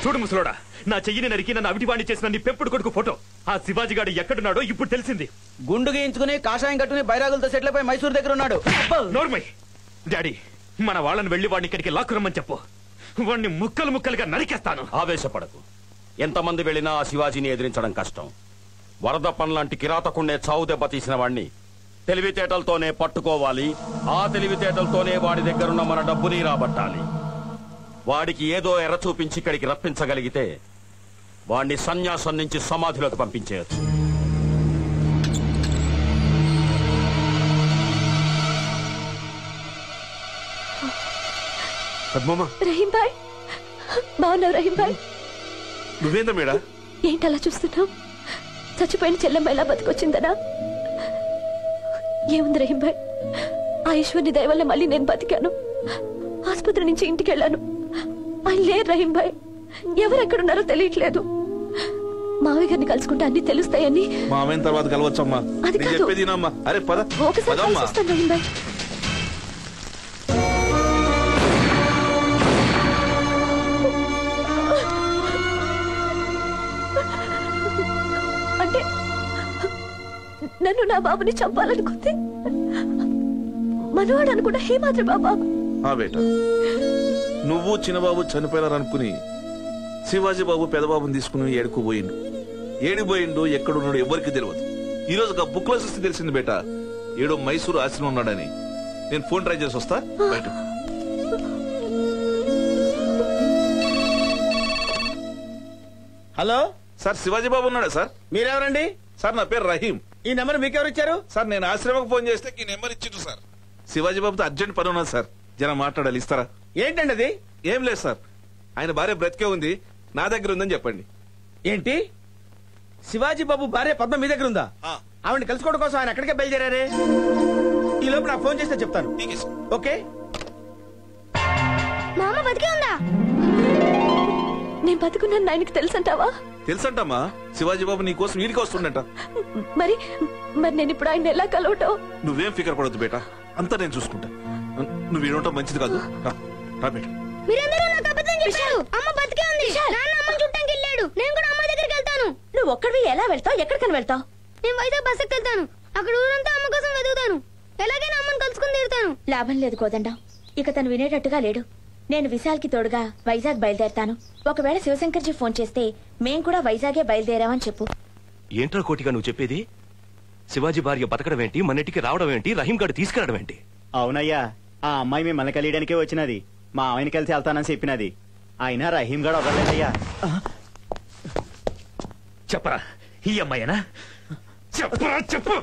చూడు ముసలోడా, నా చెయ్యిని నరికి నన్ను అవిటివాణి చేసిన నీ పెంపుడు కొడుకు ఫోటో. ఆ శివాజీ గాడు ఎక్కడున్నాడో ఇప్పుడు తెలిసింది. గుండు గీయించుకుని కాషాయం కట్టుకుని బైరాగులతో సెటిల్ అయిపోయి మైసూర్ దగ్గర ఉన్నాడు. నోర్మై డాడీ, మన వాళ్ళని వెళ్లి వాడిని ఇక్కడికి లాక్కురమ్మని చెప్పు. వాడిని ముక్కలు ముక్కలుగా నరికేస్తాను. ఆవేశపడకు. ఎంతమంది వెళ్ళినా ఆ శివాజీని ఎదిరించడం కష్టం. వరద పనులాంటి కిరాతకుండే చావు దెబ్బ తీసిన వాణ్ణి తెలివితేటలతోనే పట్టుకోవాలి. ఆ తెలివితేటలతోనే వాడి దగ్గరున్న మన డబ్బుని రాబట్టాలి. వాడికి ఏదో ఎర్ర చూపించి ఇక్కడికి రప్పించగలిగితే వాణ్ణి సన్యాసం నుంచి సమాధిలోకి పంపించేయచ్చు. రహీం భాయ్, బాగున్నావు రహీం భాయ్? నువ్వేందా మేడా? ఏంటలా చూస్తున్నావు? చచ్చిపోయిన చెల్లెమ్మ ఎలా బతికొచ్చిందనా? ఏముంది రహీం భాయ్, ఆ ఈశ్వరుని దయ వల్ల మళ్ళీ నేను బతికాను. ఆసుపత్రి నుంచి ఇంటికి వెళ్ళాను. ఆయన లేరు రహీం భాయ్. ఎవరెక్కడున్నారో తెలియట్లేదు. మావయ్య గారిని కలుసుకుంటే అన్ని తెలుస్తాయని. మావైన తర్వాత కలవచ్చమ్మా. అది నేను కాదు. చెప్పేది నమ్మా. అరే పద. ఒకసారి పదమ్మా. కలిసిస్తాను రహీం భాయ్. అంటే నన్ను నా బాబుని చంపాలనుకుంది మనవాడు అనుకున్న హేమాద్రి బాబా. బేటా, నువ్వు చిన్నబాబు చనిపోయారనుకుని శివాజీ బాబు పెదబాబుని తీసుకుని ఏడుకుపోయిండు. ఏడిపోయిండు, ఎక్కడున్నాడు ఎవరికి తెలియదు. ఈ రోజు ఒక బుక్ లో చూస్తే తెలిసింది బేటా, ఏడో మైసూరు ఆశ్రమం ఉన్నాడని. నేను ఫోన్ ట్రై చేసి వస్తా. బయట హలో సార్, శివాజీ బాబు ఉన్నాడా సార్? మీరెవరండి? సార్ నా పేరు రహీం. ఈ నెంబర్ మీకెవరు ఇచ్చారు? సార్ నేను ఆశ్రమకు ఫోన్ చేస్తే ఈ నెంబర్ ఇచ్చిండు సార్. శివాజీ బాబుతో అర్జెంట్ పని ఉన్నది సార్, జర మాట్లాడాలి. ఇస్తారా? ఏంటండి అది? ఏం లేదు సార్, ఆయన భార్య బ్రతికే ఉంది, నా దగ్గర ఉందని చెప్పండి. ఏంటి? శివాజీ బాబు భార్య పద్మ మీ దగ్గర ఉందా? ఆవిడని కలుసుకోవడం కోసం ఆయన ఎక్కడికే బయలుదేరారే? ఈ లోపు నాకు ఫోన్ చేస్తే చెప్తాను. ఓకే. మామ బతికే ఉందా? నేను బతుకున్నాను ఆయనకి తెలుసంటావా? తెలుసంటమ్మా, శివాజీ బాబు నీ కోసం వీడికి వస్తుండట. మరి నేను ఇప్పుడు ఆయన ఎలా కలవటం? నువ్వేం ఫికర్ పడొద్దు బేటా, అంతా నేను చూసుకుంటా. నువ్వు ఏడవటం మంచిది కాదు. రా బేటా. మీరందరూ నాకు అబద్ధం చెప్పారు. అమ్మ బతికే ఉంది. నాన్న అమ్మని చూడటానికి వెళ్ళాడు. నేను కూడా అమ్మ దగ్గరికి వెళ్తాను. నువ్వు ఒక్కడివి ఎలా వెళ్తావు? ఎక్కడికని వెళ్తావు? నేను వైజాగ్ బస్సుకి వెళ్తాను. అక్కడ ఊరంతా అమ్మ కోసం వెతుకుతాను. ఎలాగైనా అమ్మని కలుసుకుని తీరుతాను. లాభం లేదు కోదండం, ఇక తను వినేటట్టుగా లేడు. నేను విశాల్కి తోడుగా వైజాగ్ బయలుదేరతాను. ఒకవేళ శివశంకర్జీ ఫోన్ చేస్తే మేం కూడా వైజాగే బయలుదేరామని చెప్పు. ఏంట్రా కోటిగా నువ్వు చెప్పేది? శివాజీ భార్య బతకడం ఏంటి, మన్నిటికి రావడం ఏంటి, రహీం గారు తీసుకురావడం ఏంటి? అవునయ్యా, ఆ అమ్మాయి మిమ్మల్ని కలియడానికే వచ్చినది. మా ఆయన కలిసి వెళ్తానని చెప్పినది. అయినా రహీం గారు వదలలేదయ్యా. చెప్పరా, ఈ అమ్మాయినా? చెప్పురా చెప్పు.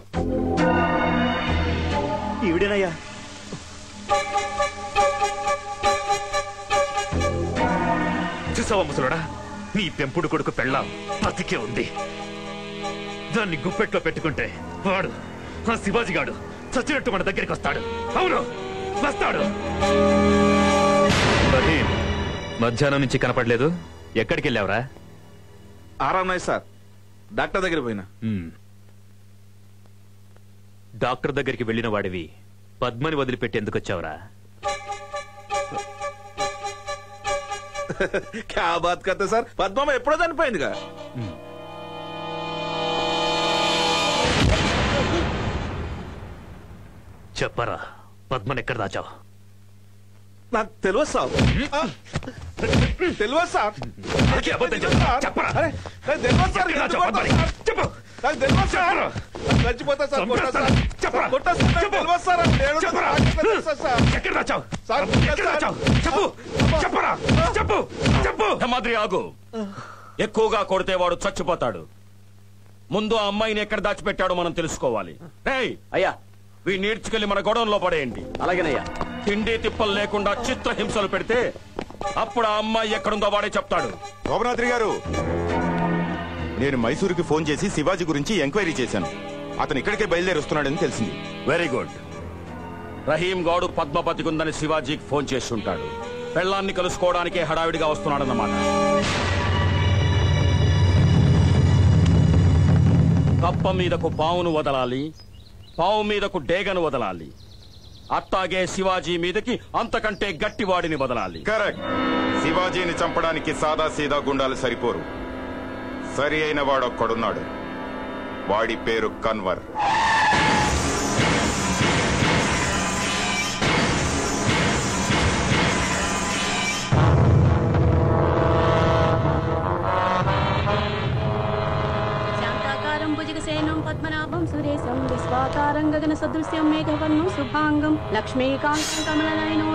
ఈవిడేనయ్యా. చూసావా ముసలోడా, నీ పెంపుడు కొడుకు పెళ్ళాం బతికే ఉంది. దాన్ని గుప్పెట్లో పెట్టుకుంటే వాడు ఆ శివాజీ గాడు చచ్చినట్టు మన దగ్గరికి వస్తాడు. అవును, వస్తాడు. మధ్యాహ్నం నుంచి కనపడలేదు, ఎక్కడికి వెళ్ళావురా? ఆరాం నాయ్ సార్, డాక్టర్ దగ్గర పోయినా. డాక్టర్ దగ్గరికి వెళ్ళిన వాడివి పద్మని వదిలిపెట్టి ఎందుకు వచ్చావురా? క్యా బాత్ కర్తే సార్, పద్మమ్మ ఎప్పుడో చనిపోయిందిగా. చెప్పరా, పద్మని ఎక్కడ దాచావు? నాకు తెలియదు సార్. తెలియదు సార్. చెప్పరా. నాకు తెలియదు సార్. చెప్పు. నాకు తెలియదు సార్. చచ్చిపోతా సార్. కొట్టా సార్. తెలియదు సార్. ఎక్కడ దాచావు? చెప్పు. చెప్పరా. చెప్పు. చెప్పు. మాదిరి ఆగు. ఎక్కువగా కొడితే వాడు చచ్చిపోతాడు. ముందు ఆ అమ్మాయిని ఎక్కడ దాచిపెట్టాడో మనం తెలుసుకోవాలి. అయ్యా, వీడిని నేర్చుకెళ్లి మన గొడవల్లో పడేయండి. అలాగేనయ్యా. తిండి తిప్పలు లేకుండా చిత్రహింసలు పెడితే అప్పుడు ఆ అమ్మాయి ఎక్కడుందో వాడే చెప్తాడు. శోభనాద్రి గారు, నేను మైసూరుకి ఫోన్ చేసి శివాజీ గురించి ఎంక్వైరీ చేశాను. అతను ఇక్కడికే బయలుదేరి వస్తున్నాడని తెలిసింది. Very good. రహీం గౌడు పద్మపతికి ఉందని శివాజీకి ఫోన్ చేసి ఉంటాడు. పెళ్ళాన్ని కలుసుకోవడానికే హడావిడిగా వస్తున్నాడన్నమాట. కప్ప మీదకు పావును వదలాలి, పావు మీదకు డేగను వదలాలి. అట్టాగే శివాజీ మీదకి అంతకంటే గట్టివాడిని వదలాలి. కరెక్ట్. శివాజీని చంపడానికి సాదా సీదా గుండాలు సరిపోరు. సరి అయిన వాడొక్కడున్నాడు. వాడి పేరు కన్వర్. పద్మనాభం సురేశం విశ్వాకారం గగన సదృశ్యం మేఘవర్ణం శుభాంగం లక్ష్మీకాంతం కమలనయనో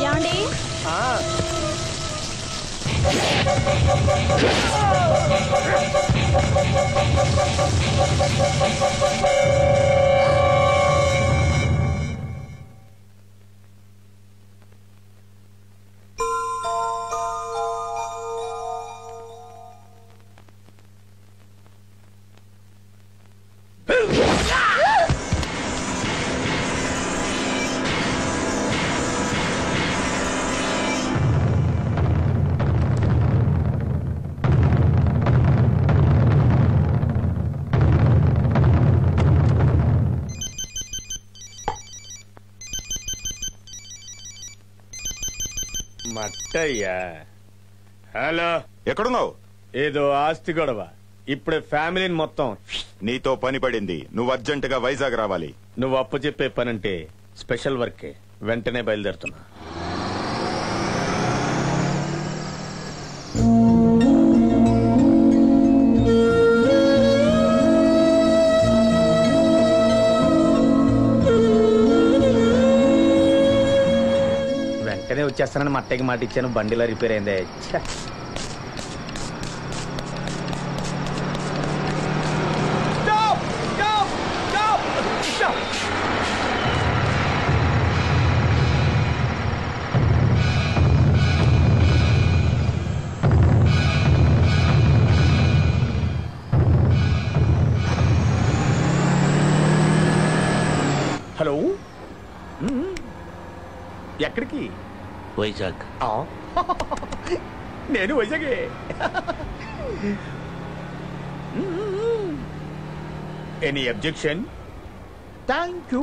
యాండి మట్టయ్యా. హలో, ఎక్కడున్నావు? ఏదో ఆస్తి గొడవ. ఇప్పుడే ఫ్యామిలీని మొత్తం. నీతో పని పడింది. నువ్వు అర్జెంటుగా వైజాగ్ రావాలి. నువ్వు అప్పు చెప్పే పనంటే స్పెషల్ వర్కే. వెంటనే బయలుదేరుతున్నా. వెంటనే వచ్చేస్తానని మా అత్తయ్యకి మాట ఇచ్చాను. బండిలో రిపేర్ అయిందే. హలో, ఎక్కడికి? వైజాగ్. నేను వైజాగే. Any objection? Thank you.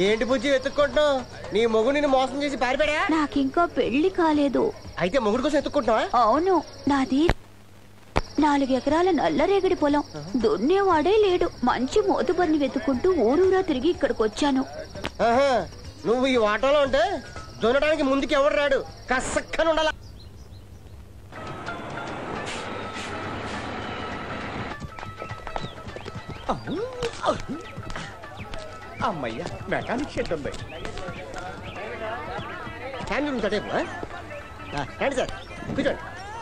ఏంటి బుజ్జి వెతుక్కుంటావు? నీ మొగుడు నిన్ను మోసం చేసి పారిపోయా? నాకింకా పెళ్లి కాలేదు. అయితే మొగుడు కోసం ఎత్తుక్కుంటున్నావా? అవును, నాది 4 ఎకరాల నల్లరేగడి పొలం. దున్నేవాడే లేడు. మంచి మోతుబరిని వెతుక్కుంటూ ఊరూరా తిరిగి ఇక్కడికి వచ్చాను. నువ్వు ఈ వాటంలో ఉంటే దున్నడానికి ముందుకు ఎవడు రాడు. కసక్కని ఉండాల. అమ్మయ్యా, మెకానిక్ షెడ్ ఉంది. ఫ్యామిలీ రూమ్ టైపు రండి సార్, కూర్చోండి.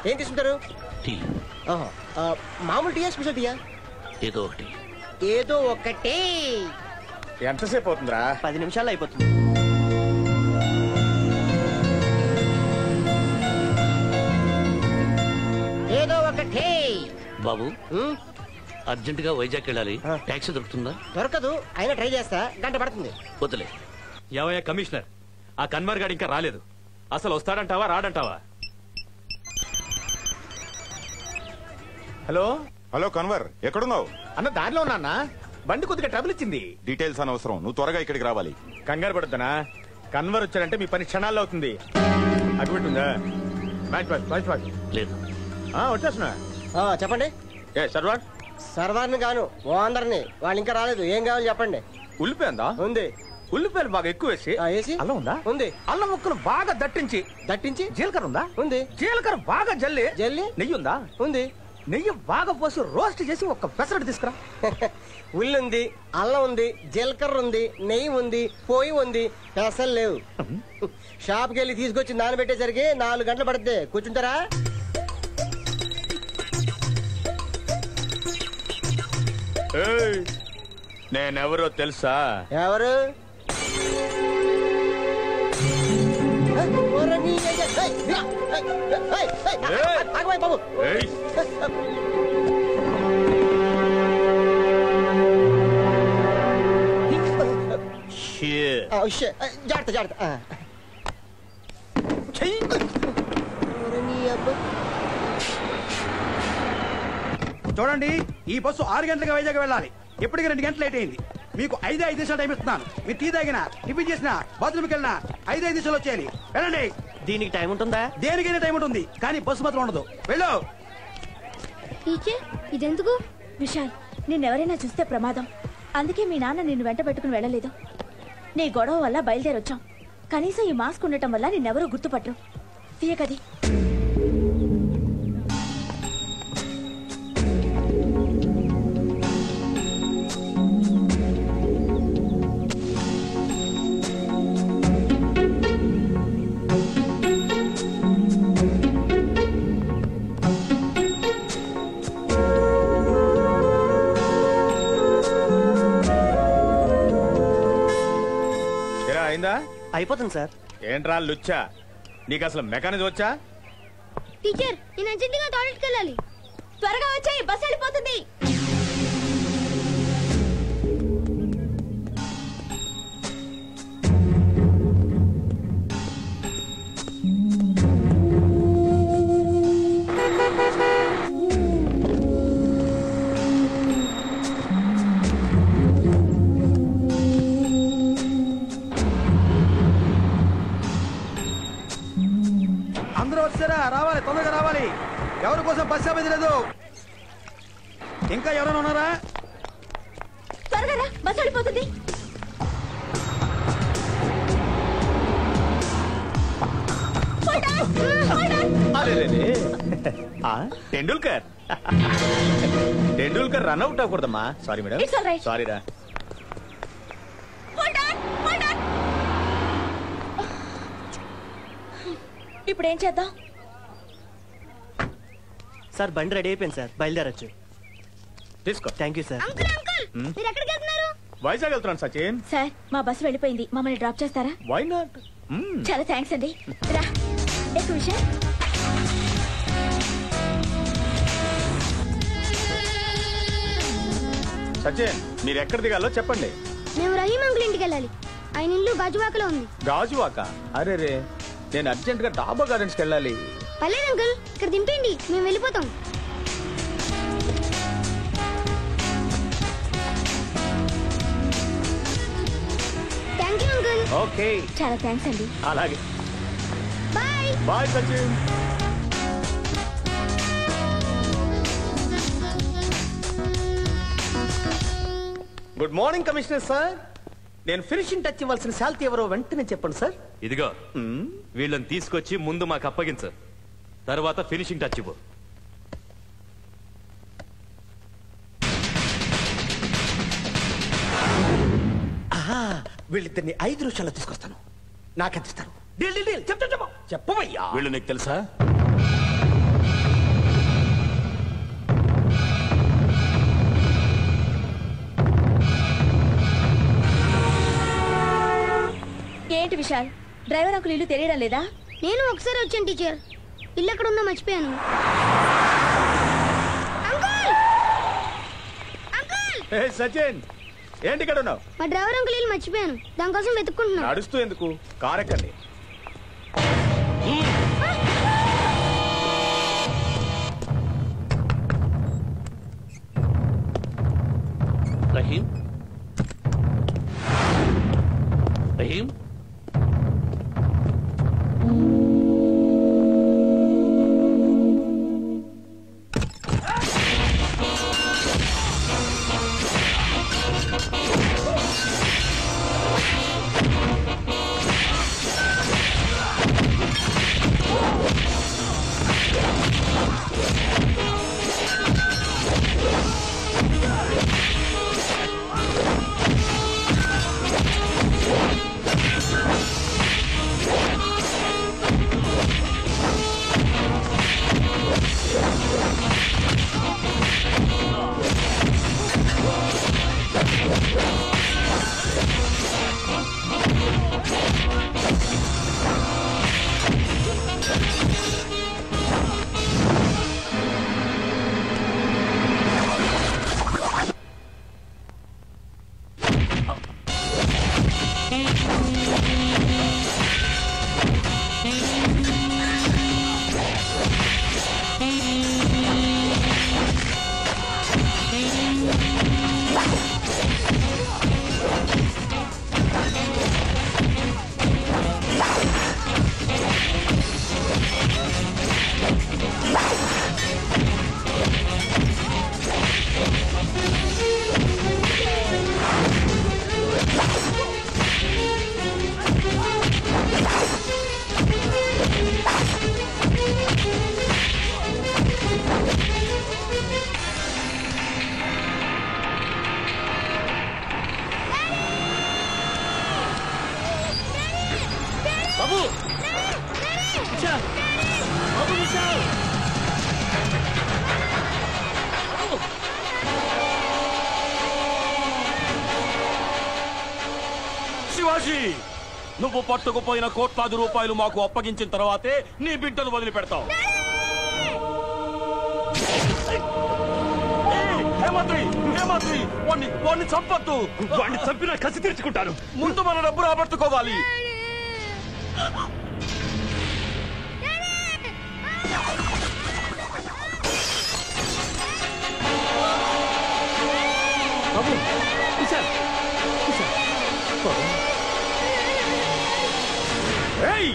ఏం తీసుకుంటారు? మామూలు టీయా, స్పెషల్ టీయా? ఏదో ఒకటి. ఏదో ఒకటి. ఎంతసేపు అవుతుందిరా? 10 నిమిషాలు అయిపోతుంది. ఏదో ఒకటి. బాబు, అర్జెంట్ గా వైజాగ్ వెళ్ళాలి. టాక్సీ దొరుకుతుందా? దొరకదు, అయినా ట్రై చేస్తా. గంట పడుతుంది. వద్దులే. ఏవయ్యా కమిషనర్, ఆ కన్వర్ గాడు ఇంకా రాలేదు. అసలు వస్తాడంటావా రాడంటావా? హలో హలో కన్వర్, ఎక్కడున్నావు? అన్న దారిలో ఉన్నా. బండి కొద్దిగా ట్రబుల్ ఇచ్చింది. డీటెయిల్స్ అనవసరం, నువ్వు త్వరగా ఇక్కడికి రావాలి. కంగారు పడుతున్నా. కన్వర్ వచ్చారంటే మీ పని క్షణాల్లో అవుతుంది. అగ్గిపెట్టుందా? లేదు. వచ్చేస్తున్నా. చెప్పండి. ఏ సర్వార్? సర్వార్ని గాను ఓ అందరిని. వాళ్ళు ఇంకా రాలేదు. ఏం కావాలి చెప్పండి. ఉల్లిపోయిందా? ఉంది. ఉల్లిపాయలు బాగా ఎక్కువ వేసి అల్లం ఉందా? ఉంది. అల్లం ముక్కలు బాగా దట్టించి జీలకర్ర ఉందా? ఉంది. జీలకర్ర బాగా జల్లి నెయ్యి ఉందా? ఉంది. నెయ్యి బాగా పోసి రోస్ట్ చేసి ఒక్క పెసరట్టు తీసుకురా. ఉల్లి ఉంది, అల్లం ఉంది, జీలకర్ర ఉంది, నెయ్యి ఉంది, పోయి ఉంది, పెసలు లేవు. షాప్కి వెళ్ళి తీసుకొచ్చి నానబెట్టేసరికి 4 గంటలు పడుతుంది. కూర్చుంటారా? నేనెవరో తెలుసా? ఎవరు? బాబు జాగ్రత్త జాగ్రత్త. చూడండి, ఈ బస్సు 6 గంటలకు వైజాగ్ వెళ్ళాలి. ఇప్పటికి 2 గంటలు లేట్ అయింది. మీకు 5 నిమిషాలు టైం ఇస్తున్నాను. మీరు టీ తాగినా, టిఫిన్ చేసినా, బాత్రూమ్కి వెళ్ళినా 5 నిమిషాలు వచ్చేయాలి. వెళ్ళండి. దీనికి టైం ఉంటుందా? దేనికైనా టైం ఉంటుంది, కానీ బస్సు మాత్రం ఉండదు. వెళ్ళు. టీచర్, ఇదెందుకు? విశాల్, నిన్నెవరైనా చూస్తే ప్రమాదం. అందుకే మీ నాన్న నిన్ను వెంట పెట్టుకుని వెళ్ళలేదు. నీ గొడవ వల్ల బయలుదేరొచ్చాం. కనీసం ఈ మాస్క్ ఉండటం వల్ల నిన్నెవరూ గుర్తుపట్టరు. తీయకది. అయిందా? అయిపోతుంది సార్. ఏంట్రా లుచ్చా, నీకు అసలు మెకానిజం వచ్చా? టీచర్, నేను అర్జెంటుగా టాయిలెట్కి వెళ్ళాలి. త్వరగా వచ్చాయి, బస్ వెళ్ళిపోతుంది. అందరూ వచ్చారా? రావాలి, తొందరగా రావాలి. ఎవరి కోసం బస్సు అవ్వదు లేదు. ఇంకా ఎవరైనా ఉన్నారా? త్వరగా రా, బస్ వెళ్ళిపోతుంది. టెండూల్కర్ రన్ అవుట్ అవ్వకూడదమ్మా. Sorry madam. It's all right. Sorry రా. ఇప్పుడు ఏం చేద్దాం? సార్ బండి రెడీ అయిపోయింది సార్, బయలుదేరచ్చు. తీసుకో. Thank you sir. మీరు ఎక్కడికి వెళ్తున్నారు? వైజాగ్ వెళ్తున్నాను సచిన్. సార్, మా బస్సు వెళ్ళిపోయింది. మమ్మల్ని డ్రాప్ చేస్తారా? Why not? చాలా థ్యాంక్స్ అండి. రా, ఎక్కువ విషయం. సచిన్, మీరు ఎక్కడ దిగాలో చెప్పండి. మేము రహీం అంకుల్ ఇంటికి వెళ్ళాలి. ఆయన ఇల్లు గాజువాకలో ఉంది. గాజువాక? అరే రే, నేను అర్జెంట్ గా డాబా గార్డెన్స్ కి వెళ్ళాలి. పర్లేదు అంకుల్, ఇక్కడ దింపేయండి, మేము వెళ్ళిపోతాం. Thank you uncle. ఓకే చాలా థ్యాంక్స్ అండి. అలాగే bye bye Sachin. Good morning commissioner sir. నేను ఫినిషింగ్ టచ్ ఇవ్వాల్సిన శాల్తీ ఎవరో వెంటనే చెప్పండి సార్. ఇదిగో వీళ్ళని తీసుకొచ్చి ముందు మాకు అప్పగించు, తర్వాత ఫినిషింగ్ టచ్ ఇవ్వు. వీళ్ళిద్దరిని 5 నిమిషాల్లో తీసుకొస్తాను. నాకెంతిస్తారు? Deal deal deal. చెప్పవయ్యా. వీళ్ళు నీకు తెలుసా? ఏంటి విశాల్, డ్రైవర్ అంకుల్ ఇల్లు తెలియడం లేదా? నేను ఒకసారి వచ్చాను టీచర్, ఇల్లు ఎక్కడ ఉందో మర్చిపోయాను. సచిన్ ఏంటి ఇక్కడ ఉన్నావు? మా డ్రైవర్ అంకుల్ ఇల్లు మర్చిపోయాను, దానికోసం వెతుక్కుంటున్నాను. నడుస్తూ ఎందుకు, కార్ ఎక్కండి. రహీం రహీం బాబు విశాల్, బాబు విశాల్. శివాజీ, నువ్వు పట్టుకుపోయిన కోట్లాది రూపాయలు మాకు అప్పగించిన తర్వాతే నీ బిడ్డను వదిలిపెడతావు. హేమంత్రి, హేమంత్రి, వాణ్ణి చంపొద్దు. వాడిని చంపినా కసి తీర్చుకుంటాను. ముందు మన డబ్బు రాబట్టుకోవాలి. బాబు విశాల్, విశాల్. ఏయ్!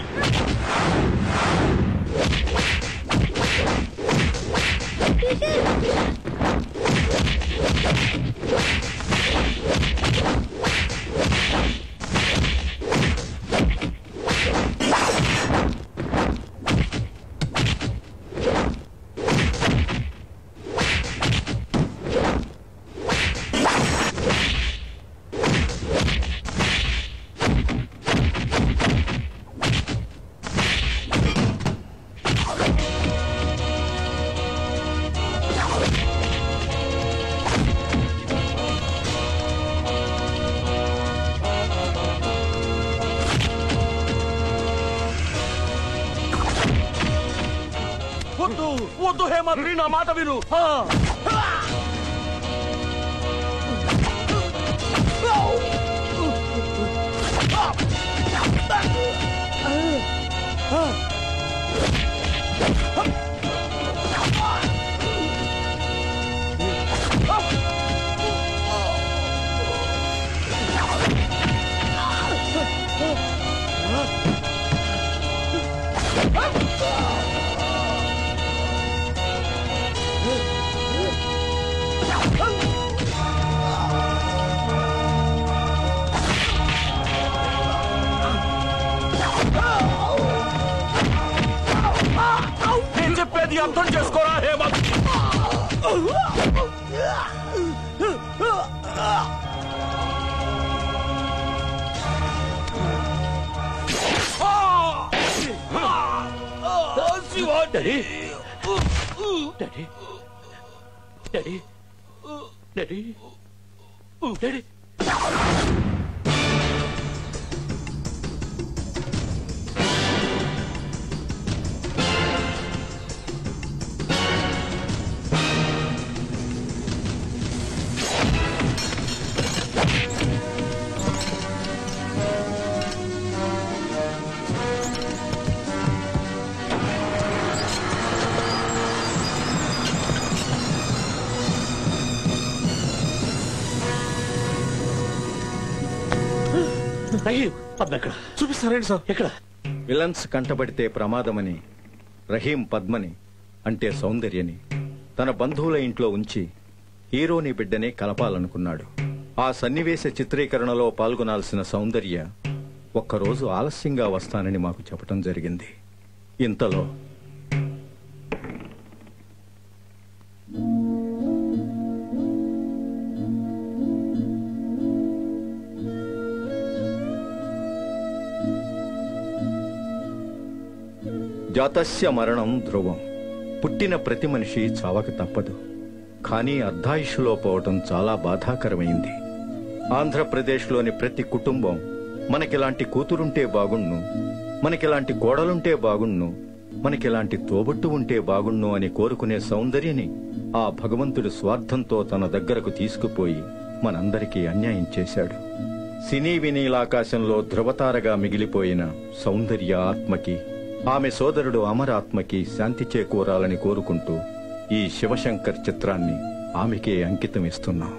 వద్దు వద్దు హేమంత్రి, నా మాట విను. అర్థం చేసుకోరా Hemanth. Daddy daddy daddy daddy daddy చూపిస్తారండి సార్. ఎక్కడ? విలన్స్ కంటబడితే ప్రమాదమని రహీం పద్మని అంటే సౌందర్యని తన బంధువుల ఇంట్లో ఉంచి హీరోని బిడ్డనే కలపాలనుకున్నాడు. ఆ సన్నివేశ చిత్రీకరణలో పాల్గొనాల్సిన సౌందర్య ఒక్కరోజు ఆలస్యంగా వస్తానని మాకు చెప్పటం జరిగింది. ఇంతలో జాతస్య మరణం ధ్రువం. పుట్టిన ప్రతి మనిషి చావక తప్పదు. కానీ అర్ధాయుషులో పోవటం చాలా బాధాకరమైంది. ఆంధ్రప్రదేశ్లోని ప్రతి కుటుంబం మనకిలాంటి కూతురుంటే బాగుణ్ణు, మనకిలాంటి కోడలుంటే బాగుణ్ణు, మనకిలాంటి తోబుట్టు ఉంటే బాగుణ్ణు అని కోరుకునే సౌందర్యని ఆ భగవంతుడు స్వార్థంతో తన దగ్గరకు తీసుకుపోయి మనందరికీ అన్యాయం చేశాడు. సినీ వినీలాకాశంలో ధృవతారగా మిగిలిపోయిన సౌందర్య ఆత్మకి, ఆమె సోదరుడు అమరాత్మకి శాంతి చేకూరాలని కోరుకుంటూ ఈ శివశంకర్ చిత్రాన్ని ఆమెకే అంకితం ఇస్తున్నాం.